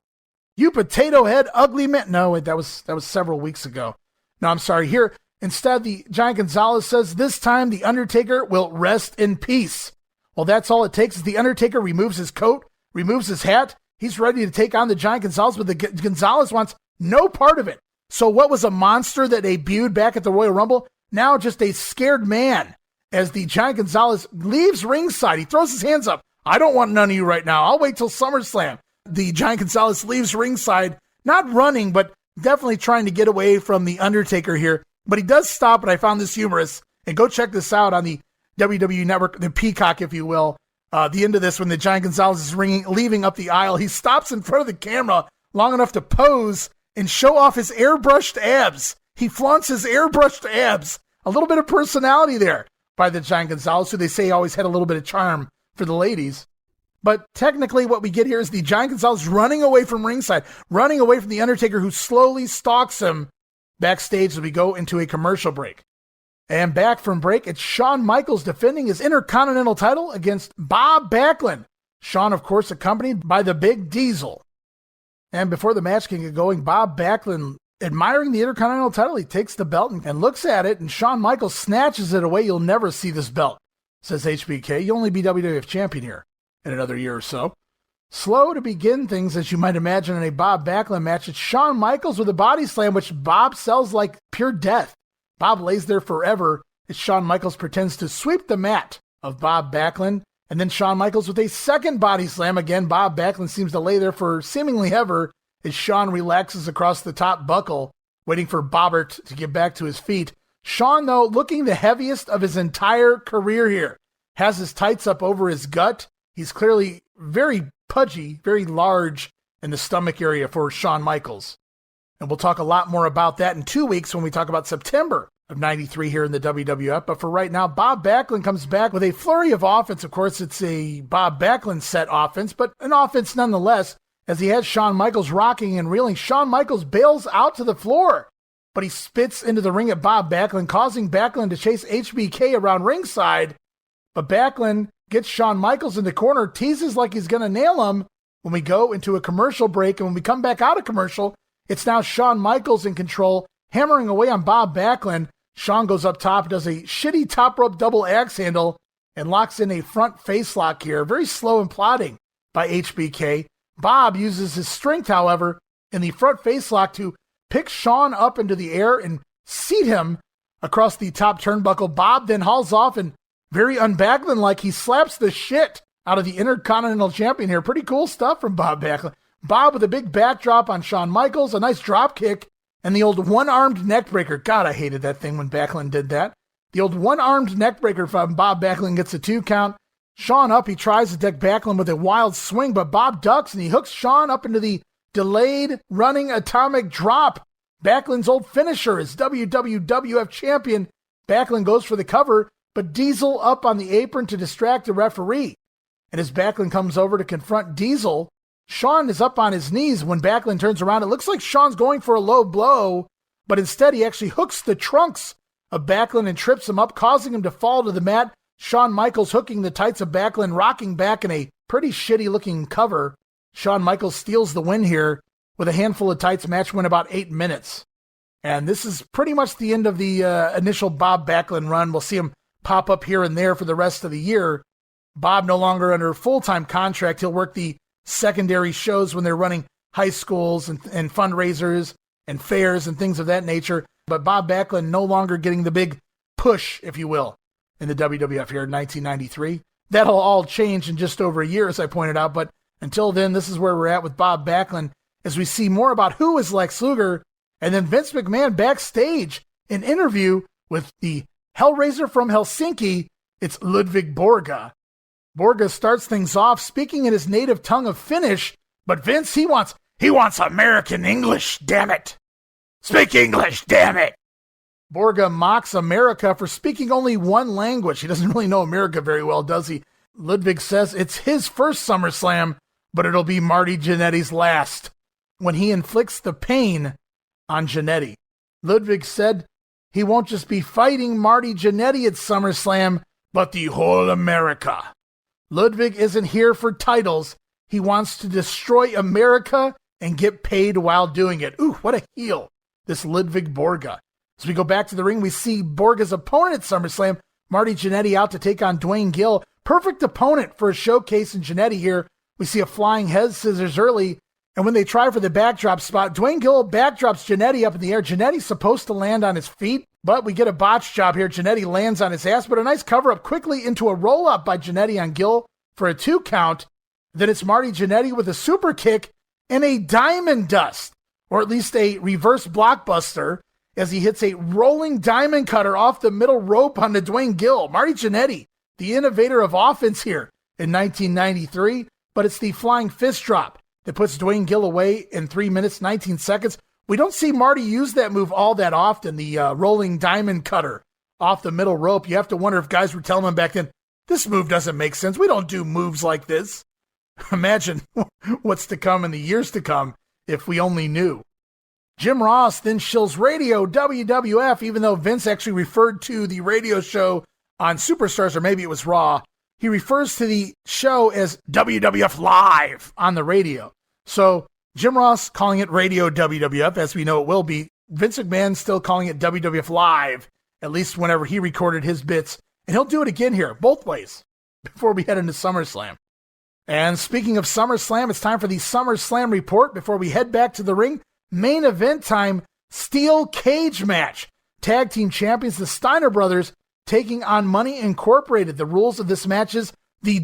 You potato head ugly man. No, that was several weeks ago. No, I'm sorry. Here, instead, the Giant Gonzalez says this time The Undertaker will rest in peace. Well, that's all it takes is The Undertaker removes his coat, removes his hat. He's ready to take on the Giant Gonzalez, but the Gonzalez wants no part of it. So what was a monster that debuted back at the Royal Rumble? Now just a scared man as the Giant Gonzalez leaves ringside. He throws his hands up. I don't want none of you right now. I'll wait till SummerSlam. The Giant Gonzalez leaves ringside, not running, but definitely trying to get away from the Undertaker here. But he does stop, and I found this humorous. And go check this out on the WWE Network, the Peacock, if you will. The end of this, when the Giant Gonzalez is leaving up the aisle, he stops in front of the camera long enough to pose and show off his airbrushed abs. He flaunts his airbrushed abs. A little bit of personality there. by the Giant Gonzalez, who they say always had a little bit of charm for the ladies. But technically what we get here is the Giant Gonzalez running away from ringside, running away from the Undertaker, who slowly stalks him backstage as we go into a commercial break. And back from break, it's Shawn Michaels defending his Intercontinental title against Bob Backlund. Shawn, of course, accompanied by the Big Diesel. And before the match can get going, Bob Backlund, admiring the Intercontinental title, he takes the belt and looks at it, and Shawn Michaels snatches it away. You'll never see this belt, says HBK. You'll only be WWF champion here in another year or so. Slow to begin things, as you might imagine, in a Bob Backlund match. It's Shawn Michaels with a body slam, which Bob sells like pure death. Bob lays there forever as Shawn Michaels pretends to sweep the mat of Bob Backlund. And then Shawn Michaels with a second body slam. Again, Bob Backlund seems to lay there for seemingly ever as Shawn relaxes across the top buckle, waiting for Bobbert to get back to his feet. Shawn, though, looking the heaviest of his entire career here, has his tights up over his gut. He's clearly very pudgy, very large in the stomach area for Shawn Michaels. And we'll talk a lot more about that in 2 weeks when we talk about September of 93 here in the WWF. But for right now, Bob Backlund comes back with a flurry of offense. Of course, it's a Bob Backlund set offense, but an offense nonetheless, as he has Shawn Michaels rocking and reeling. Shawn Michaels bails out to the floor, but he spits into the ring at Bob Backlund, causing Backlund to chase HBK around ringside. But Backlund gets Shawn Michaels in the corner, teases like he's going to nail him when we go into a commercial break. And when we come back out of commercial, it's now Shawn Michaels in control, hammering away on Bob Backlund. Shawn goes up top, does a shitty top rope double axe handle, and locks in a front face lock here. Very slow and plodding by HBK. Bob uses his strength, however, in the front face lock to pick Shawn up into the air and seat him across the top turnbuckle. Bob then hauls off, and very un-Backlund-like, he slaps the shit out of the Intercontinental Champion here. Pretty cool stuff from Bob Backlund. Bob with a big backdrop on Shawn Michaels, a nice drop kick, and the old one-armed neckbreaker. God, I hated that thing when Backlund did that. The old one-armed neckbreaker from Bob Backlund gets a 2 count. Shawn up, he tries to deck Backlund with a wild swing, but Bob ducks, and he hooks Shawn up into the delayed running atomic drop. Backlund's old finisher is WWF champion. Backlund goes for the cover, but Diesel up on the apron to distract the referee. And as Backlund comes over to confront Diesel, Shawn is up on his knees. When Backlund turns around, it looks like Shawn's going for a low blow, but instead he actually hooks the trunks of Backlund and trips him up, causing him to fall to the mat. Shawn Michaels hooking the tights of Backlund, rocking back in a pretty shitty-looking cover. Shawn Michaels steals the win here with a handful of tights. Match went about 8 minutes. And this is pretty much the end of the initial Bob Backlund run. We'll see him pop up here and there for the rest of the year. Bob no longer under full-time contract. He'll work the secondary shows when they're running high schools and fundraisers and fairs and things of that nature. But Bob Backlund no longer getting the big push, if you will, in the WWF here in 1993. That'll all change in just over a year, as I pointed out. But until then, this is where we're at with Bob Backlund as we see more about who is Lex Luger, and then Vince McMahon backstage, an interview with the Hellraiser from Helsinki. It's Ludwig Borga. Borga starts things off speaking in his native tongue of Finnish, but Vince, he wants American English, damn it. Speak English, damn it. Borga mocks America for speaking only one language. He doesn't really know America very well, does he? Ludwig says it's his first SummerSlam, but it'll be Marty Jannetty's last, when he inflicts the pain on Jannetty. Ludwig said he won't just be fighting Marty Jannetty at SummerSlam, but the whole America. Ludwig isn't here for titles. He wants to destroy America and get paid while doing it. Ooh, what a heel, this Ludwig Borga. As we go back to the ring, we see Borga's opponent at SummerSlam, Marty Jannetty, out to take on Dwayne Gill. Perfect opponent for a showcase in Jannetty here. We see a flying head scissors early, and when they try for the backdrop spot, Dwayne Gill backdrops Jannetty up in the air. Jannetty's supposed to land on his feet, but we get a botch job here. Jannetty lands on his ass, but a nice cover-up quickly into a roll-up by Jannetty on Gill for a 2 count. Then it's Marty Jannetty with a super kick and a diamond dust, or at least a reverse blockbuster, as he hits a rolling diamond cutter off the middle rope on the Dwayne Gill. Marty Jannetty, the innovator of offense here in 1993, but it's the flying fist drop that puts Dwayne Gill away in 3 minutes, 19 seconds. We don't see Marty use that move all that often, the rolling diamond cutter off the middle rope. You have to wonder if guys were telling him back then, this move doesn't make sense. We don't do moves like this. Imagine what's to come in the years to come if we only knew. Jim Ross then shills radio WWF, even though Vince actually referred to the radio show on Superstars, or maybe it was Raw. He refers to the show as WWF Live on the radio. So Jim Ross calling it radio WWF, as we know it will be. Vince McMahon still calling it WWF Live, at least whenever he recorded his bits. And he'll do it again here, both ways, before we head into SummerSlam. And speaking of SummerSlam, it's time for the SummerSlam report before we head back to the ring. Main event time, steel cage match. Tag team champions, the Steiner brothers, taking on Money Incorporated. The rules of this match is the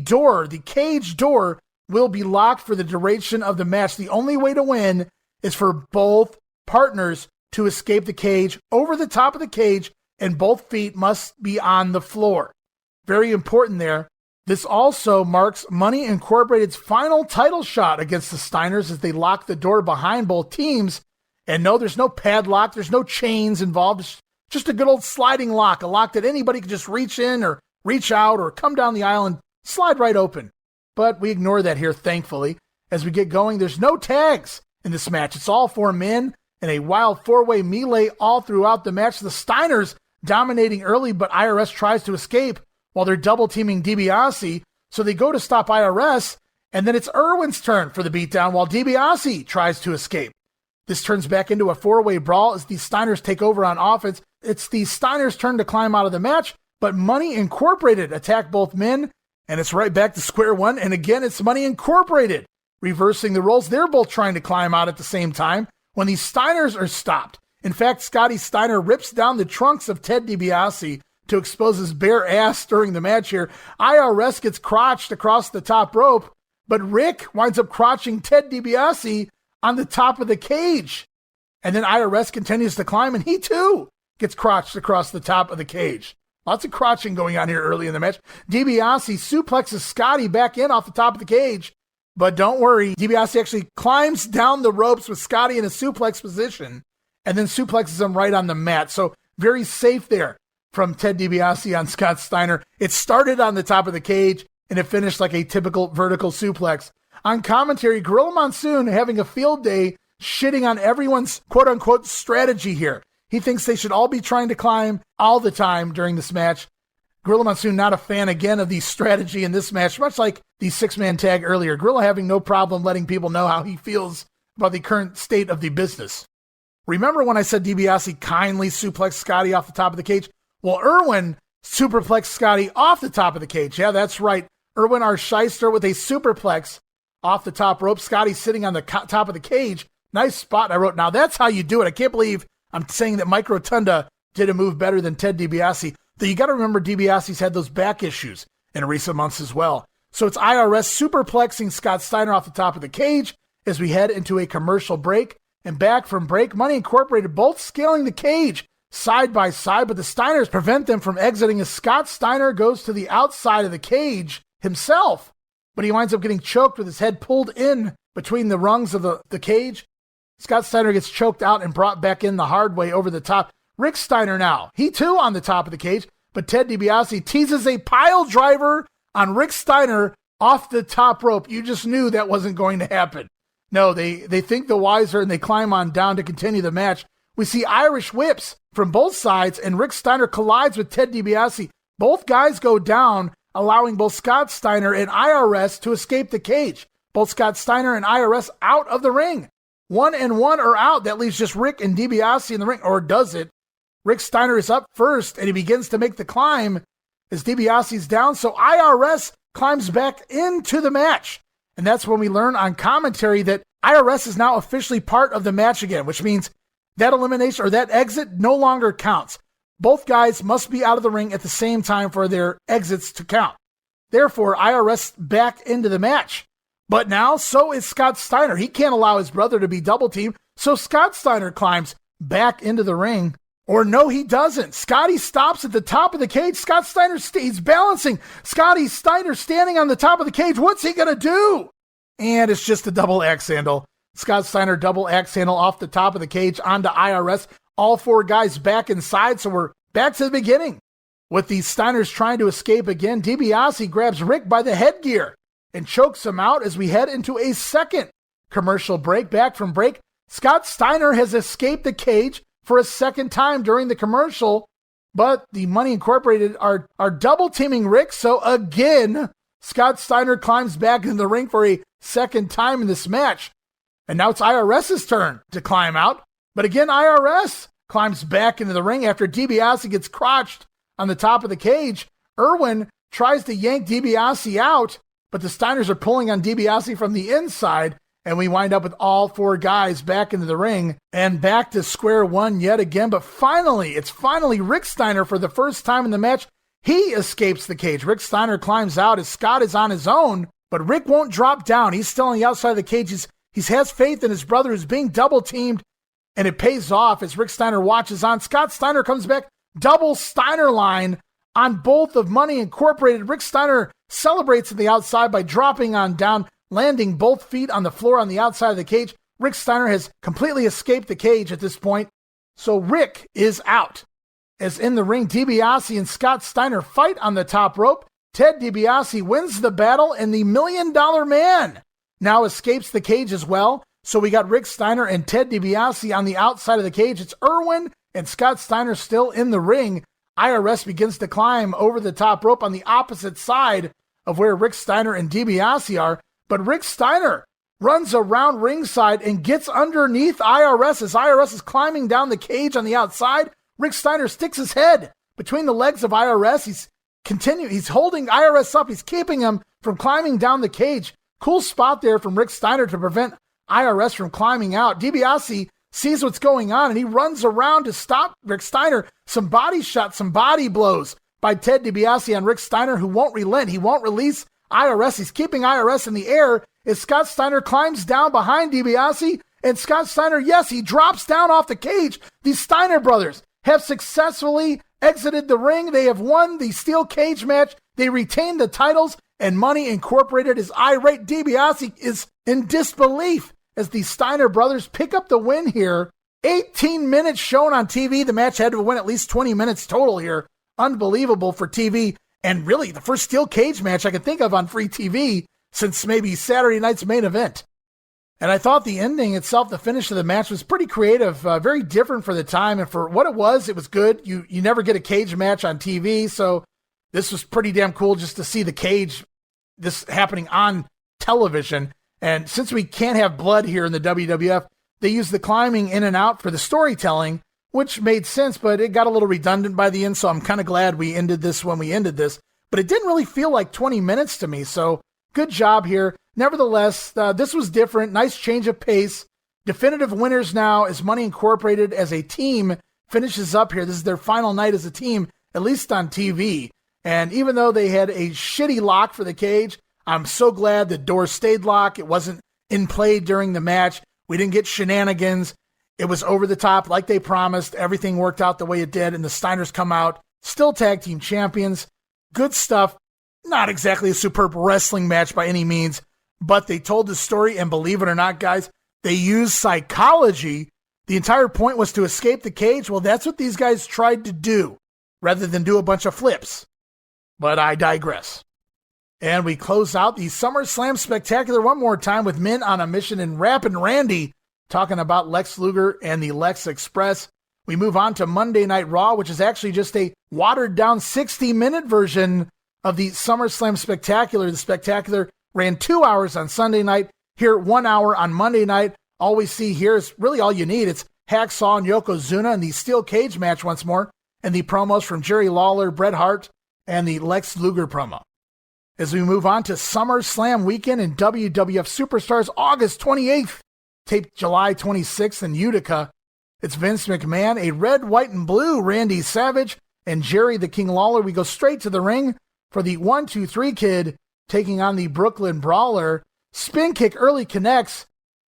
cage door, will be locked for the duration of the match. The only way to win is for both partners to escape the cage over the top of the cage, and both feet must be on the floor. Very important there. This also marks Money Incorporated's final title shot against the Steiners as they lock the door behind both teams. And no, there's no padlock. There's no chains involved. It's just a good old sliding lock, a lock that anybody could just reach in or reach out or come down the aisle and slide right open. But we ignore that here, thankfully. As we get going, there's no tags in this match. It's all 4 men in a wild 4-way melee all throughout the match. The Steiners dominating early, but IRS tries to escape while they're double-teaming DiBiase. So they go to stop IRS, and then it's Irwin's turn for the beatdown while DiBiase tries to escape. This turns back into a 4-way brawl as the Steiners take over on offense. It's the Steiners' turn to climb out of the match, but Money Incorporated attack both men, and it's right back to square one. And again, it's Money Incorporated reversing the roles. They're both trying to climb out at the same time when the Steiners are stopped. In fact, Scotty Steiner rips down the trunks of Ted DiBiase to expose his bare ass during the match here. IRS gets crotched across the top rope, but Rick winds up crotching Ted DiBiase on the top of the cage. And then IRS continues to climb, and he too gets crotched across the top of the cage. Lots of crotching going on here early in the match. DiBiase suplexes Scotty back in off the top of the cage, but don't worry, DiBiase actually climbs down the ropes with Scotty in a suplex position and then suplexes him right on the mat. So very safe there from Ted DiBiase on Scott Steiner. It started on the top of the cage, and it finished like a typical vertical suplex. On commentary, Gorilla Monsoon having a field day, shitting on everyone's quote-unquote strategy here. He thinks they should all be trying to climb all the time during this match. Gorilla Monsoon not a fan again of the strategy in this match, much like the 6-man tag earlier. Gorilla having no problem letting people know how he feels about the current state of the business. Remember when I said DiBiase kindly suplexed Scotty off the top of the cage? Well, Irwin superplexed Scotty off the top of the cage. Yeah, that's right. Irwin R. Shyster with a superplex off the top rope. Scotty sitting on the top of the cage. Nice spot. I wrote, now that's how you do it. I can't believe I'm saying that Mike Rotunda did a move better than Ted DiBiase. Though you got to remember DiBiase's had those back issues in recent months as well. So it's IRS superplexing Scott Steiner off the top of the cage as we head into a commercial break. And back from break, Money Incorporated both scaling the cage side by side, but the Steiners prevent them from exiting as Scott Steiner goes to the outside of the cage himself. But he winds up getting choked with his head pulled in between the rungs of the cage. Scott Steiner gets choked out and brought back in the hard way over the top. Rick Steiner now, he too on the top of the cage, but Ted DiBiase teases a pile driver on Rick Steiner off the top rope. You just knew that wasn't going to happen. No, they think the wiser and they climb on down to continue the match. We see Irish whips from both sides, and Rick Steiner collides with Ted DiBiase. Both guys go down, allowing both Scott Steiner and IRS to escape the cage. Both Scott Steiner and IRS out of the ring. 1 and 1 are out. That leaves just Rick and DiBiase in the ring, or does it? Rick Steiner is up first, and he begins to make the climb as DiBiase's down, so IRS climbs back into the match. And that's when we learn on commentary that IRS is now officially part of the match again, which means that elimination or that exit no longer counts. Both guys must be out of the ring at the same time for their exits to count. Therefore, IRS back into the match. But now, so is Scott Steiner. He can't allow his brother to be double teamed, so Scott Steiner climbs back into the ring. Or no, he doesn't. Scotty stops at the top of the cage. Scott Steiner, he's balancing. Scotty Steiner standing on the top of the cage. What's he going to do? And it's just a double axe handle. Scott Steiner double axe handle off the top of the cage onto IRS. All 4 guys back inside, so we're back to the beginning. With the Steiners trying to escape again, DiBiase grabs Rick by the headgear and chokes him out as we head into a second commercial break. Back from break, Scott Steiner has escaped the cage for a second time during the commercial, but the Money Incorporated are double teaming Rick, so again, Scott Steiner climbs back into the ring for a second time in this match. And now it's IRS's turn to climb out, but again, IRS climbs back into the ring after DiBiase gets crotched on the top of the cage. Irwin tries to yank DiBiase out, but the Steiners are pulling on DiBiase from the inside, and we wind up with all four guys back into the ring and back to square one yet again. But it's finally Rick Steiner for the first time in the match. He escapes the cage. Rick Steiner climbs out as Scott is on his own, but Rick won't drop down. He's still on the outside of the cage. He has faith in his brother who's being double teamed, and it pays off as Rick Steiner watches on. Scott Steiner comes back, double Steiner line on both of Money Incorporated. Rick Steiner celebrates at the outside by dropping on down, landing both feet on the floor on the outside of the cage. Rick Steiner has completely escaped the cage at this point, so Rick is out. As in the ring, DiBiase and Scott Steiner fight on the top rope. Ted DiBiase wins the battle, and the $1 Million Man now escapes the cage as well. So we got Rick Steiner and Ted DiBiase on the outside of the cage. It's Irwin and Scott Steiner still in the ring. IRS begins to climb over the top rope on the opposite side of where Rick Steiner and DiBiase are. But Rick Steiner runs around ringside and gets underneath IRS as IRS is climbing down the cage on the outside. Rick Steiner sticks his head between the legs of IRS. He's holding IRS up. He's keeping him from climbing down the cage. Cool spot there from Rick Steiner to prevent IRS from climbing out. DiBiase sees what's going on, and he runs around to stop Rick Steiner. Some body shots, some body blows by Ted DiBiase on Rick Steiner, who won't relent. He won't release IRS. He's keeping IRS in the air as Scott Steiner climbs down behind DiBiase, and Scott Steiner, yes, he drops down off the cage. These Steiner brothers have successfully exited the ring. They have won the steel cage match. They retain the titles, and Money Incorporated is irate. DiBiase is in disbelief as the Steiner brothers pick up the win here. 18 minutes shown on TV. The match had to win at least 20 minutes total here. Unbelievable for TV, and really the first steel cage match I can think of on free TV since maybe Saturday night's Main Event. And I thought the ending itself, the finish of the match, was pretty creative, very different for the time, and for what it was good. You never get a cage match on TV, so this was pretty damn cool just to see the cage, this happening on television. And since we can't have blood here in the WWF, they used the climbing in and out for the storytelling, which made sense, but it got a little redundant by the end, so I'm kind of glad we ended this when we ended this. But it didn't really feel like 20 minutes to me, so good job here. Nevertheless, this was different. Nice change of pace. Definitive winners now as Money Incorporated as a team finishes up here. This is their final night as a team, at least on TV. And even though they had a shitty lock for the cage, I'm so glad the door stayed locked. It wasn't in play during the match. We didn't get shenanigans. It was over the top like they promised. Everything worked out the way it did, and the Steiners come out still tag team champions. Good stuff. Not exactly a superb wrestling match by any means, but they told the story, and believe it or not, guys, they used psychology. The entire point was to escape the cage. Well, that's what these guys tried to do, rather than do a bunch of flips. But I digress. And we close out the SummerSlam Spectacular one more time with Men on a Mission and Rappin' Randy talking about Lex Luger and the Lex Express. We move on to Monday Night Raw, which is actually just a watered-down 60-minute version of the SummerSlam Spectacular. The Spectacular ran 2 hours on Sunday night, here 1 hour on Monday night. All we see here is really all you need. It's Hacksaw and Yokozuna and the steel cage match once more, and the promos from Jerry Lawler, Bret Hart, and the Lex Luger promo. As we move on to SummerSlam weekend in WWF Superstars, August 28th, taped July 26th in Utica. It's Vince McMahon, a red, white, and blue Randy Savage, and Jerry the King Lawler. We go straight to the ring for the 1-2-3 Kid taking on the Brooklyn Brawler. Spin kick early connects,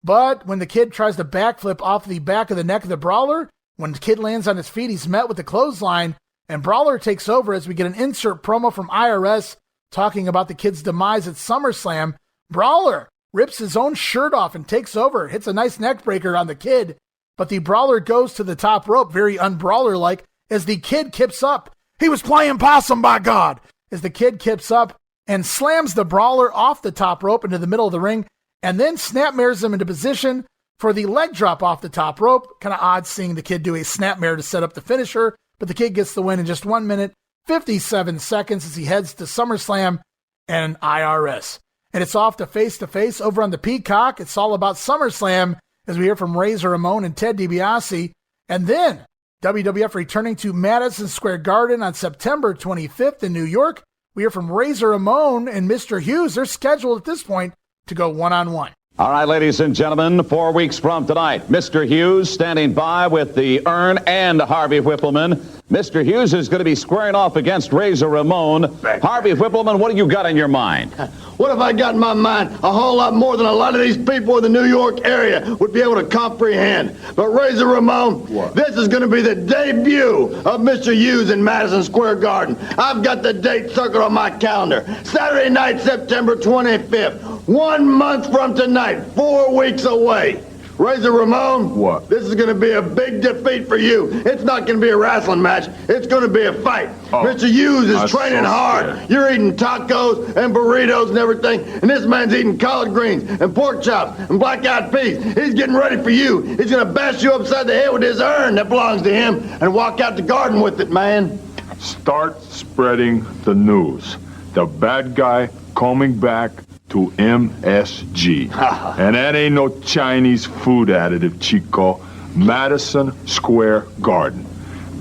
but when the Kid tries to backflip off the back of the neck of the Brawler, when the Kid lands on his feet, he's met with the clothesline, and Brawler takes over as we get an insert promo from IRS talking about the Kid's demise at SummerSlam. Brawler rips his own shirt off and takes over, hits a nice neck breaker on the Kid, but the Brawler goes to the top rope, very un-Brawler-like, as the Kid kips up. He was playing possum, by God! As the Kid kips up and slams the brawler off the top rope into the middle of the ring, and then snapmares him into position for the leg drop off the top rope. Kind of odd seeing the Kid do a snapmare to set up the finisher, but the Kid gets the win in just 1 minute, 57 seconds as he heads to SummerSlam and IRS. And it's off to face over on the Peacock. It's all about SummerSlam as we hear from Razor Ramon and Ted DiBiase. And then WWF returning to Madison Square Garden on September 25th in New York. We hear from Razor Ramon and Mr. Hughes. They're scheduled at this point to go one-on-one. All right, ladies and gentlemen, 4 weeks from tonight, Mr. Hughes standing by with the Urn and Harvey Whippleman. Mr. Hughes is going to be squaring off against Razor Ramon. Harvey Whippleman, what do you got in your mind? What have I got in my mind? A whole lot more than a lot of these people in the New York area would be able to comprehend. But Razor Ramon, this is going to be the debut of Mr. Hughes in Madison Square Garden. I've got the date circled on my calendar. Saturday night, September 25th. 1 month from tonight, 4 weeks away. Razor Ramon, this is going to be a big defeat for you. It's not going to be a wrestling match. It's going to be a fight. Mr. Hughes is training hard. You're eating tacos and burritos and everything, and this man's eating collard greens and pork chops and black-eyed peas. He's getting ready for you. He's going to bash you upside the head with his urn that belongs to him and walk out the garden with it, man. Start spreading the news. The bad guy coming back to MSG. And that ain't no Chinese food additive, Chico. Madison Square Garden.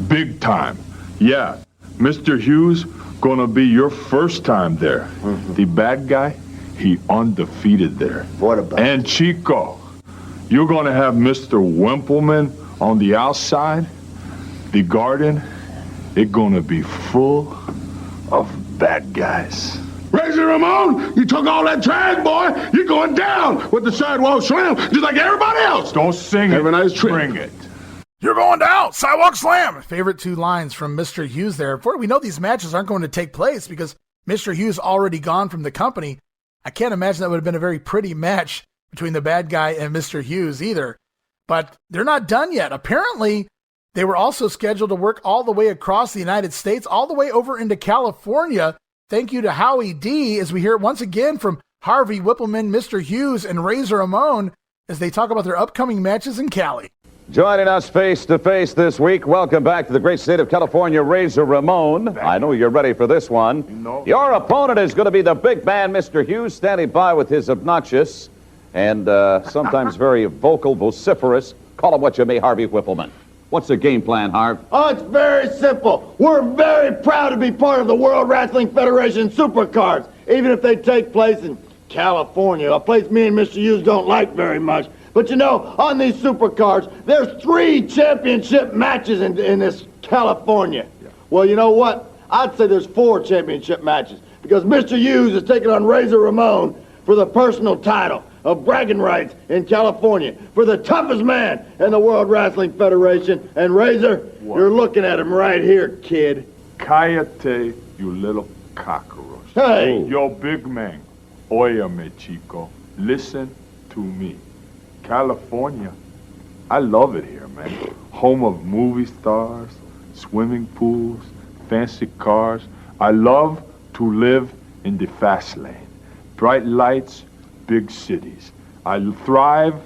Big time. Yeah, Mr. Hughes gonna be your first time there. The bad guy, he undefeated there. What about And Chico, you're gonna have Mr. Wimpleman on the outside. The garden, it's gonna be full of bad guys. Razor Ramon, you took all that drag, boy. You're going down with the sidewalk slam, just like everybody else. Don't sing Have it. a nice trip. Bring it. You're going down, sidewalk slam. Favorite 2 lines from Mr. Hughes there. We know these matches aren't going to take place because Mr. Hughes already gone from the company. I can't imagine that would have been a very pretty match between the bad guy and Mr. Hughes either. But they're not done yet. Apparently, they were also scheduled to work all the way across the United States, all the way over into California. Thank you to Howie D, as we hear it once again from Harvey Whippleman, Mr. Hughes, and Razor Ramon as they talk about their upcoming matches in Cali. Joining us face to face this week, welcome back to the great state of California, Razor Ramon. I know you're ready for this one. Your opponent is going to be the big man, Mr. Hughes, standing by with his obnoxious and sometimes very vocal, vociferous, call him what you may, Harvey Whippleman. What's the game plan, Harv? Oh, it's very simple. We're very proud to be part of the World Wrestling Federation Supercards, even if they take place in California, a place me and Mr. Hughes don't like very much. But you know, on these Supercards, there's 3 championship matches in this California. Well, you know what? I'd say there's 4 championship matches because Mr. Hughes is taking on Razor Ramon for the personal title of bragging rights in California for the toughest man in the World Wrestling Federation. And Razor, you're looking at him right here, kid. Cállate, you little cockroach. Hey! Yo, big man. Óyeme, chico. Listen to me. California, I love it here, man. Home of movie stars, swimming pools, fancy cars. I love to live in the fast lane. Bright lights, big cities. I thrive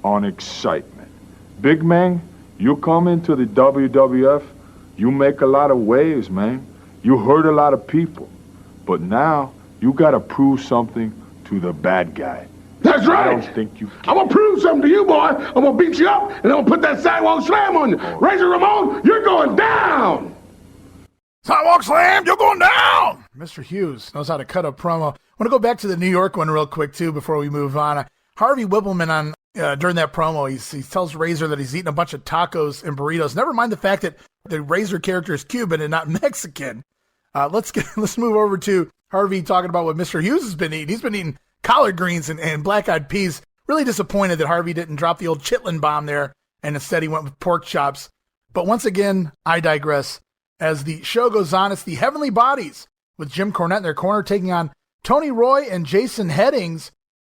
on excitement. Big man, you come into the WWF, you make a lot of waves, man. You hurt a lot of people. But now, you gotta prove something to the bad guy. That's right. I don't think you can. I'm going to prove something to you, boy. I'm going to beat you up, and I'm going to put that sidewalk slam on you. Razor Ramon, you're going down. Sidewalk slam, you're going down. Mr. Hughes knows how to cut a promo. I want to go back to the New York one real quick, too, before we move on. Harvey Whippleman, during that promo, he tells Razor that he's eating a bunch of tacos and burritos. Never mind the fact that the Razor character is Cuban and not Mexican. Let's move over to Harvey talking about what Mr. Hughes has been eating. He's been eating collard greens and black-eyed peas. Really disappointed that Harvey didn't drop the old chitlin bomb there, and instead he went with pork chops. But once again, I digress. As the show goes on, it's the Heavenly Bodies with Jim Cornette in their corner taking on Tony Roy and Jason Headings.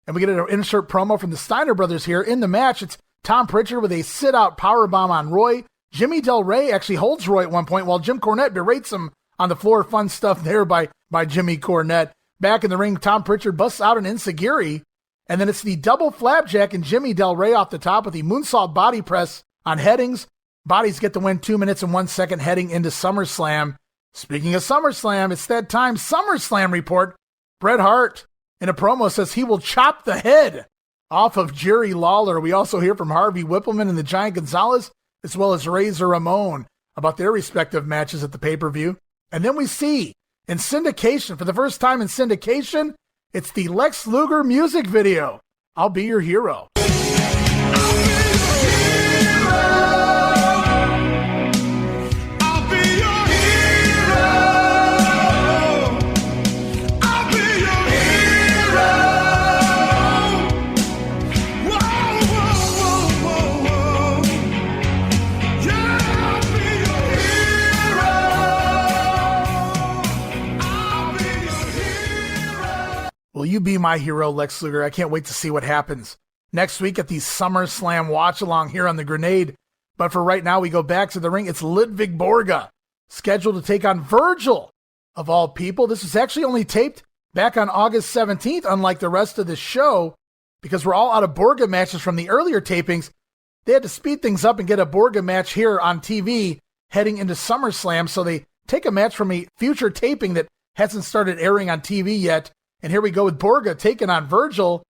And we get an insert promo from the Steiner brothers here in the match. It's Tom Pritchard with a sit-out powerbomb on Roy. Jimmy Del Rey actually holds Roy at one point while Jim Cornette berates him on the floor. Fun stuff there by Jimmy Cornette. Back in the ring, Tom Pritchard busts out an enziguri, and then it's the double flapjack and Jimmy Del Rey off the top with the moonsault body press on Headings. Bodies get the win 2 minutes and 1 second heading into SummerSlam. Speaking of SummerSlam, it's that time SummerSlam report. Bret Hart in a promo says he will chop the head off of Jerry Lawler. We also hear from Harvey Whippleman and the Giant Gonzalez, as well as Razor Ramon, about their respective matches at the pay-per-view. And then we see in syndication, for the first time in syndication, it's the Lex Luger music video, I'll Be Your Hero. Will you be my hero, Lex Luger? I can't wait to see what happens next week at the SummerSlam watch-along here on the Grenade. But for right now, we go back to the ring. It's Ludwig Borga, scheduled to take on Virgil, of all people. This was actually only taped back on August 17th, unlike the rest of the show, because we're all out of Borga matches from the earlier tapings. They had to speed things up and get a Borga match here on TV heading into SummerSlam, so they take a match from a future taping that hasn't started airing on TV yet. And here we go with Borga taking on Virgil.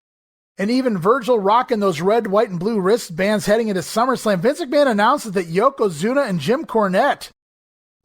And even Virgil rocking those red, white, and blue wristbands heading into SummerSlam. Vince McMahon announces that Yokozuna and Jim Cornette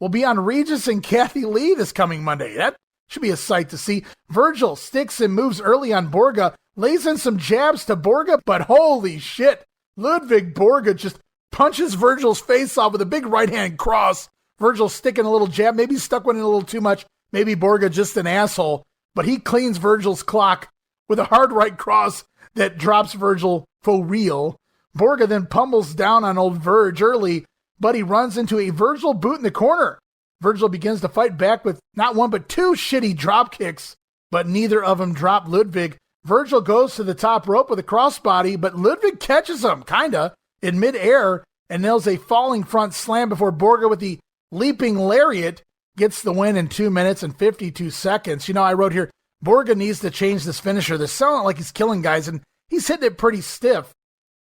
will be on Regis and Kathy Lee this coming Monday. That should be a sight to see. Virgil sticks and moves early on Borga, lays in some jabs to Borga, but holy shit, Ludwig Borga just punches Virgil's face off with a big right-hand cross. Virgil sticking a little jab, maybe stuck one in a little too much, maybe Borga just an asshole. But he cleans Virgil's clock with a hard right cross that drops Virgil for real. Borga then pummels down on old Virg early, but he runs into a Virgil boot in the corner. Virgil begins to fight back with not one but two shitty drop kicks, but neither of them drop Ludwig. Virgil goes to the top rope with a crossbody, but Ludwig catches him, kinda, in midair and nails a falling front slam before Borga with the leaping lariat gets the win in 2 minutes and 52 seconds. You know, I wrote here, Borga needs to change this finisher. They're selling it like he's killing guys, and he's hitting it pretty stiff.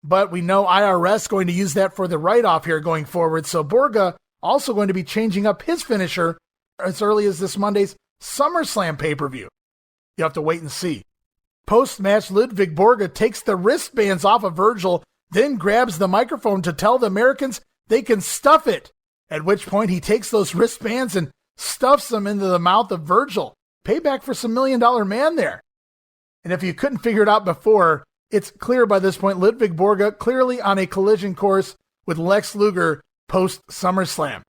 But we know IRS going to use that for the write-off here going forward. So Borga also going to be changing up his finisher as early as this Monday's SummerSlam pay-per-view. You have to wait and see. Post-match, Ludwig Borga takes the wristbands off of Virgil, then grabs the microphone to tell the Americans they can stuff it. At which point he takes those wristbands and stuffs them into the mouth of Virgil. Payback for some $1 Million Man there. And if you couldn't figure it out before, it's clear by this point Ludwig Borga clearly on a collision course with Lex Luger post SummerSlam.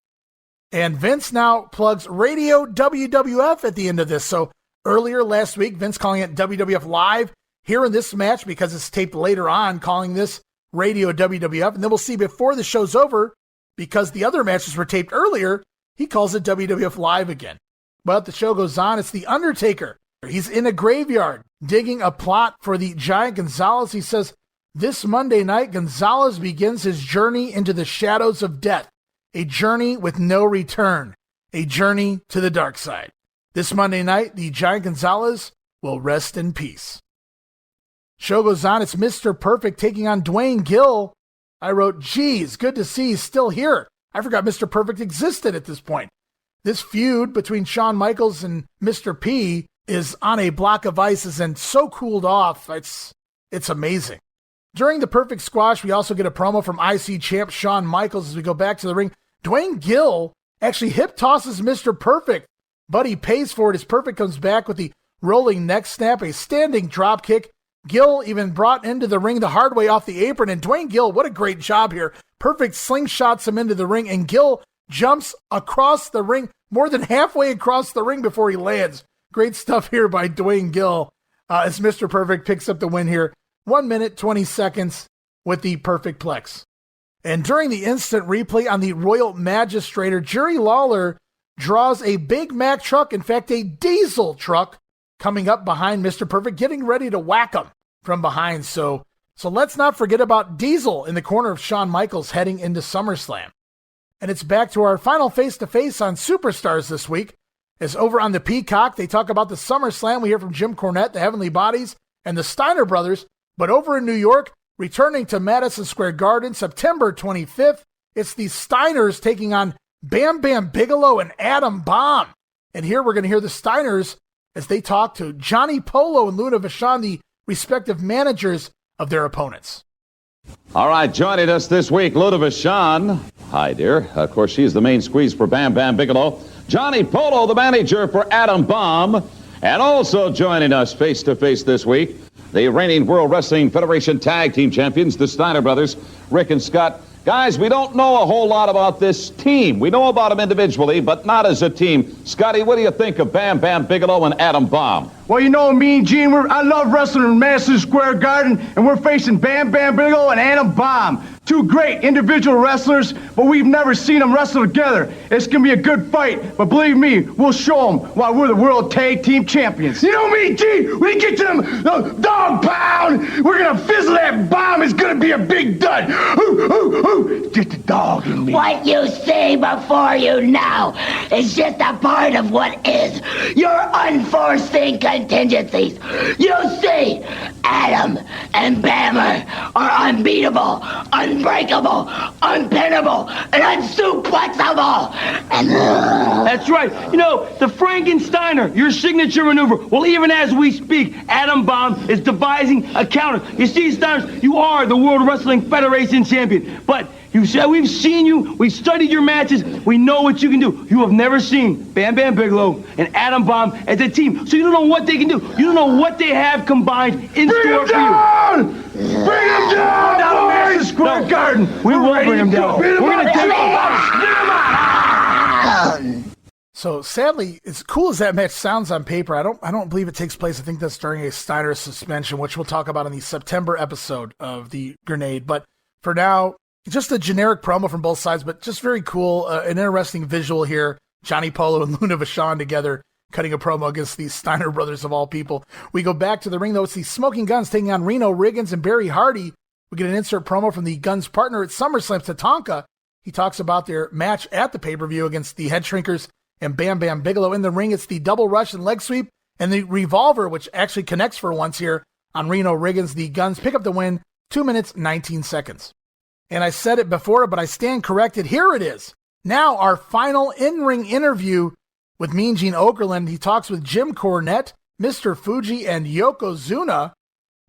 And Vince now plugs Radio WWF at the end of this. So earlier last week, Vince calling it WWF Live. Here in this match, because it's taped later on, calling this Radio WWF. And then we'll see before the show's over, because the other matches were taped earlier, he calls it WWF Live again. But the show goes on. It's The Undertaker. He's in a graveyard digging a plot for the Giant Gonzalez. He says, this Monday night, Gonzalez begins his journey into the shadows of death, a journey with no return, a journey to the dark side. This Monday night, the Giant Gonzalez will rest in peace. Show goes on. It's Mr. Perfect taking on Dwayne Gill. I wrote, geez, good to see he's still here. I forgot Mr. Perfect existed at this point. This feud between Shawn Michaels and Mr. P is on a block of ice and so cooled off. It's amazing. During the Perfect Squash, we also get a promo from IC champ Shawn Michaels as we go back to the ring. Dwayne Gill actually hip tosses Mr. Perfect, but he pays for it as Perfect comes back with the rolling neck snap, a standing drop kick. Gill even brought into the ring the hard way off the apron, and Dwayne Gill, what a great job here. Perfect slingshots him into the ring, and Gill jumps across the ring, more than halfway across the ring before he lands. Great stuff here by Dwayne Gill as Mr. Perfect picks up the win here. 1 minute, 20 seconds with the Perfect Plex. And during the instant replay on the Royal Magistrator, Jerry Lawler draws a Big Mac truck, in fact, a diesel truck, coming up behind Mr. Perfect, getting ready to whack him from behind. So let's not forget about Diesel in the corner of Shawn Michaels heading into SummerSlam. And it's back to our final face-to-face on Superstars this week. As over on the Peacock, they talk about the SummerSlam. We hear from Jim Cornette, the Heavenly Bodies, and the Steiner brothers. But over in New York, returning to Madison Square Garden, September 25th, it's the Steiners taking on Bam Bam Bigelow and Adam Bomb. And here we're going to hear the Steiners as they talk to Johnny Polo and Luna Vachon, the respective managers of their opponents. All right, joining us this week, Luna Vachon. Hi, dear. Of course, she's the main squeeze for Bam Bam Bigelow. Johnny Polo, the manager for Adam Bomb. And also joining us face-to-face this week, the reigning World Wrestling Federation Tag Team Champions, the Steiner brothers, Rick and Scott. Guys, we don't know a whole lot about this team. We know about them individually, but not as a team. Scotty, what do you think of Bam Bam Bigelow and Adam Bomb? Well, you know, Mean Gene, I love wrestling in Madison Square Garden, and we're facing Bam Bam Bigelow and Adam Bomb. Two great individual wrestlers, but we've never seen them wrestle together. It's going to be a good fight, but believe me, we'll show them why we're the World Tag Team Champions. You know, Mean Gene, when you get to them dog pound, we're going to fizzle that bomb. It's going to be a big dud. Just the dog in me. What you see before you now is just a part of what is your unforeseen contingencies. You see, Adam and Bammer are unbeatable, unbreakable, unpinnable, and unsuplexable. And that's right. You know, the Frankensteiner, your signature maneuver. Well, even as we speak, Adam Bomb is devising a counter. You see, Steiners, you are the World Wrestling Federation champion, but you said we've seen you, we've studied your matches, we know what you can do. You have never seen Bam Bam Bigelow and Adam Bomb as a team, so you don't know what they can do. You don't know what they have combined in store for you. Bring him down! Down to Madison Square Garden. We won't bring him down. We're going to take him. So sadly, as cool as that match sounds on paper, I don't believe it takes place. I think that's during a Steiner suspension, which we'll talk about in the September episode of the Grenade. But for now, just a generic promo from both sides, but just very cool. An interesting visual here. Johnny Polo and Luna Vachon together cutting a promo against the Steiner brothers of all people. We go back to the ring, though. It's the Smoking Guns taking on Reno Riggins and Barry Hardy. We get an insert promo from the Guns' partner at SummerSlam, Tatanka. He talks about their match at the pay-per-view against the Head Shrinkers and Bam Bam Bigelow. In the ring, it's the double rush and leg sweep and the revolver, which actually connects for once here on Reno Riggins. The Guns pick up the win, 2 minutes, 19 seconds. And I said it before, but I stand corrected. Here it is. Now our final in-ring interview with Mean Gene Okerlund. He talks with Jim Cornette, Mr. Fuji, and Yokozuna,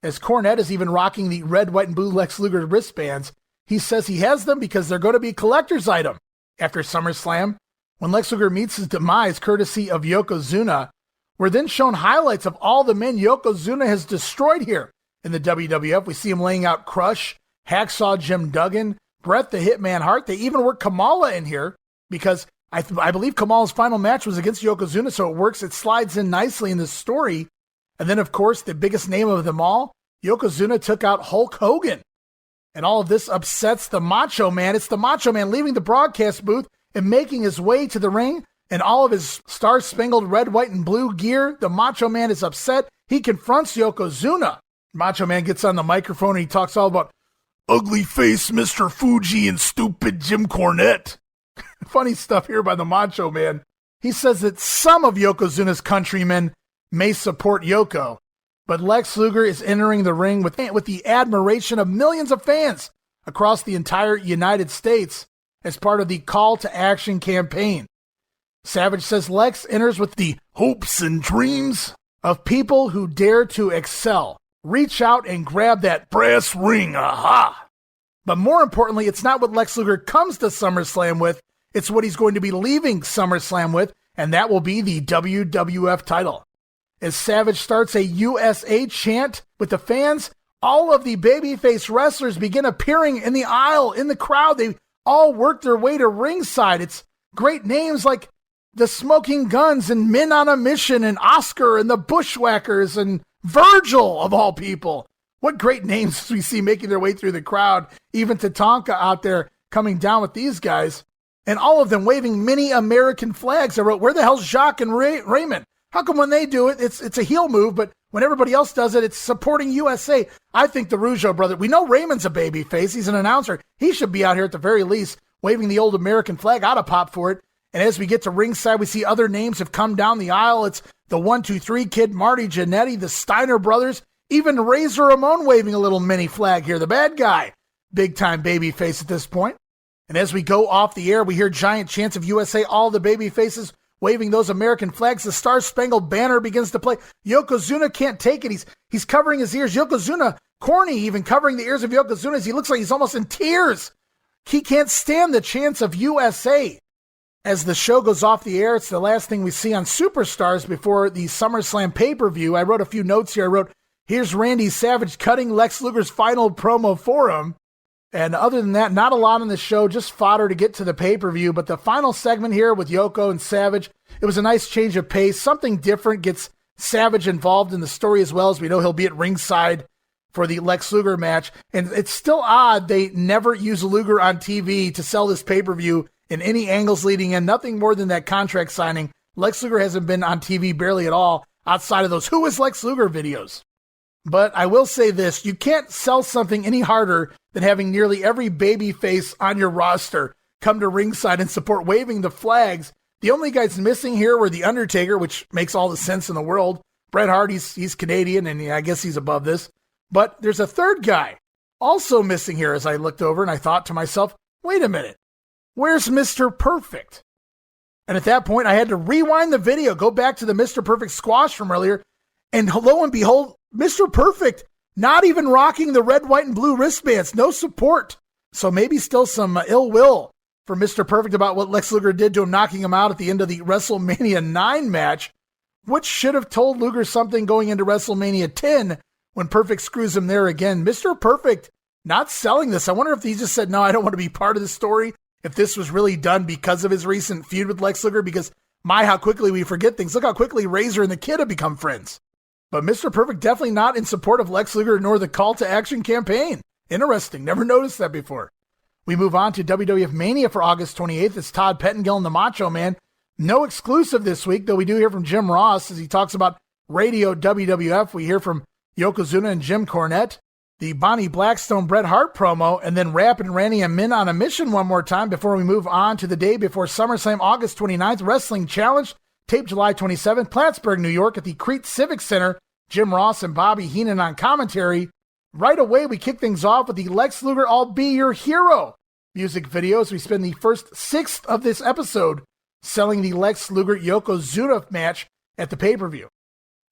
as Cornette is even rocking the red, white, and blue Lex Luger wristbands. He says he has them because they're going to be a collector's item after SummerSlam. When Lex Luger meets his demise, courtesy of Yokozuna, we're then shown highlights of all the men Yokozuna has destroyed here in the WWF. We see him laying out Crush, Hacksaw Jim Duggan, Bret the Hitman Hart. They even work Kamala in here because I believe Kamala's final match was against Yokozuna, so it works. It slides in nicely in this story. And then, of course, the biggest name of them all, Yokozuna took out Hulk Hogan. And all of this upsets the Macho Man. It's the Macho Man leaving the broadcast booth and making his way to the ring. And all of his star-spangled red, white, and blue gear, the Macho Man is upset. He confronts Yokozuna. Macho Man gets on the microphone and he talks all about ugly face Mr. Fuji and stupid Jim Cornette. Funny stuff here by the Macho Man. He says that some of Yokozuna's countrymen may support Yoko, but Lex Luger is entering the ring with the admiration of millions of fans across the entire United States as part of the Call to Action campaign. Savage says Lex enters with the hopes and dreams of people who dare to excel. Reach out and grab that brass ring, aha! But more importantly, it's not what Lex Luger comes to SummerSlam with, it's what he's going to be leaving SummerSlam with, and that will be the WWF title. As Savage starts a USA chant with the fans, all of the babyface wrestlers begin appearing in the aisle, in the crowd. They all work their way to ringside. It's great names like the Smoking Guns and Men on a Mission and Oscar and the Bushwhackers and Virgil, of all people. What great names we see making their way through the crowd. Even Tatanka out there coming down with these guys. And all of them waving mini American flags. I wrote, where the hell's Jacques and Raymond? How come when they do it, it's a heel move, but when everybody else does it, it's supporting USA? I think the Rougeau brother, we know Raymond's a baby face. He's an announcer. He should be out here at the very least waving the old American flag. I'd have popped for it. And as we get to ringside, we see other names have come down the aisle. It's the 1-2-3 Kid, Marty Jannetty, the Steiner brothers, even Razor Ramon waving a little mini flag here, the bad guy. Big time baby face at this point. And as we go off the air, we hear giant chants of USA, all the baby faces waving those American flags. The Star-Spangled Banner begins to play. Yokozuna can't take it. He's covering his ears. Yokozuna, corny, even covering the ears of Yokozuna as he looks like he's almost in tears. He can't stand the chants of USA. As the show goes off the air, it's the last thing we see on Superstars before the SummerSlam pay-per-view. I wrote a few notes here. I wrote, here's Randy Savage cutting Lex Luger's final promo for him. And other than that, not a lot on the show, just fodder to get to the pay-per-view. But the final segment here with Yoko and Savage, it was a nice change of pace. Something different gets Savage involved in the story as well, as we know he'll be at ringside for the Lex Luger match. And it's still odd they never use Luger on TV to sell this pay-per-view in any angles leading in. Nothing more than that contract signing. Lex Luger hasn't been on TV barely at all outside of those Who is Lex Luger videos. But I will say this, you can't sell something any harder than having nearly every baby face on your roster come to ringside and support waving the flags. The only guys missing here were The Undertaker, which makes all the sense in the world. Bret Hart, he's Canadian, and I guess he's above this. But there's a third guy also missing here as I looked over, and I thought to myself, wait a minute, where's Mr. Perfect? And at that point, I had to rewind the video, go back to the Mr. Perfect squash from earlier, and lo and behold, Mr. Perfect not even rocking the red, white, and blue wristbands. No support. So maybe still some ill will for Mr. Perfect about what Lex Luger did to him, knocking him out at the end of the WrestleMania 9 match, which should have told Luger something going into WrestleMania 10 when Perfect screws him there again. Mr. Perfect not selling this. I wonder if he just said, no, I don't want to be part of the story. If this was really done because of his recent feud with Lex Luger, because how quickly we forget things. Look how quickly Razor and the Kid have become friends. But Mr. Perfect definitely not in support of Lex Luger nor the Call to Action campaign. Interesting. Never noticed that before. We move on to WWF Mania for August 28th. It's Todd Pettengill and the Macho Man. No exclusive this week, though we do hear from Jim Ross as he talks about Radio WWF. We hear from Yokozuna and Jim Cornette. The Bonnie Blackstone Bret Hart promo, and then Rappin' Randy and Min on a mission one more time before we move on to the day before SummerSlam, August 29th. Wrestling Challenge, taped July 27th, Plattsburgh, New York at the Crete Civic Center. Jim Ross and Bobby Heenan on commentary. Right away, we kick things off with the Lex Luger I'll Be Your Hero music video as we spend the first sixth of this episode selling the Lex Luger Yokozuna match at the pay-per-view.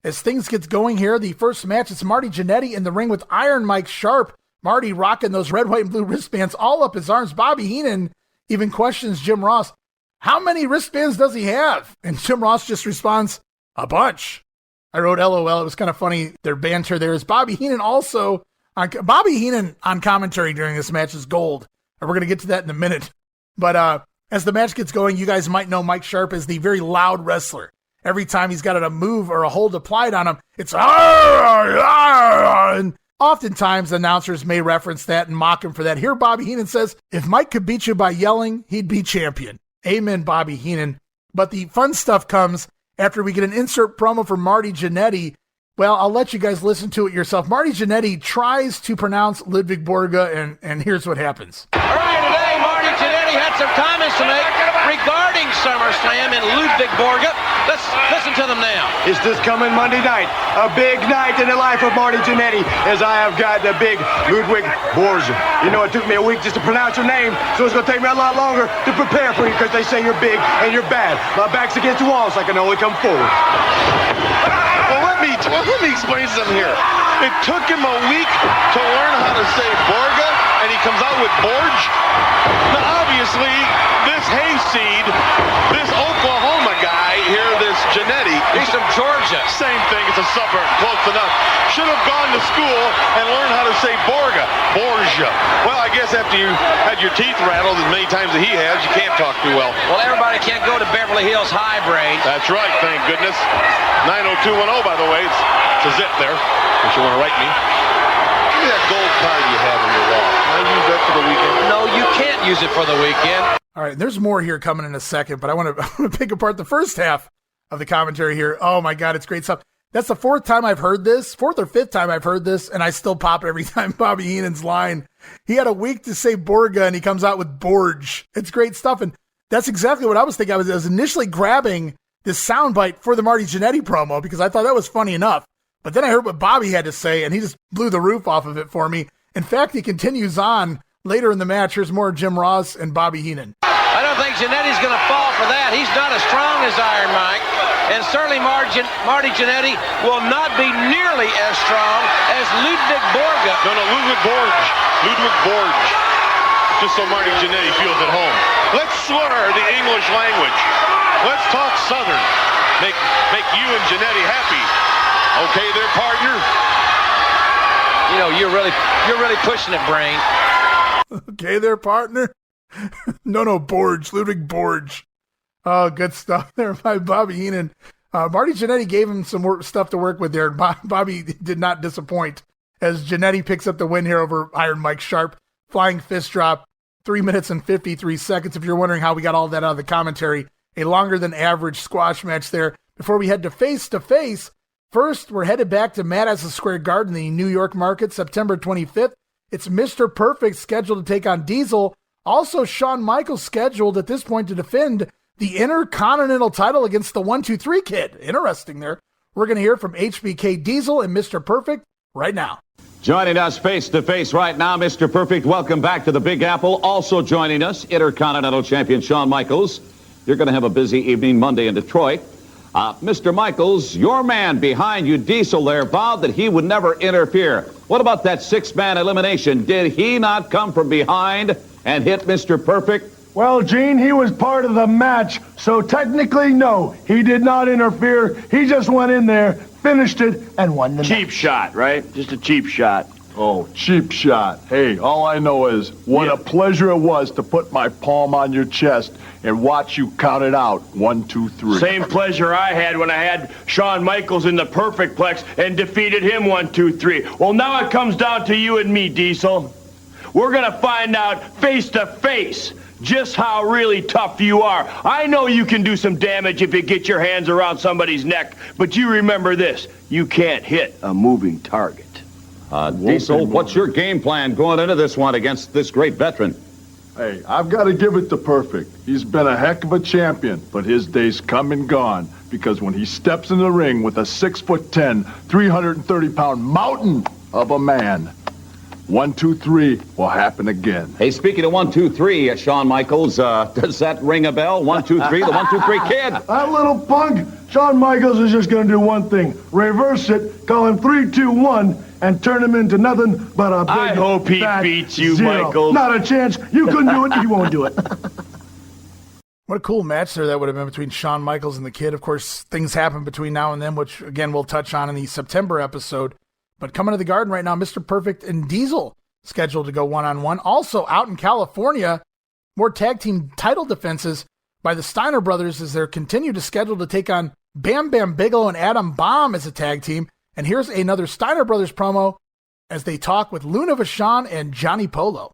As things get going here, the first match is Marty Jannetty in the ring with Iron Mike Sharp. Marty rocking those red, white, and blue wristbands all up his arms. Bobby Heenan even questions Jim Ross, how many wristbands does he have? And Jim Ross just responds, a bunch. I wrote LOL. It was kind of funny. Their banter there is Bobby Heenan also. Bobby Heenan on commentary during this match is gold. And we're going to get to that in a minute. But as the match gets going, you guys might know Mike Sharp as the very loud wrestler. Every time he's got a move or a hold applied on him, it's and oftentimes announcers may reference that and mock him for that. Here Bobby Heenan says, if Mike could beat you by yelling, he'd be champion. Amen, Bobby Heenan. But the fun stuff comes after we get an insert promo from Marty Jannetty. Well, I'll let you guys listen to it yourself. Marty Jannetty tries to pronounce Ludwig Borga, and here's what happens. All right, today Marty Jannetty had some comments to make regarding SummerSlam and Ludwig Borga. Let's listen to them now. It's this coming Monday night, a big night in the life of Marty Jannetty, as I have got the big Ludwig Borga. You know, it took me a week just to pronounce your name, so it's going to take me a lot longer to prepare for you because they say you're big and you're bad. My back's against the wall, so I can only come forward. Well, let me explain something here. It took him a week to learn how to say Borga, and he comes out with Borge. Now, obviously, this hayseed, this Oklahoma guy here, this Jannetty, he's from Georgia. Same thing, it's a suburb, close enough. Should have gone to school and learned how to say Borga, Borgia. Well, I guess after you had your teeth rattled as many times as he has, you can't talk too well. Well, everybody can't go to Beverly Hills High, Brain. That's right, thank goodness. 90210, by the way, it's a zip there, if you want to write me. Give me that gold card you have in your wall. Can I use that for the weekend? No, you can't use it for the weekend. All right, there's more here coming in a second, but I want to pick apart the first half of the commentary here. Oh my God, it's great stuff. That's the fourth or fifth time I've heard this, and I still pop every time Bobby Heenan's line. He had a week to say Borga, and he comes out with Borge. It's great stuff, and that's exactly what I was thinking. I was initially grabbing this soundbite for the Marty Jannetty promo because I thought that was funny enough. But then I heard what Bobby had to say, and he just blew the roof off of it for me. In fact, he continues on later in the match. Here's more Jim Ross and Bobby Heenan. I don't think Jannetty's going to fall for that. He's not as strong as Iron Mike. And certainly Marty Jannetty will not be nearly as strong as Ludwig Borga. No, Ludwig Borge. Ludwig Borge. Just so Marty Jannetty feels at home. Let's slur the English language. Let's talk Southern. Make you and Jannetty happy. Okay, there, partner. You know, you're really pushing it, Brain. Okay there, partner. No, Borge. Ludwig Borge. Oh, good stuff there by Bobby Heenan. Marty Jannetty gave him some stuff to work with there. Bobby did not disappoint as Jannetty picks up the win here over Iron Mike Sharp. Flying fist drop, 3 minutes and 53 seconds. If you're wondering how we got all that out of the commentary, a longer than average squash match there. Before we head to face, first we're headed back to Madison Square Garden, the New York market, September 25th. It's Mr. Perfect scheduled to take on Diesel. Also, Shawn Michaels scheduled at this point to defend the Intercontinental title against the 1-2-3 Kid. Interesting there. We're going to hear from HBK Diesel and Mr. Perfect right now. Joining us face to face right now, Mr. Perfect. Welcome back to the Big Apple. Also joining us, Intercontinental Champion Shawn Michaels. You're going to have a busy evening Monday in Detroit. Mr. Michaels, your man behind you, Diesel, there, vowed that he would never interfere. What about that six-man elimination? Did he not come from behind and hit Mr. Perfect? Well, Gene, he was part of the match, so technically, no, he did not interfere. He just went in there, finished it, and won the match. Cheap shot, right? Just a cheap shot. Oh, cheap shot. Hey, all I know is what a pleasure it was to put my palm on your chest and watch you count it out. 1, 2, 3. Same pleasure I had when I had Shawn Michaels in the Perfect Plex and defeated him 1, 2, 3. Well, now it comes down to you and me, Diesel. We're going to find out face to face just how really tough you are. I know you can do some damage if you get your hands around somebody's neck, but you remember this, you can't hit a moving target. Diesel, what's your game plan going into this one against this great veteran? Hey, I've got to give it to Perfect. He's been a heck of a champion, but his day's come and gone because when he steps in the ring with a 6'10", 330-pound mountain of a man, 1, 2, 3 will happen again. Hey, speaking of 1, 2, 3, Shawn Michaels, does that ring a bell? 1, 2, 3, the 1, 2, 3 Kid. That little punk, Shawn Michaels is just going to do one thing. Reverse it, call him 3, 2, 1, and turn him into nothing but a big I hope he fat beats you, zero. Michaels. Not a chance. You couldn't do it. He won't do it. What a cool match there that would have been between Shawn Michaels and the Kid. Of course, things happen between now and then, which, again, we'll touch on in the September episode. But coming to the Garden right now, Mr. Perfect and Diesel scheduled to go one-on-one. Also, out in California, more tag team title defenses by the Steiner brothers as they're continued to schedule to take on Bam Bam Bigelow and Adam Bomb as a tag team. And here's another Steiner brothers promo as they talk with Luna Vachon and Johnny Polo.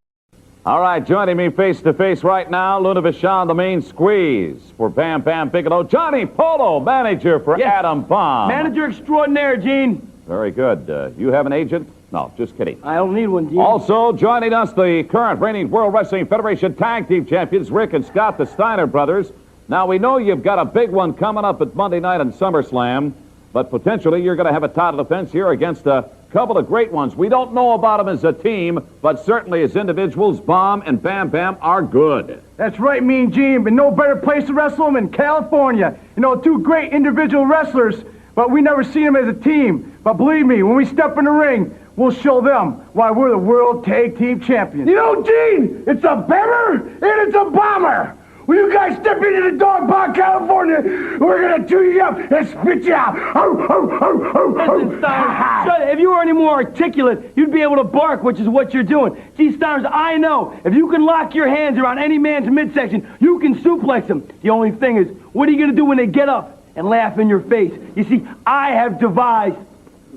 All right, joining me face to face right now, Luna Vachon, the main squeeze for Bam Bam Bigelow. Johnny Polo, manager for Adam Bomb. Manager extraordinaire, Gene. Very good. You have an agent? No, just kidding. I don't need one, Gene. Also joining us, the current reigning World Wrestling Federation Tag Team Champions, Rick and Scott, the Steiner brothers. Now, we know you've got a big one coming up at Monday night in SummerSlam, but potentially you're going to have a title defense here against a couple of great ones. We don't know about them as a team, but certainly as individuals, Bomb and Bam Bam are good. That's right, Mean Gene, but no better place to wrestle them in California. You know, two great individual wrestlers, but we never seen them as a team. But believe me, when we step in the ring, we'll show them why we're the World Tag Team Champions. You know, Gene, it's a Bammer and it's a Bomber. When you guys step into the dog park, California, we're going to chew you up and spit you out. Listen, Steiners, if you were any more articulate, you'd be able to bark, which is what you're doing. Gee, Steiners, I know. If you can lock your hands around any man's midsection, you can suplex him. The only thing is, what are you going to do when they get up and laugh in your face? You see, I have devised...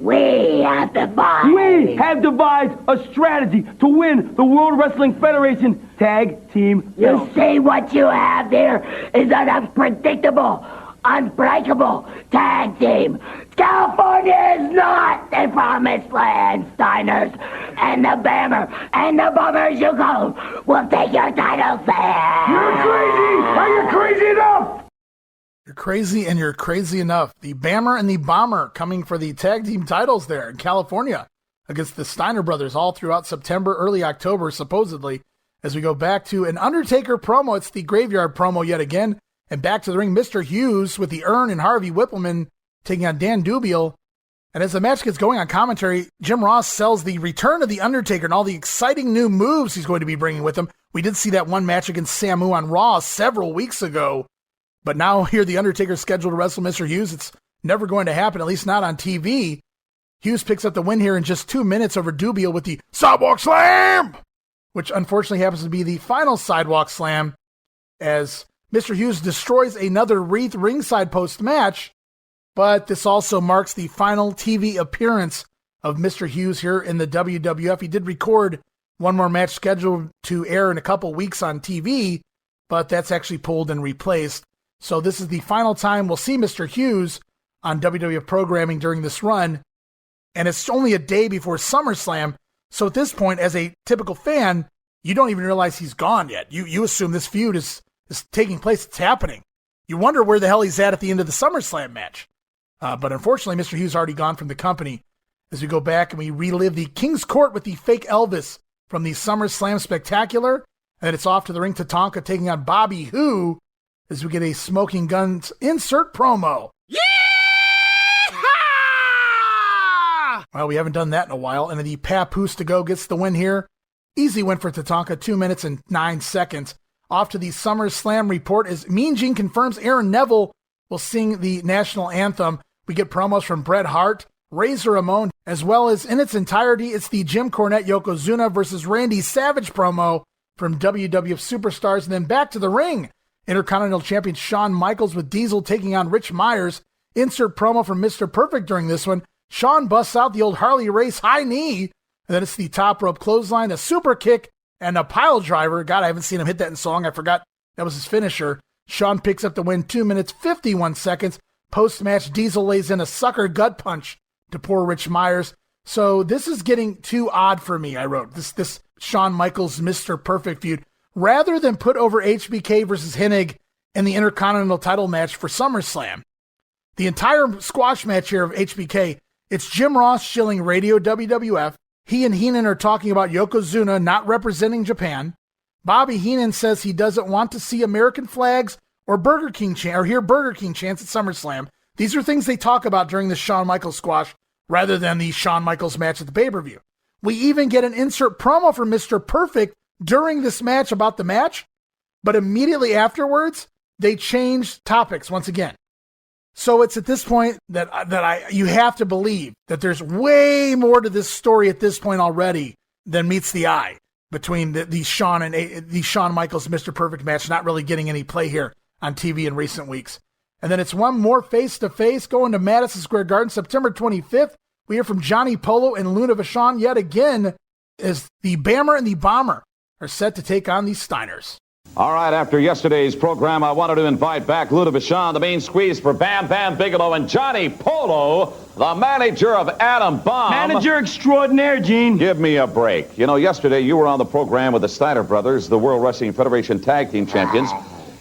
We have devised a strategy to win the World Wrestling Federation Tag Team You belt. see what you have here is unpredictable, unbreakable tag team. California is not the promised land, Steiners. And the Bammer and the Bummers you go will take your titles there. You're crazy! Are you crazy enough? You're crazy and you're crazy enough. The Bammer and the Bomber coming for the tag team titles there in California against the Steiner brothers all throughout September, early October, supposedly. As we go back to an Undertaker promo, it's the Graveyard promo yet again. And back to the ring, Mr. Hughes with the Urn and Harvey Whippleman taking on Dan Dubiel. And as the match gets going on commentary, Jim Ross sells the return of the Undertaker and all the exciting new moves he's going to be bringing with him. We did see that one match against Samu on Raw several weeks ago. But now here the Undertaker scheduled to wrestle Mr. Hughes. It's never going to happen, at least not on TV. Hughes picks up the win here in just 2 minutes over Dubiel with the Sidewalk Slam, which unfortunately happens to be the final Sidewalk Slam as Mr. Hughes destroys another Wreath ringside post-match. But this also marks the final TV appearance of Mr. Hughes here in the WWF. He did record one more match scheduled to air in a couple weeks on TV, but that's actually pulled and replaced. So this is the final time we'll see Mr. Hughes on WWF programming during this run. And it's only a day before SummerSlam. So at this point, as a typical fan, you don't even realize he's gone yet. You assume this feud is taking place. It's happening. You wonder where the hell he's at the end of the SummerSlam match. But unfortunately, Mr. Hughes already gone from the company. As we go back and we relive the King's Court with the fake Elvis from the SummerSlam Spectacular. And then it's off to the ring, Tatanka taking on Bobby Who, as we get a Smoking Guns insert promo. Yeah! Well, we haven't done that in a while. And the Papoose to go gets the win here. Easy win for Tatanka, 2 minutes and 9 seconds. Off to the SummerSlam report as Mean Gene confirms Aaron Neville will sing the national anthem. We get promos from Bret Hart, Razor Ramon, as well as in its entirety, it's the Jim Cornette Yokozuna versus Randy Savage promo from WWF Superstars. And then back to the ring. Intercontinental Champion Shawn Michaels with Diesel taking on Rich Myers. Insert promo from Mr. Perfect during this one. Shawn busts out the old Harley Race high knee. And then it's the top rope clothesline, a super kick, and a pile driver. God, I haven't seen him hit that in so long. I forgot that was his finisher. Shawn picks up the win, 2 minutes, 51 seconds. Post-match, Diesel lays in a sucker gut punch to poor Rich Myers. So this is getting too odd for me, I wrote. This Shawn Michaels Mr. Perfect feud. Rather than put over HBK versus Hennig in the Intercontinental title match for SummerSlam. The entire squash match here of HBK, it's Jim Ross shilling Radio WWF. He and Heenan are talking about Yokozuna not representing Japan. Bobby Heenan says he doesn't want to see American flags or Burger King or hear Burger King chants at SummerSlam. These are things they talk about during the Shawn Michaels squash rather than the Shawn Michaels match at the pay-per-view. We even get an insert promo from Mr. Perfect during this match about the match, but immediately afterwards, they changed topics once again. So it's at this point that you have to believe that there's way more to this story at this point already than meets the eye between the Shawn Michaels Mr. Perfect match not really getting any play here on TV in recent weeks. And then it's one more face-to-face going to Madison Square Garden, September 25th. We hear from Johnny Polo and Luna Vachon yet again as the Bammer and the Bomber are set to take on the Steiners. All right, after yesterday's program, I wanted to invite back Luna Vachon, the main squeeze for Bam Bam Bigelow, and Johnny Polo, the manager of Adam Bomb. Manager extraordinaire, Gene. Give me a break. You know, yesterday you were on the program with the Steiner brothers, the World Wrestling Federation Tag Team Champions.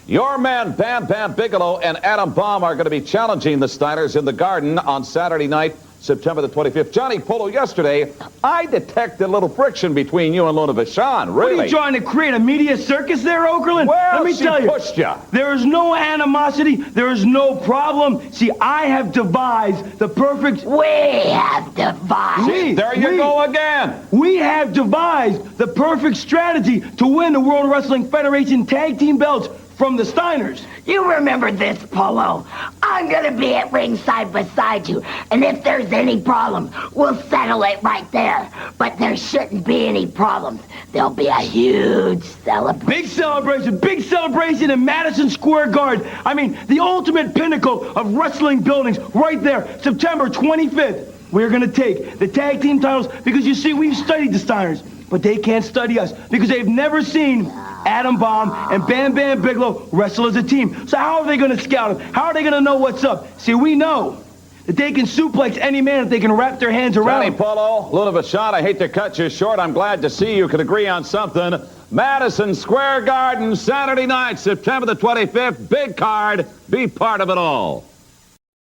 Your men, Bam Bam Bigelow and Adam Bomb, are going to be challenging the Steiners in the Garden on Saturday night, September the 25th. Johnny Polo, yesterday, I detected a little friction between you and Luna Vachon, really. What are you trying to create, a media circus there, Okerlund? Well, let me tell you, pushed you. There is no animosity, there is no problem. See, I have devised the perfect... We have devised... See, there you go again. We have devised the perfect strategy to win the World Wrestling Federation Tag Team belts from the Steiners. You remember this, Polo. I'm gonna be at ringside beside you, and if there's any problem, we'll settle it right there. But there shouldn't be any problems. There'll be a huge celebration. Big celebration in Madison Square Garden. I mean, the ultimate pinnacle of wrestling buildings right there, September 25th. We're gonna take the tag team titles because, you see, we've studied the Steiners, but they can't study us because they've never seen Adam Bomb, and Bam Bam Bigelow wrestle as a team. So how are they going to scout them? How are they going to know what's up? See, we know that they can suplex any man if they can wrap their hands around Johnny him. Polo, a little bit shot. I hate to cut you short. I'm glad to see you could agree on something. Madison Square Garden, Saturday night, September the 25th. Big card. Be part of it all.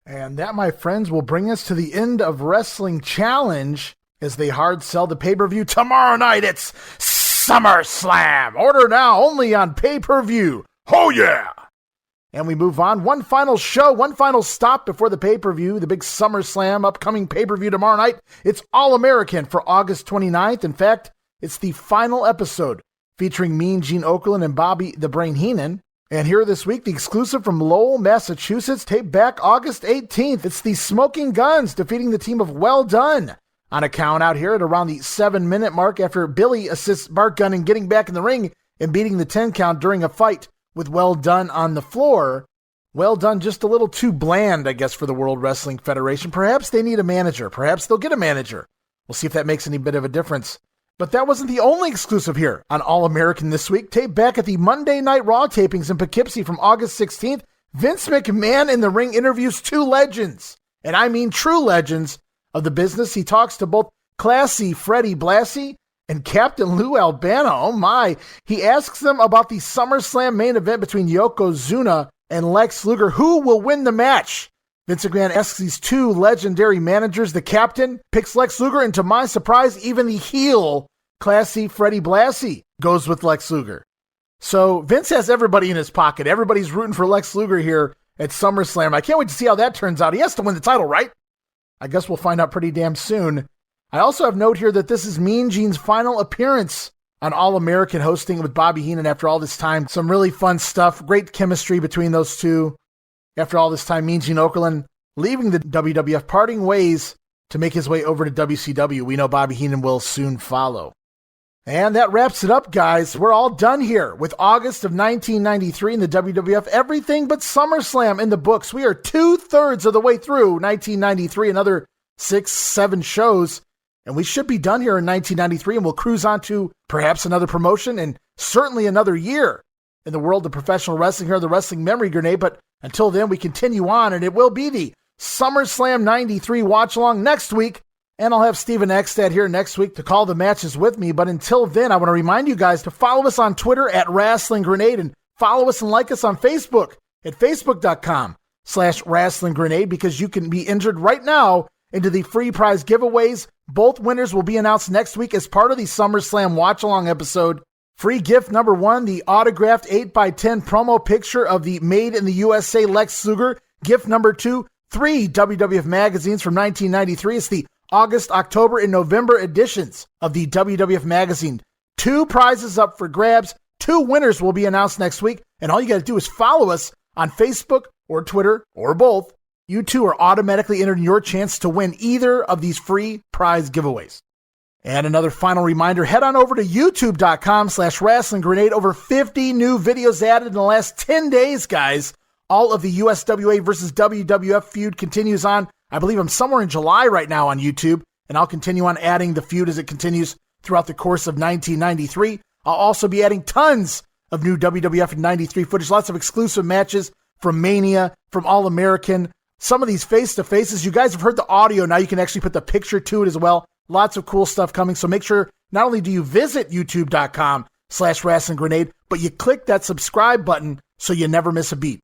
And that, my friends, will bring us to the end of Wrestling Challenge as they hard sell the pay-per-view tomorrow night. It's SummerSlam. Order now only on pay-per-view. Oh, yeah. And we move on. One final show, one final stop before the pay-per-view, the big SummerSlam upcoming pay-per-view tomorrow night. It's All-American for August 29th. In fact, it's the final episode featuring Mean Gene Okerlund and Bobby the Brain Heenan. And here this week, the exclusive from Lowell, Massachusetts, taped back August 18th. It's the Smoking Guns defeating the team of Well Done on a count out here at around the 7-minute mark after Billy assists Bart Gunn in getting back in the ring and beating the 10 count during a fight with Well Done on the floor. Well Done just a little too bland, I guess, for the World Wrestling Federation. Perhaps they need a manager. Perhaps they'll get a manager. We'll see if that makes any bit of a difference. But that wasn't the only exclusive here on All-American this week. Taped back at the Monday Night Raw tapings in Poughkeepsie from August 16th, Vince McMahon in the ring interviews two legends, and I mean true legends of the business. He talks to both Classy Freddie Blassie and Captain Lou Albano. Oh my. He asks them about the SummerSlam main event between Yokozuna and Lex Luger. Who will win the match? Vince McMahon asks these two legendary managers. The captain picks Lex Luger, and to my surprise, even the heel, Classy Freddie Blassie, goes with Lex Luger. So Vince has everybody in his pocket. Everybody's rooting for Lex Luger here at SummerSlam. I can't wait to see how that turns out. He has to win the title, right? I guess we'll find out pretty damn soon. I also have note here that this is Mean Gene's final appearance on All-American, hosting with Bobby Heenan after all this time. Some really fun stuff. Great chemistry between those two. After all this time, Mean Gene Okerlund leaving the WWF, parting ways to make his way over to WCW. We know Bobby Heenan will soon follow. And that wraps it up, guys. We're all done here with August of 1993 in the WWF. Everything but SummerSlam in the books. We are 2/3 of the way through 1993, another 6-7 shows. And we should be done here in 1993, and we'll cruise on to perhaps another promotion and certainly another year in the world of professional wrestling here on the Wrestling Memory Grenade. But until then, we continue on, and it will be the SummerSlam 93 watch-along next week. And I'll have Steven Eckstad here next week to call the matches with me. But until then, I want to remind you guys to follow us on Twitter at Wrestling Grenade, and follow us and like us on Facebook at facebook.com/Wrestling Grenade, because you can be entered right now into the free prize giveaways. Both winners will be announced next week as part of the SummerSlam watch-along episode. Free gift number 1, the autographed 8x10 promo picture of the Made in the USA Lex Luger. Gift number 2, 3 WWF magazines from 1993. It's the August, October, and November editions of the WWF magazine. 2 prizes up for grabs. 2 winners will be announced next week. And all you got to do is follow us on Facebook or Twitter or both. You too are automatically entered in your chance to win either of these free prize giveaways. And another final reminder, head on over to youtube.com/Wrestling Grenade. Over 50 new videos added in the last 10 days, guys. All of the USWA versus WWF feud continues on. I believe I'm somewhere in July right now on YouTube, and I'll continue on adding the feud as it continues throughout the course of 1993. I'll also be adding tons of new WWF 93 footage, lots of exclusive matches from Mania, from All-American, some of these face-to-faces. You guys have heard the audio. Now you can actually put the picture to it as well. Lots of cool stuff coming. So make sure not only do you visit youtube.com/Wrestling Grenade, but you click that subscribe button so you never miss a beat.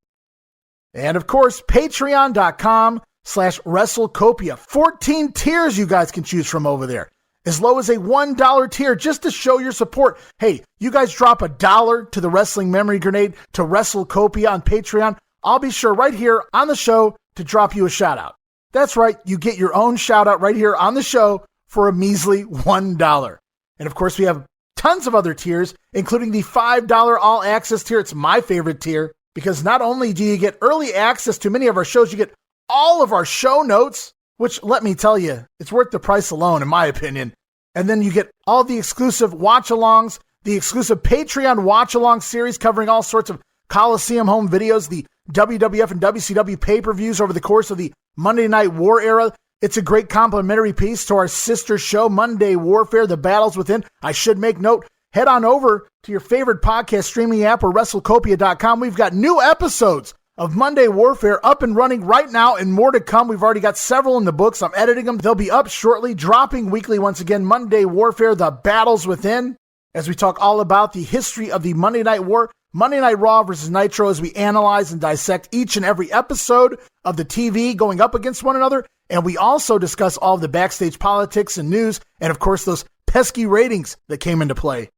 And of course, patreon.com/WrestleCopia. 14 tiers you guys can choose from over there. As low as a $1 tier just to show your support. Hey, you guys drop $1 to the Wrestling Memory Grenade, to WrestleCopia on Patreon. I'll be sure right here on the show to drop you a shout out. That's right, you get your own shout out right here on the show for a measly $1. And of course, we have tons of other tiers, including the $5 all access tier. It's my favorite tier because not only do you get early access to many of our shows, you get all of our show notes, which, let me tell you, it's worth the price alone, in my opinion. And then you get all the exclusive watch-alongs, the exclusive Patreon watch-along series covering all sorts of Coliseum home videos, the WWF and WCW pay-per-views over the course of the Monday Night War era. It's a great complimentary piece to our sister show, Monday Warfare, The Battles Within. I should make note, head on over to your favorite podcast streaming app or WrestleCopia.com. We've got new episodes of Monday Warfare up and running right now and more to come. We've already got several in the books. I'm editing them. They'll be up shortly, dropping weekly once again. Monday Warfare, The Battles Within, as we talk all about the history of the Monday Night War, Monday Night Raw versus Nitro, as we analyze and dissect each and every episode of the TV going up against one another. And we also discuss all of the backstage politics and news, and of course those pesky ratings that came into play.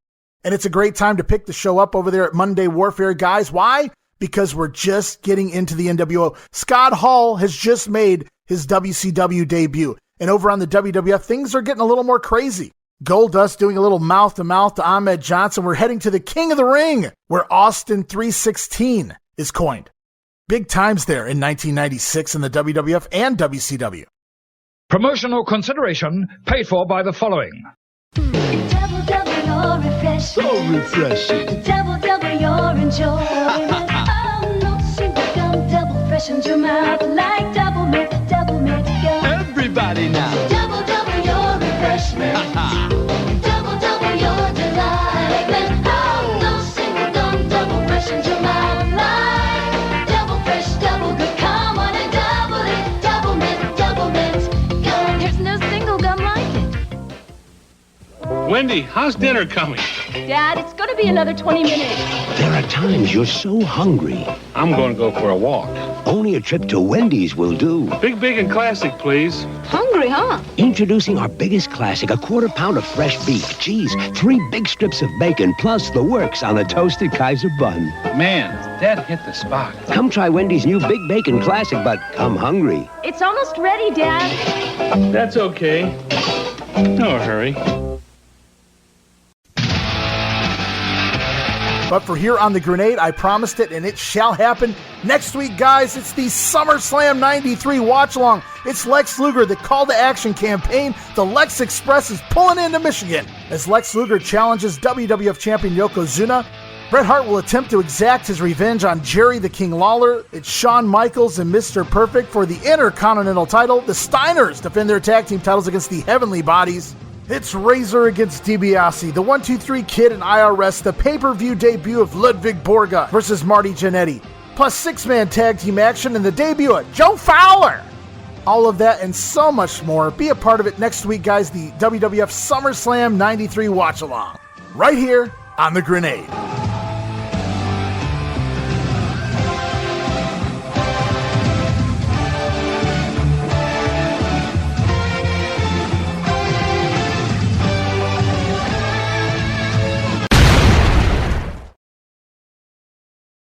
And it's a great time to pick the show up over there at Monday Warfare, guys. Why? Because we're just getting into the NWO. Scott Hall has just made his WCW debut. And over on the WWF, things are getting a little more crazy. Goldust doing a little mouth-to-mouth to Ahmed Johnson. We're heading to the King of the Ring, where Austin 316 is coined. Big times there in 1996 in the WWF and WCW. Promotional consideration paid for by the following. Double, double your refreshment. So refreshing. Double, double your enjoyment. Oh, no single gum, double freshens your mouth like double mint gum. Everybody now. Double, double your refreshment. Double, double your delight. Oh, no single gum, double freshens your mouth like double fresh, double good. Come on and double it. Double mint gum. There's no single gum like it. Wendy, how's dinner coming? Dad, it's going to be another 20 minutes. There are times you're so hungry. I'm going to go for a walk. Only a trip to Wendy's will do. Big and classic, please. Hungry, huh? Introducing our biggest classic, a quarter pound of fresh beef, cheese, 3 big strips of bacon, plus the works on a toasted Kaiser bun. Man, Dad hit the spot. Come try Wendy's new Big Bacon Classic, but come hungry. It's almost ready, Dad. That's okay. No hurry. But for here on The Grenade, I promised it, and it shall happen. Next week, guys, it's the SummerSlam 93 watch-along. It's Lex Luger, the Call to Action campaign. The Lex Express is pulling into Michigan as Lex Luger challenges WWF champion Yokozuna. Bret Hart will attempt to exact his revenge on Jerry the King Lawler. It's Shawn Michaels and Mr. Perfect for the Intercontinental title. The Steiners defend their tag team titles against the Heavenly Bodies. It's Razor against DiBiase, the 1-2-3 Kid and IRS, the pay-per-view debut of Ludwig Borga versus Marty Jannetty, plus 6-man tag team action and the debut of Joe Fowler. All of that and so much more. Be a part of it next week, guys, the WWF SummerSlam 93 watch-along, right here on The Grenade.